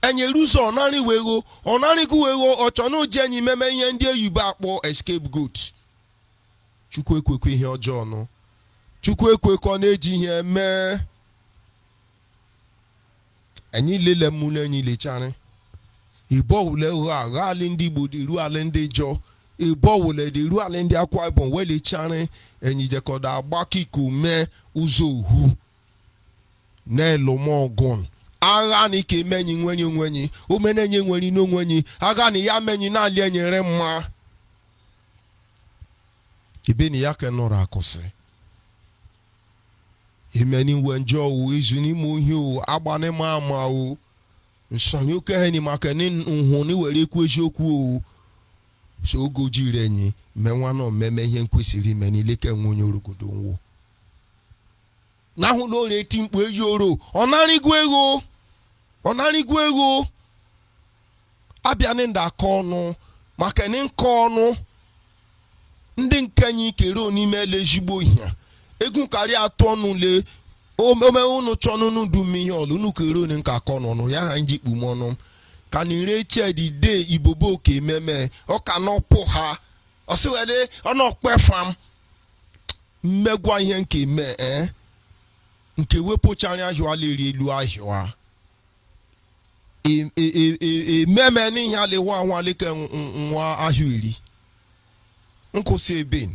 enye ruso onari wego onari ku wego ochono je enyi meme ihe ndi eyuba akpo escape goat chukwu ekwekwe ihe ojo no chukwu ekwekọ na eji ihe eme enyi lele mu na enyi le chari Ibo wule rali ndi bodi ru ale ndi jo. Ibo wule di ru ale ndi Akwa Ibom wele chane enyi jekoda agbaki kume uzo uhu. Ne lomo gon. Aga ni ke menyi nwenyi. Umene nye nwenyi no nwenyi. Aga ni ya menyi na ali enyi remma. Ibe ni yake nora akose. Imeni wenjo u izuni muhi u abane mama u. Nsanyo ke ni makani nhoni were ku ejoku o so goji renyi menwa no meme ihe nkwesiri meni leke nwonye orogodo nwo na hu lo re timpo ejoro onari gu ego onanigwe ego abiane ndakonu maka ni nkonu ndị nkenyi kere n'ime lejigbo ihe egu kari atonu le ome unu chonu du mi olu nu kere ni nka kono ya hanji kpumono kan ire che di day ibobo ke meme o kanu po ha o se wele ono pe fam mmegwa ihe nke me nke wepochari ahịa leri elu ahịa meme ni ihe alewa anwa leke nwa ahịa iri nkwụsị ebe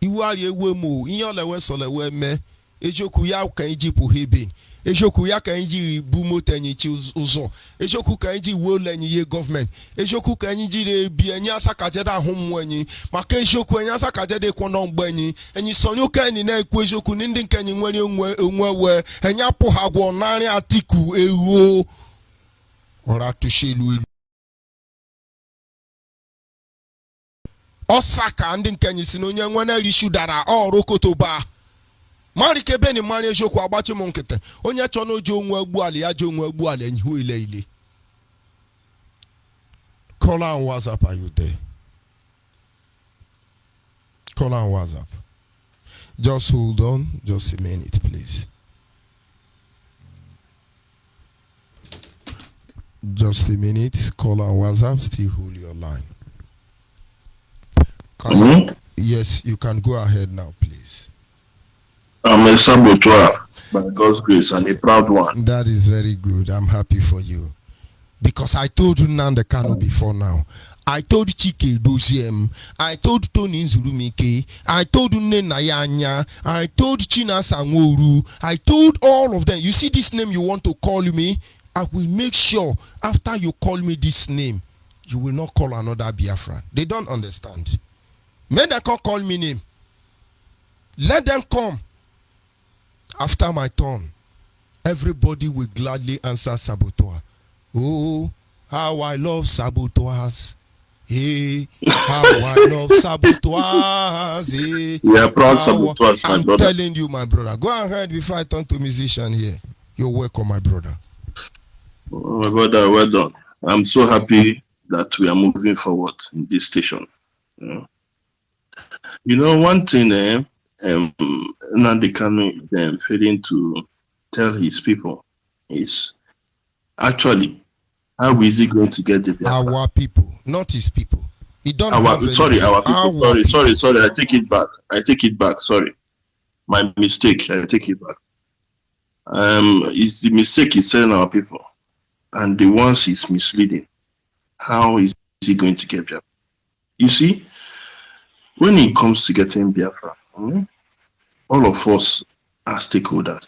iwu ari ewe mo ihe olewe solewe me ejoku ya ka iji pụ heben ejoku ya ka iji bu moto enyichi ụzọ ejoku ka iji wole enyi ye gọọmenti ejoku ka enyi jiri ebi enyi asakajede ahụ mmụọ enyi maka ejoku enyi asakajede kwọnọ mgbe enyi sonye ka enyi na-ekwu ejoku ndị nke enyi nwere onwe enyi apụ ha gwọ narị atiku eruo ọra tushelu ilu osaka ndị nke enyi si na onye nwere rishu dara ọrụ kotoba mari kebe ni mari ejoku agbachi m nkịtị onye chọ na oji onwe egbu ala ya ji onwe egbu ala enyi hu ile call on WhatsApp, are you there? Call on WhatsApp. Just hold on just a minute, please. Just a minute. Call on WhatsApp. Still hold your line. Yes, you can go ahead now, please. I'm a saboteur by God's grace and a proud one. That is very good. I'm happy for you. Because I told you Nanda Kanu before now. I told Chike Doziem. I told Tony Nzurumike. I told Nena Yanya. I told China Sangoru. I told all of them. You see this name you want to call me? I will make sure after you call me this name, you will not call another Biafra. They don't understand. Men that can't call me name. Let them come. After my turn, everybody will gladly answer saboteur. Oh, how I love saboteurs. Hey, how I love saboteurs. Hey, we are proud saboteurs, my brother. I'm telling you, my brother. Go ahead before I turn to musician here. You're welcome, my brother. Oh, my brother, well done. I'm so happy that we are moving forward in this station. You know one thing, Nnamdi Kanu failing to tell his people is actually how is he going to get the Biafra? Our people, not his people. He don't our people. Sorry. I take it back. Sorry. My mistake. I take it back. It's the mistake is saying our people. And the ones is misleading. How is he going to get Biafra? You see, when it comes to getting Biafra, all of us are stakeholders.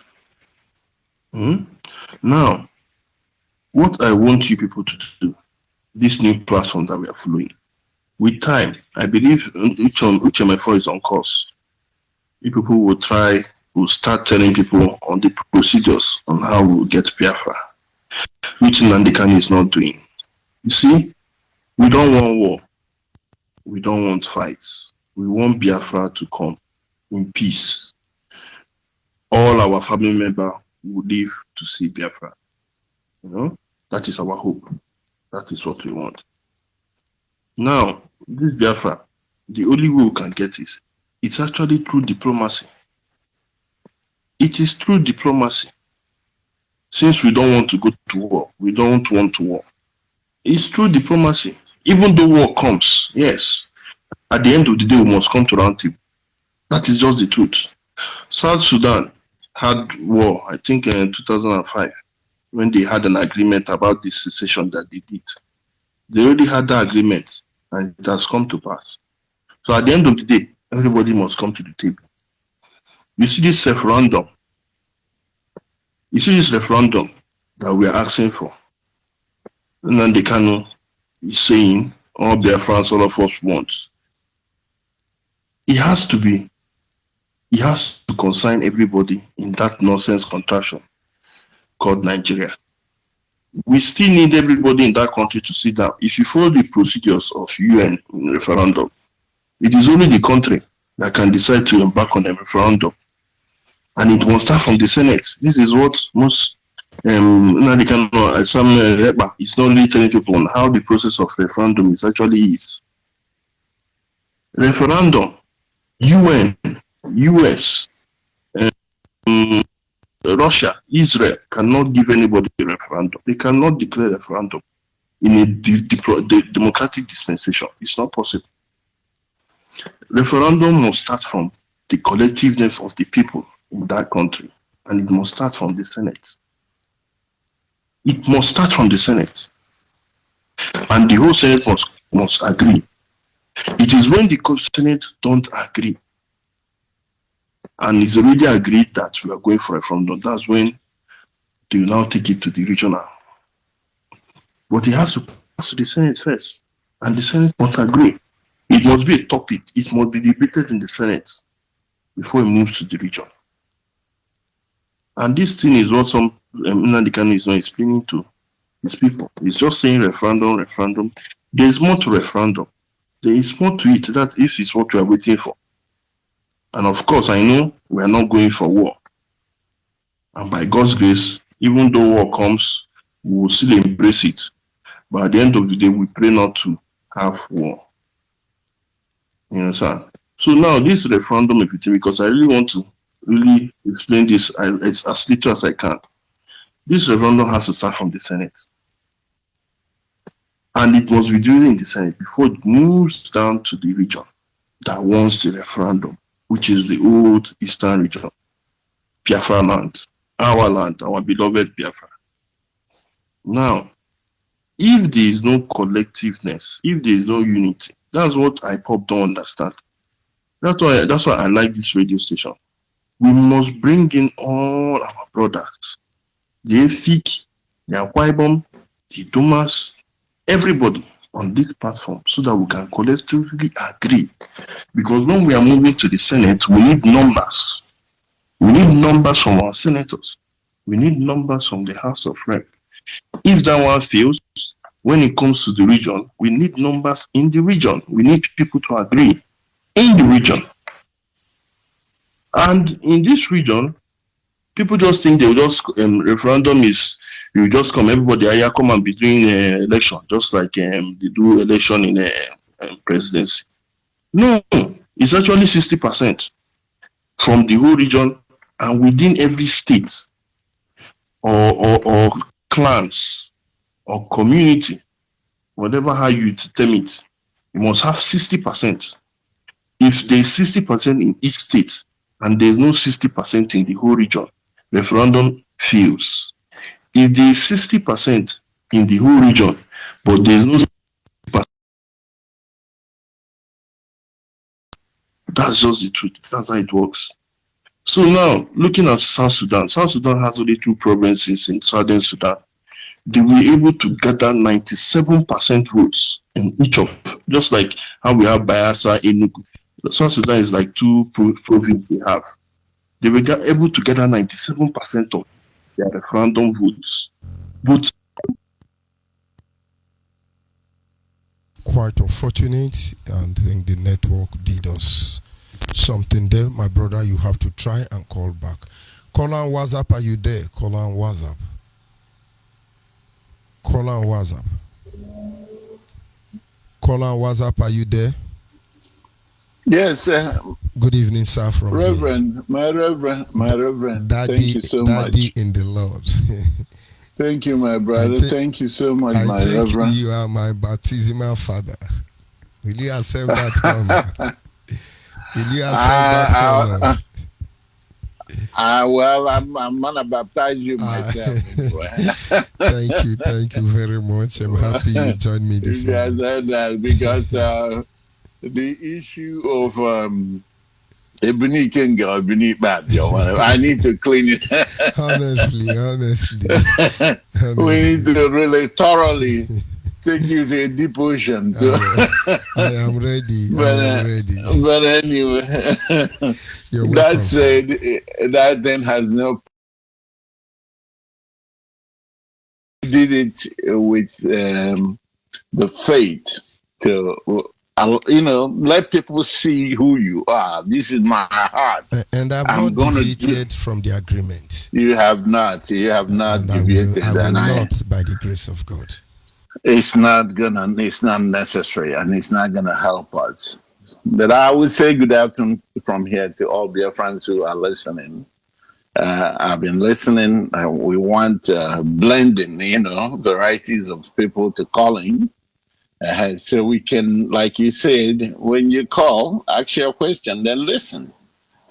Now, what I want you people to do, this new platform that we are following, with time, I believe HMFO is on course. You people will start telling people on the procedures on how we will get Biafra, which Nnamdi Kanu is not doing. You see, we don't want war. We don't want fights. We want Biafra to come in peace. All our family members will live to see Biafra. That is our hope. That is what we want. Now, this Biafra, the only way we can get is, it's actually through diplomacy. It is through diplomacy. Since we don't want to go to war, we don't want to war. It's through diplomacy. Even though war comes, yes, at the end of the day, we must come to round table. That is just the truth. South Sudan had war, I think in 2005, when they had an agreement about the secession that they did. They already had that agreement, and it has come to pass. So at the end of the day, everybody must come to the table. You see this referendum. That we are asking for. And then the Kanu is saying, all Biafrans, all of us want. It has to consign everybody in that nonsense contraction called Nigeria. We still need everybody in that country to sit down. If you follow the procedures of UN referendum, it is only the country that can decide to embark on a referendum. And it must start from the Senate. This is what most Samuel Ekpa is not really telling people on how the process of referendum is actually is. Referendum, UN, US, um, Russia, Israel cannot give anybody a referendum. They cannot declare referendum in a democratic dispensation. It's not possible. Referendum must start from the collectiveness of the people in that country, and it must start from the Senate. It must start from the Senate, and the whole Senate must agree. It is when the Senate don't agree, and it's already agreed that we are going for a referendum, that's when they will now take it to the regional. But it has to pass to the Senate first, and the Senate must agree. It must be a topic. It must be debated in the Senate before it moves to the region. And this thing is what some Nnamdi Kanu is not explaining to his people. It's just saying referendum, referendum. There is more to referendum. There is more to it. That is what we are waiting for. And of course, I know we are not going for war. And by God's grace, even though war comes, we will still embrace it. But at the end of the day, we pray not to have war. You understand? So now this referendum, because I really want to really explain this as little as I can. This referendum has to start from the Senate. And it must be during in the Senate before it moves down to the region that wants the referendum, which is the old Eastern region, Biafra land, our beloved Biafra. Now, if there is no collectiveness, if there is no unity, that's what IPOP don't understand. That's why I like this radio station. We must bring in all our brothers, the Efik, the Akwaibom, the Dumas, everybody on this platform so that we can collectively agree. Because when we are moving to the Senate, we need numbers. We need numbers from our senators. We need numbers from the House of Rep. If that one fails, when it comes to the region, we need numbers in the region. We need people to agree in the region. And in this region, people just think they will just referendum is you just come, everybody here come and be doing election, just like they do election in presidency. No, it's actually 60% from the whole region and within every state or clans or community, whatever how you term it, you must have 60%. If there's 60% in each state and there's no 60% in the whole region, referendum fails. If there's 60% in the whole region, but there's no 60%, that's just the truth. That's how it works. So now, looking at South Sudan has only 2 provinces in Southern Sudan. They were able to gather 97% votes in each of, just like how we have Bayelsa, Enugu. South Sudan is like 2 provinces they have. They were able to gather 97% of their referendum votes. Quite unfortunate, and I think the network did us something there. My brother, you have to try and call back. Caller on WhatsApp, are you there? Caller on WhatsApp. Caller on WhatsApp. Caller on WhatsApp, are you there? Yes. Good evening, sir. From Reverend, here. my Reverend. Daddy, thank you so Daddy much. in the Lord. Thank you, my brother. Thank you so much, my Reverend. You are my baptismal father. Will you accept that honor? Will you accept that honor? Well, I'm gonna baptize you myself. Thank you very much. I'm happy you joined me this evening. Because the issue of Ebony King or Ebony Bad, I need to clean it. honestly. We need to really thoroughly take you to a deep ocean. I am ready. But anyway, that said, that then has no. Did it with the faith to let people see who you are. This is my heart. And I've I'm not gonna deviated from the agreement. You have not. You have not And deviated. I will not, by the grace of God. It's not necessary, and it's not gonna help us. But I would say good afternoon from here to all dear friends who are listening. I've been listening. We want blending, varieties of people to call in. So we can, like you said, when you call, ask your question, then listen,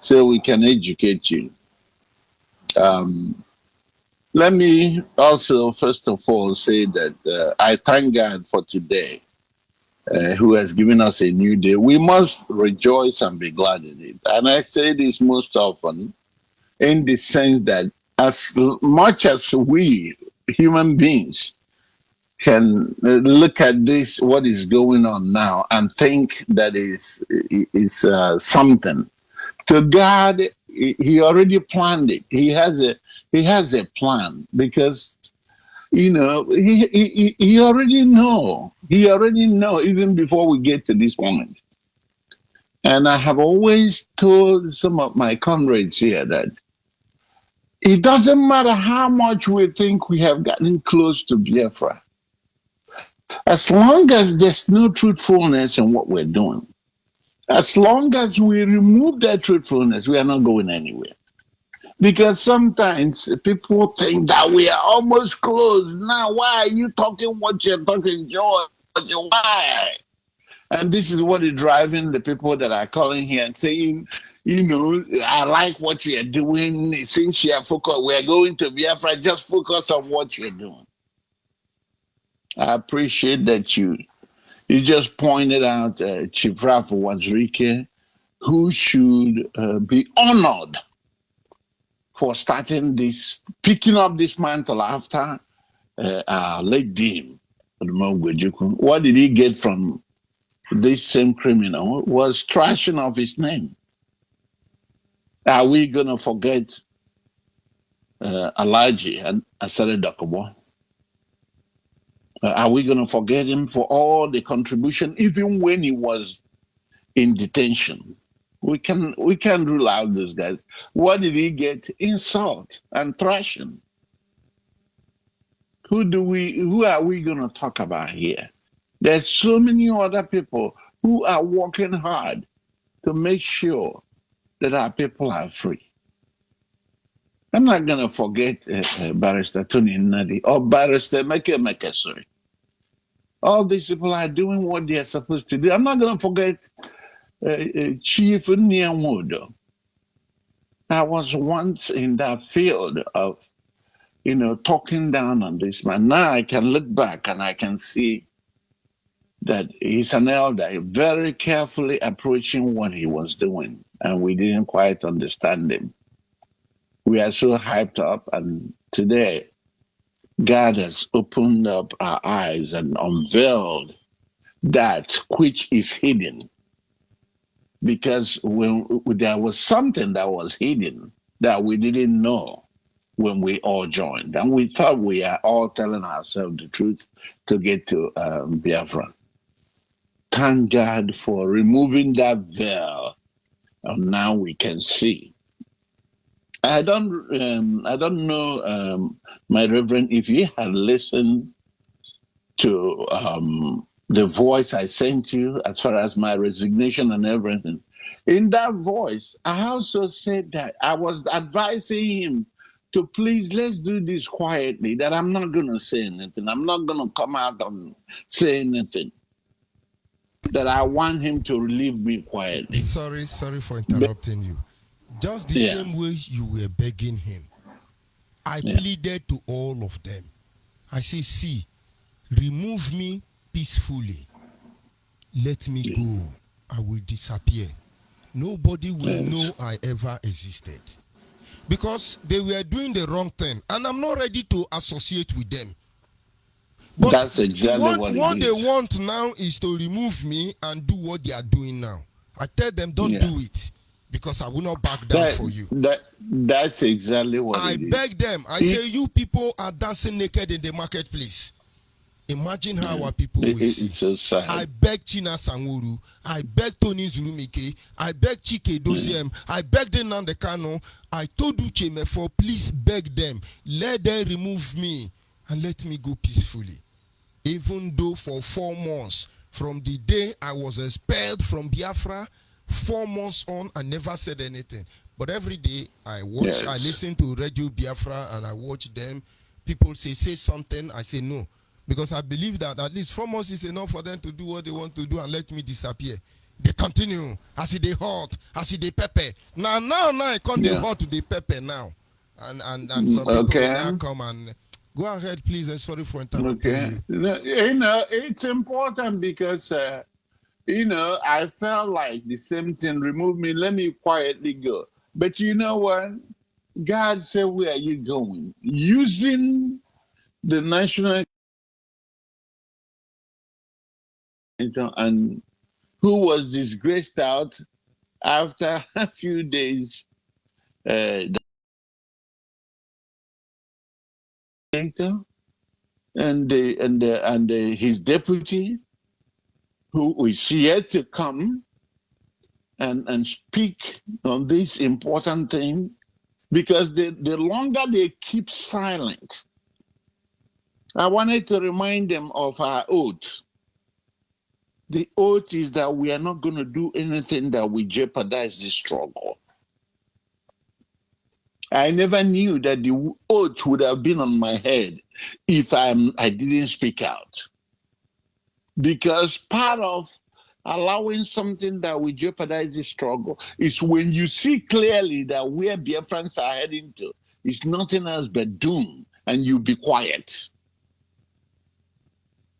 so we can educate you. Let me also, first of all, say that I thank God for today, who has given us a new day. We must rejoice and be glad in it. And I say this most often in the sense that as much as we, human beings, can look at this, what is going on now, and think that is something. To God, He already planned it. He has a plan, because he already know. He already know even before we get to this moment. And I have always told some of my comrades here that it doesn't matter how much we think we have gotten close to Biafra. As long as there's no truthfulness in what we're doing, as long as we remove that truthfulness, we are not going anywhere. Because sometimes people think that we are almost close. Now, why are you talking what you're talking, George? Why? And this is what is driving the people that are calling here and saying, I like what you're doing. Since you're focused, we're going to Biafra, just focus on what you're doing. I appreciate that you just pointed out Chief Ralph Wazirike, who should be honored for starting this, picking up this mantle after late Dean. What did he get from this same criminal? Was trashing of his name. Are we going to forget Alaji and Asare Dakobo? Are we going to forget him for all the contribution, even when he was in detention? We can rule out those guys. What did he get? Insult and thrashing. Who are we going to talk about here? There's so many other people who are working hard to make sure that our people are free. I'm not going to forget Barrister Tony Nadi or Barrister Meke, sorry. All these people are doing what they're supposed to do. I'm not going to forget Chief Nyamudo. I was once in that field of, talking down on this man. Now I can look back and I can see that he's an elder, very carefully approaching what he was doing, and we didn't quite understand him. We are so hyped up, and today God has opened up our eyes and unveiled that which is hidden. Because when there was something that was hidden that we didn't know when we all joined. And we thought we are all telling ourselves the truth to get to Biafra. Thank God for removing that veil. And now we can see. I don't know, my Reverend, if you had listened to the voice I sent you as far as my resignation and everything. In that voice, I also said that I was advising him to please, let's do this quietly, that I'm not going to say anything. I'm not going to come out and say anything. That I want him to relieve me quietly. Sorry for interrupting you. Just the same way you were begging him, I pleaded to all of them. I say, see, remove me peacefully. Let me go. I will disappear. Nobody will know I ever existed. Because they were doing the wrong thing. And I'm not ready to associate with them. But that's exactly what they want now is to remove me and do what they are doing now. I tell them, don't do it. Because I will not back down for you. That's exactly what I beg them. I say, you people are dancing naked in the marketplace. Imagine how our people will see. It's so sad. I beg China Sanguru, I beg Tony Zulumike, I beg Chike Doziem, I beg Nande Kano, I told Uche Mefo, please beg them, let them remove me and let me go peacefully. Even though for 4 months, from the day I was expelled from Biafra, 4 months on, I never said anything. But every day I watch, I listen to Radio Biafra and I watch them. People say something, I say no. Because I believe that at least 4 months is enough for them to do what they want to do and let me disappear. They continue. I see they hot, I see they pepper. Now, I can't do hot to the pepper now. And some people will now come and go ahead, please. I'm sorry for interrupting you. It's important because, I felt like the same thing. Remove me, let me quietly go. But you know what? God said, where are you going? Using the national and who was disgraced out after a few days later, and his deputy, who is yet to come and speak on this important thing, because the longer they keep silent, I wanted to remind them of our oath. The oath is that we are not going to do anything that will jeopardize the struggle. I never knew that the oath would have been on my head if I didn't speak out. Because part of allowing something that will jeopardize the struggle is when you see clearly that where Biafrans are heading to is nothing else but doom, and you be quiet.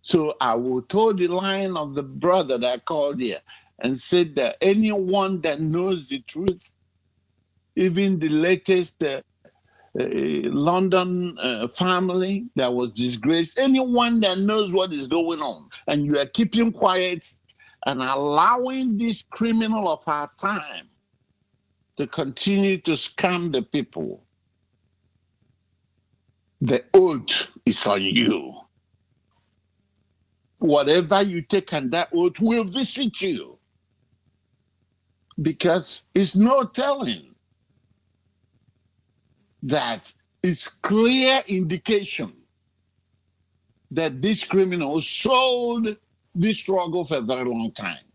So I will toe the line of the brother that called here and said that anyone that knows the truth, even the latest London family that was disgraced, anyone that knows what is going on, and you are keeping quiet and allowing this criminal of our time to continue to scam the people, the oath is on you. Whatever you take on that oath will visit you, because it's no telling that it's clear indication that this criminal sold this struggle for a very long time.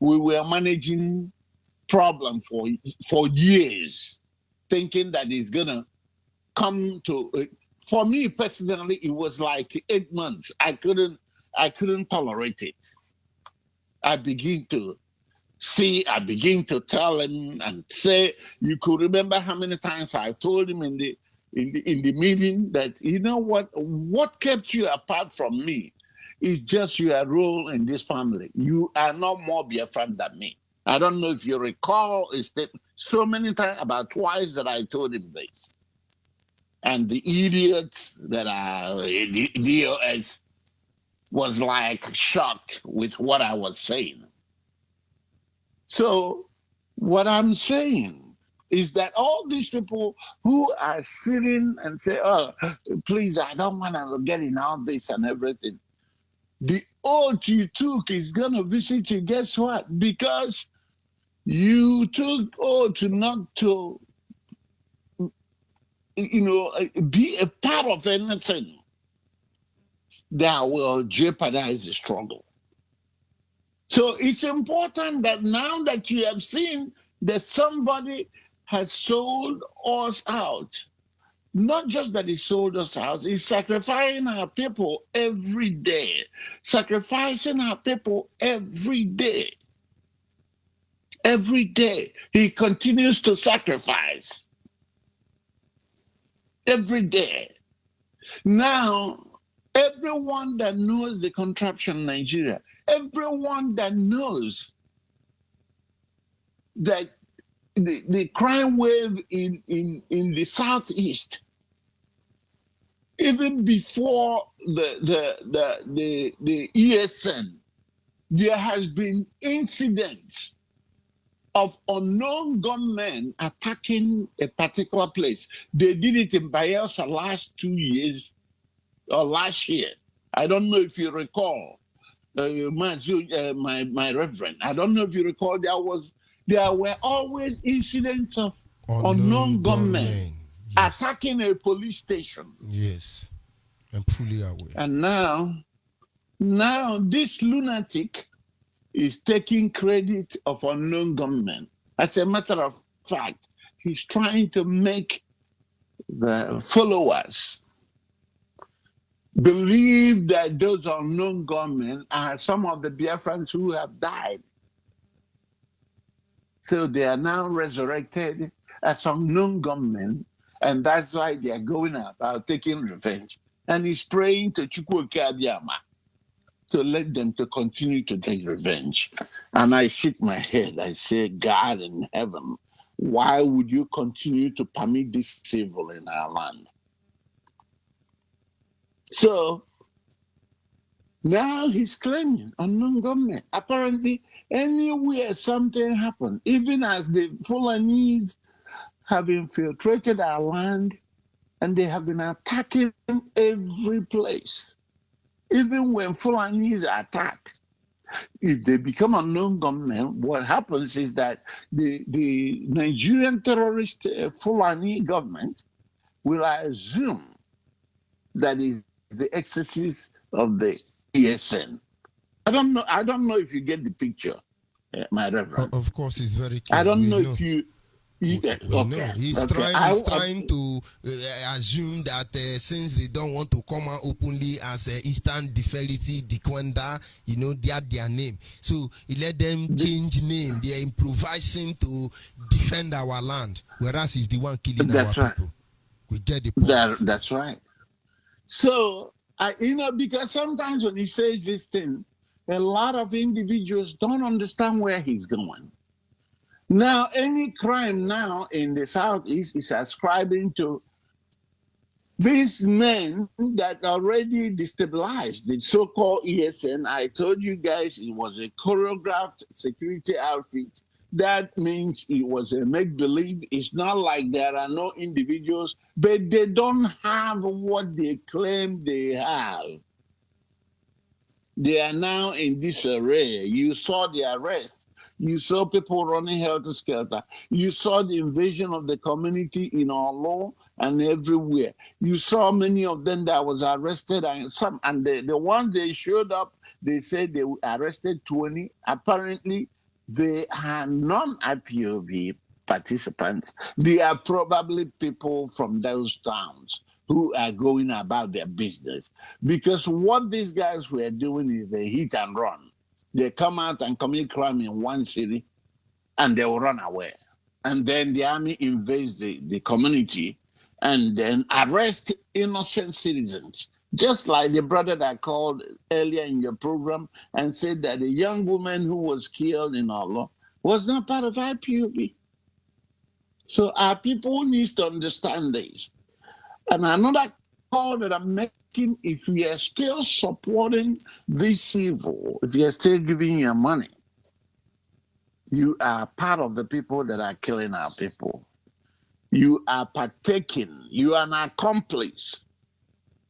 We were managing problem for years, thinking that it's gonna come to. For me personally, it was like 8 months. I couldn't tolerate it. I begin to tell him and say, you could remember how many times I told him in the meeting that, you know what kept you apart from me is just your role in this family. You are not more Biafran than me. I don't know if you recall, it's so many times, about twice that I told him this. And the idiots that are DOS was like shocked with what I was saying. So what I'm saying is that all these people who are sitting and say, oh, please, I don't want to get in all this and everything. The oath you took is going to visit you. Guess what? Because you took oath not to, be a part of anything that will jeopardize the struggle. So it's important that now that you have seen that somebody has sold us out, not just that he sold us out, he's sacrificing our people every day. Sacrificing our people every day. Every day, he continues to sacrifice. Every day. Now, everyone that knows the contraption in Nigeria, everyone that knows that the crime wave in the southeast, even before the ESN, there has been incidents of unknown gunmen attacking a particular place. They did it in Bayelsa last 2 years, or last year. I don't know if you recall, my reverend. I don't know if you recall, there were always incidents of unknown gunmen attacking a police station. Yes, I'm fully aware. And now this lunatic is taking credit of unknown gunmen. As a matter of fact, he's trying to make the followers believe that those unknown gunmen are some of the Biafrans who have died. So they are now resurrected as unknown gunmen, and that's why they are going about taking revenge. And he's praying to Chukwuka Abiyama to let them to continue to take revenge. And I shake my head. I say, God in heaven, why would you continue to permit this evil in our land? So now he's claiming unknown government. Apparently, anywhere something happened, even as the Fulanese have infiltrated our land and they have been attacking every place. Even when Fulanese attack, if they become unknown government, what happens is that the Nigerian terrorist Fulani government will assume that is the exercise of the ESN. I don't know if you get the picture, my reverend. Of course, it's very clear. I don't know if you. Okay. He's trying to assume that since they don't want to come out openly as Eastern Deferity Dequenda, they are their name. So he let them change name. They are improvising to defend our land, whereas he's the one killing our people. We get the point. That's right. So, because sometimes when he says this thing, a lot of individuals don't understand where he's going. Now, any crime now in the Southeast is ascribing to these men that already destabilized the so-called ESN. I told you guys it was a choreographed security outfit. That means it was a make-believe. It's not like there are no individuals, but they don't have what they claim they have. They are now in disarray. You saw the arrest. You saw people running helter-skelter. You saw the invasion of the community in Orlo and everywhere. You saw many of them that was arrested, and the ones they showed up, they said they arrested 20. Apparently, they are non-IPOB participants. They are probably people from those towns who are going about their business. Because what these guys were doing is they hit and run. They come out and commit crime in one city, and they will run away. And then the army invades the community and then arrest innocent citizens. Just like the brother that called earlier in your program and said that a young woman who was killed in Orlo was not part of IPOB. So our people need to understand this. And another call that I'm making, if we are still supporting this evil, if you are still giving your money, you are part of the people that are killing our people. You are partaking, you are an accomplice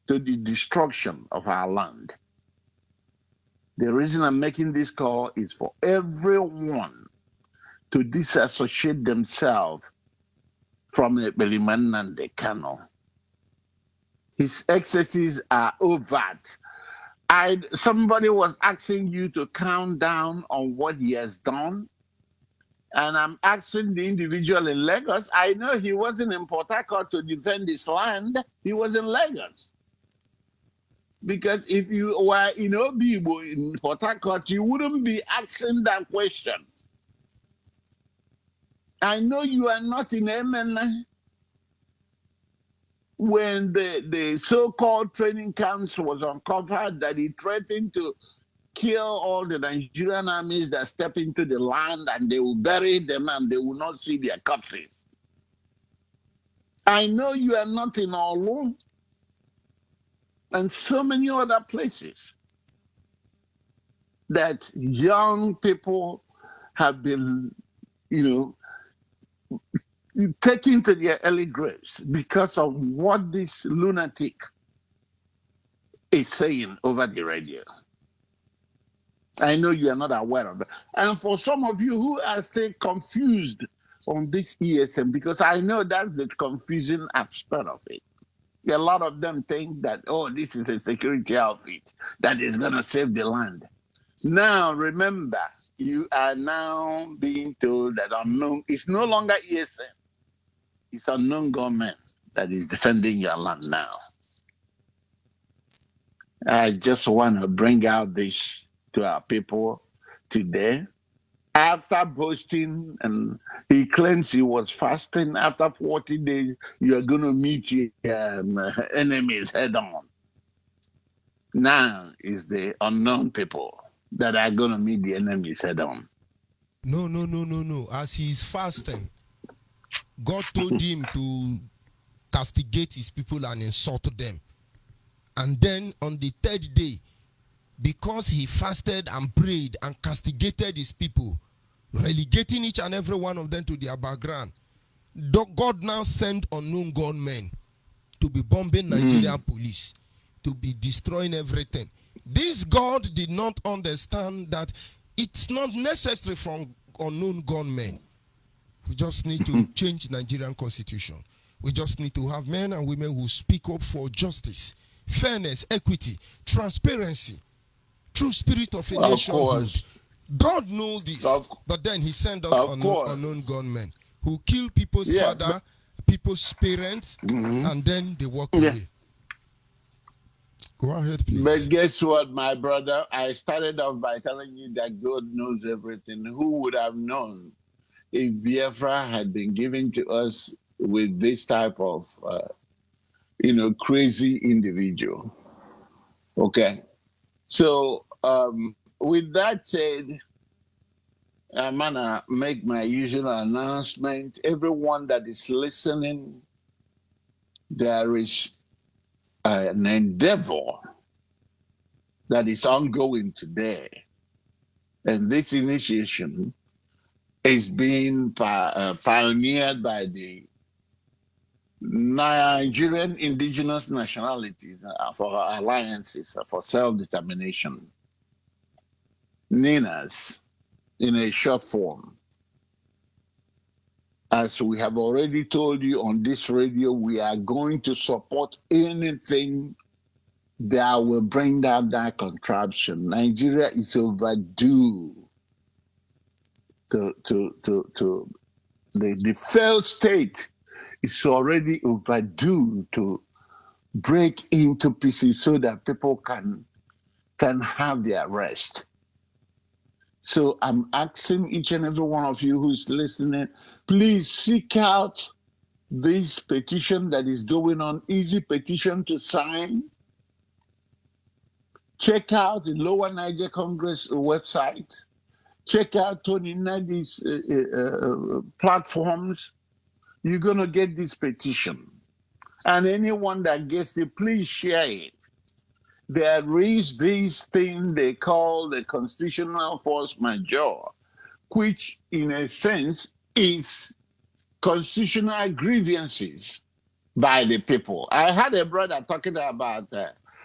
to the destruction of our land. The reason I'm making this call is for everyone to disassociate themselves from Beliman and the Kano. His excesses are overt. Somebody was asking you to count down on what he has done. And I'm asking the individual in Lagos. I know he wasn't in Port Harcourt to defend his land. He was in Lagos. Because if you were in Obibo in Port Harcourt, you wouldn't be asking that question. I know you are not in Emena. When the so-called training camps was uncovered, that he threatened to kill all the Nigerian armies that step into the land, and they will bury them and they will not see their corpses. I know you are not in Orlu and so many other places that young people have been, taken to their early graves because of what this lunatic is saying over the radio. I know you are not aware of it. And for some of you who are still confused on this ESM, because I know that's the confusing aspect of it. A lot of them think that, oh, this is a security outfit that is going to save the land. Now, remember, you are now being told that unknown, it's no longer ESM. It's unknown government that is defending your land now. I just want to bring out this to our people today. After boasting, and he claims he was fasting, after 40 days, you're going to meet your enemies head on. Now is the unknown people that are going to meet the enemies head on. No. As he's fasting, God told him to castigate his people and insult them. And then on the third day, because he fasted and prayed and castigated his people, relegating each and every one of them to their background, God now sent unknown gunmen to be bombing Nigerian police, to be destroying everything. This God did not understand that it's not necessary for unknown gunmen. We just need to change Nigerian constitution. We just need to have men and women who speak up for justice, fairness, equity, transparency, true spirit of a nationhood. God knows this, but then he sent us unknown gunmen who kill people's father, people's parents, and then they walk away. Go ahead, please. But guess what, my brother? I started off by telling you that God knows everything. Who would have known if Biafra had been given to us with this type of, crazy individual? Okay. So, with that said, I'm going to make my usual announcement. Everyone that is listening, there is an endeavor that is ongoing today. And this initiation is being pioneered by the Nigerian indigenous nationalities for alliances for self-determination, NINAS, in a short form. As we have already told you on this radio, we are going to support anything that will bring down that contraption. Nigeria is overdue the failed state is already overdue to break into pieces so that people can have their rest. So I'm asking each and every one of you who's listening, please seek out this petition that is going on, easy petition to sign. Check out the Lower Niger Congress website. Check out Tony Nadi's platforms. You're going to get this petition. And anyone that gets it, please share it. There is this thing they call the constitutional force majeure, which in a sense is constitutional grievances by the people. I had a brother talking about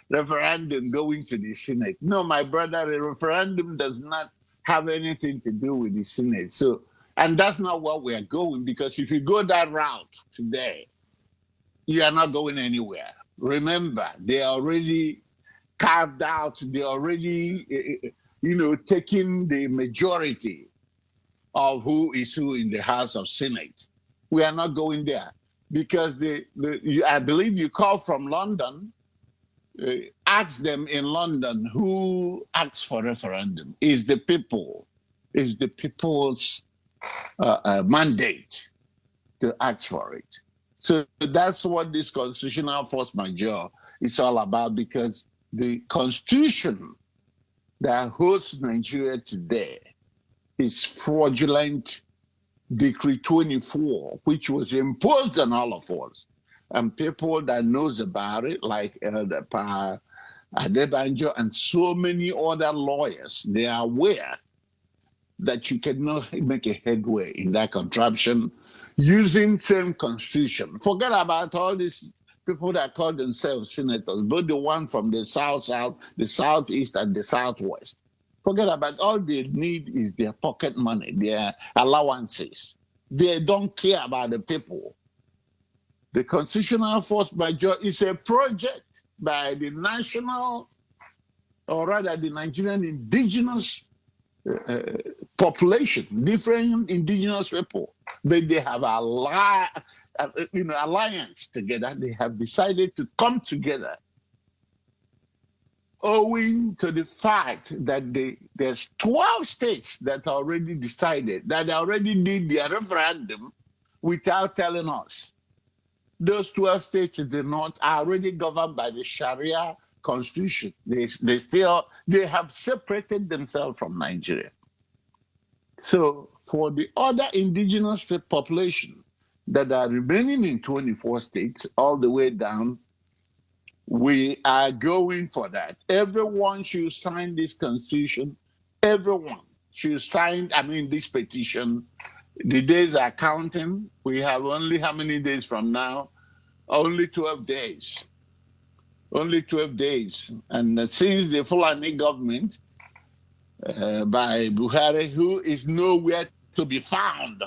referendum going to the Senate. No, my brother, the referendum does not have anything to do with the Senate. So, and that's not what we are going, because if you go that route today, you are not going anywhere. Remember, they already carved out, they already, taking the majority of who is who in the House of Senate. We are not going there because I believe you call from London, ask them in London who asks for referendum. Is the people, is the people's mandate to ask for it. So that's what this constitutional force majeure is all about, because the constitution that holds Nigeria today is fraudulent Decree 24, which was imposed on all of us. And people that knows about it, like Elder Pa Adebanjo and so many other lawyers, they are aware that you cannot make a headway in that contraption using same constitution. Forget about all these people that call themselves senators, both the one from the south, the southeast, and the southwest. Forget about all they need is their pocket money, their allowances. They don't care about the people. The constitutional force majeure is a project by the national, or rather the Nigerian indigenous population, different indigenous people, but they have alliance together. They have decided to come together, owing to the fact that there's 12 states that already decided, that already did their referendum without telling us. Those 12 states in the north are already governed by the Sharia constitution. They have separated themselves from Nigeria. So for the other indigenous population that are remaining in 24 states all the way down, we are going for that. Everyone should sign this constitution. Everyone should sign, this petition. The days are counting. We have only how many days from now? Only 12 days. Only 12 days. And since the Fulani government by Buhari, who is nowhere to be found,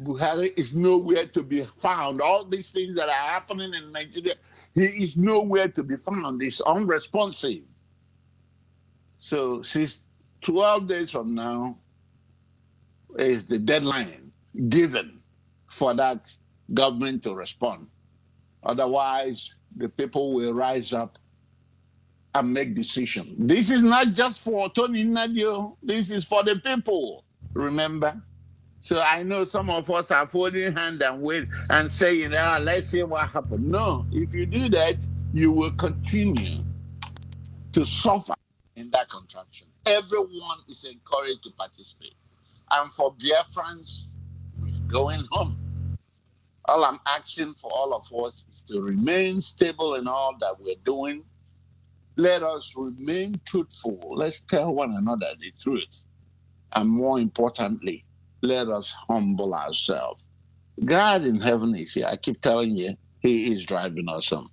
Buhari is nowhere to be found. All these things that are happening in Nigeria, he is nowhere to be found. He's unresponsive. So since 12 days from now is the deadline given for that government to respond. Otherwise, the people will rise up and make decisions. This is not just for Tony Nadio. This is for the people, remember? So I know some of us are folding hand and wait and saying, let's see what happens. No, if you do that, you will continue to suffer in that contraction. Everyone is encouraged to participate. And for Biafrans, we're going home. All I'm asking for all of us is to remain stable in all that we're doing. Let us remain truthful. Let's tell one another the truth. And more importantly, let us humble ourselves. God in heaven is here. I keep telling you, he is driving us home.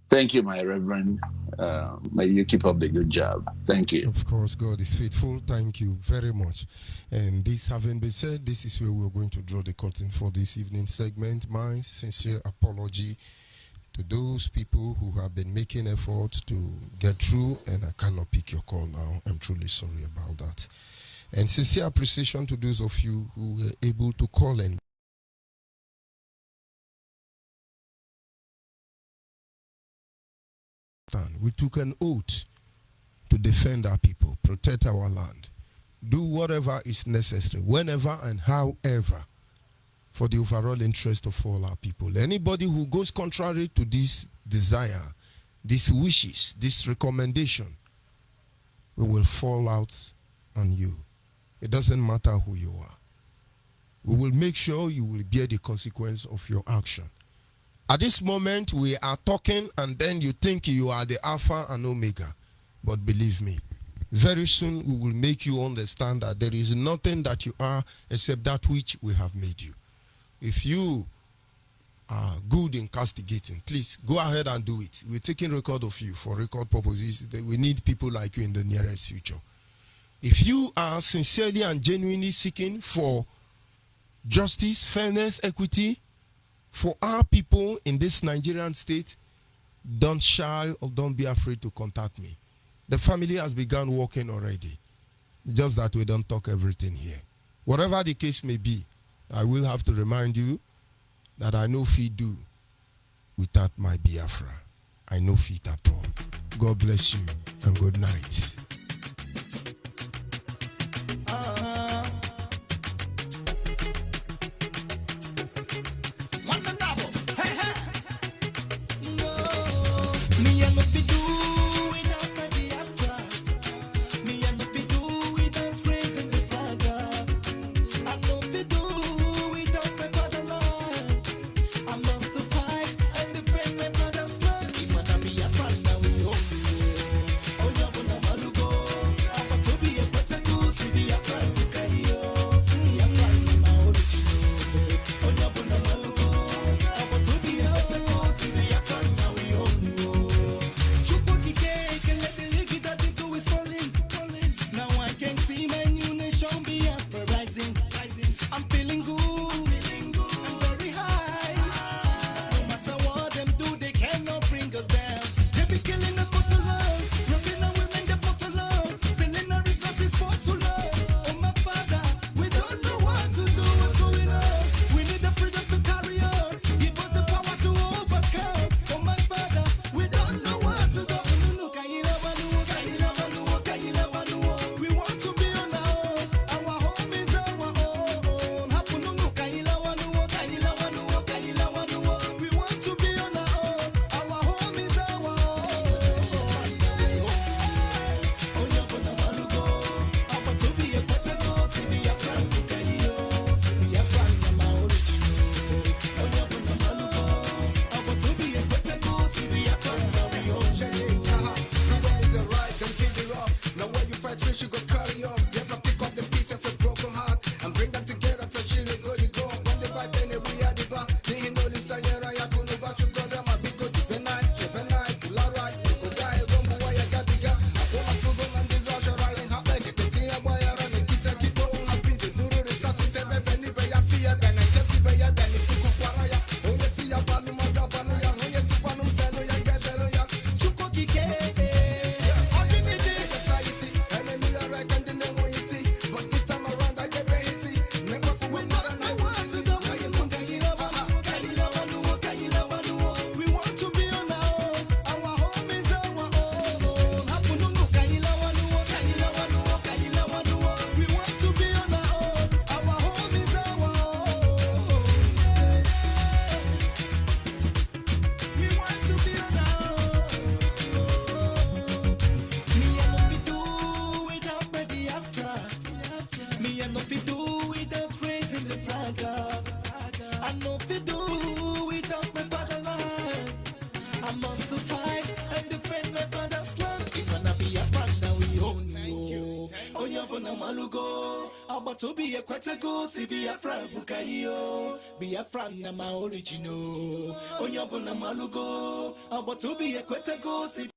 Thank you, my Reverend. May you keep up the good job. Thank you. Of course, God is faithful. Thank you very much. And this having been said, this is where we're going to draw the curtain for this evening segment. My sincere apology to those people who have been making efforts to get through, and I cannot pick your call now. I'm truly sorry about that. And sincere appreciation to those of you who were able to call in. We took an oath to defend our people, protect our land, do whatever is necessary, whenever and however, for the overall interest of all our people. Anybody who goes contrary to this desire, these wishes, this recommendation, we will fall out on you. It doesn't matter who you are. We will make sure you will bear the consequence of your action. At this moment, we are talking, and then you think you are the Alpha and Omega. But believe me, very soon we will make you understand that there is nothing that you are except that which we have made you. If you are good in castigating, please go ahead and do it. We're taking record of you for record purposes. We need people like you in the nearest future. If you are sincerely and genuinely seeking for justice, fairness, equity, for our people in this Nigerian state, don't shy or don't be afraid to contact me. The family has begun working already. Just that we don't talk everything here. Whatever the case may be, I will have to remind you that I know feet do without my Biafra. I know feet at all. God bless you and good night. Onyabona Malugo, Abatobi Equatago, si Biafra Bukayo, Biafra Nama original. Onyabona Malugo, Abatobi Equatago, si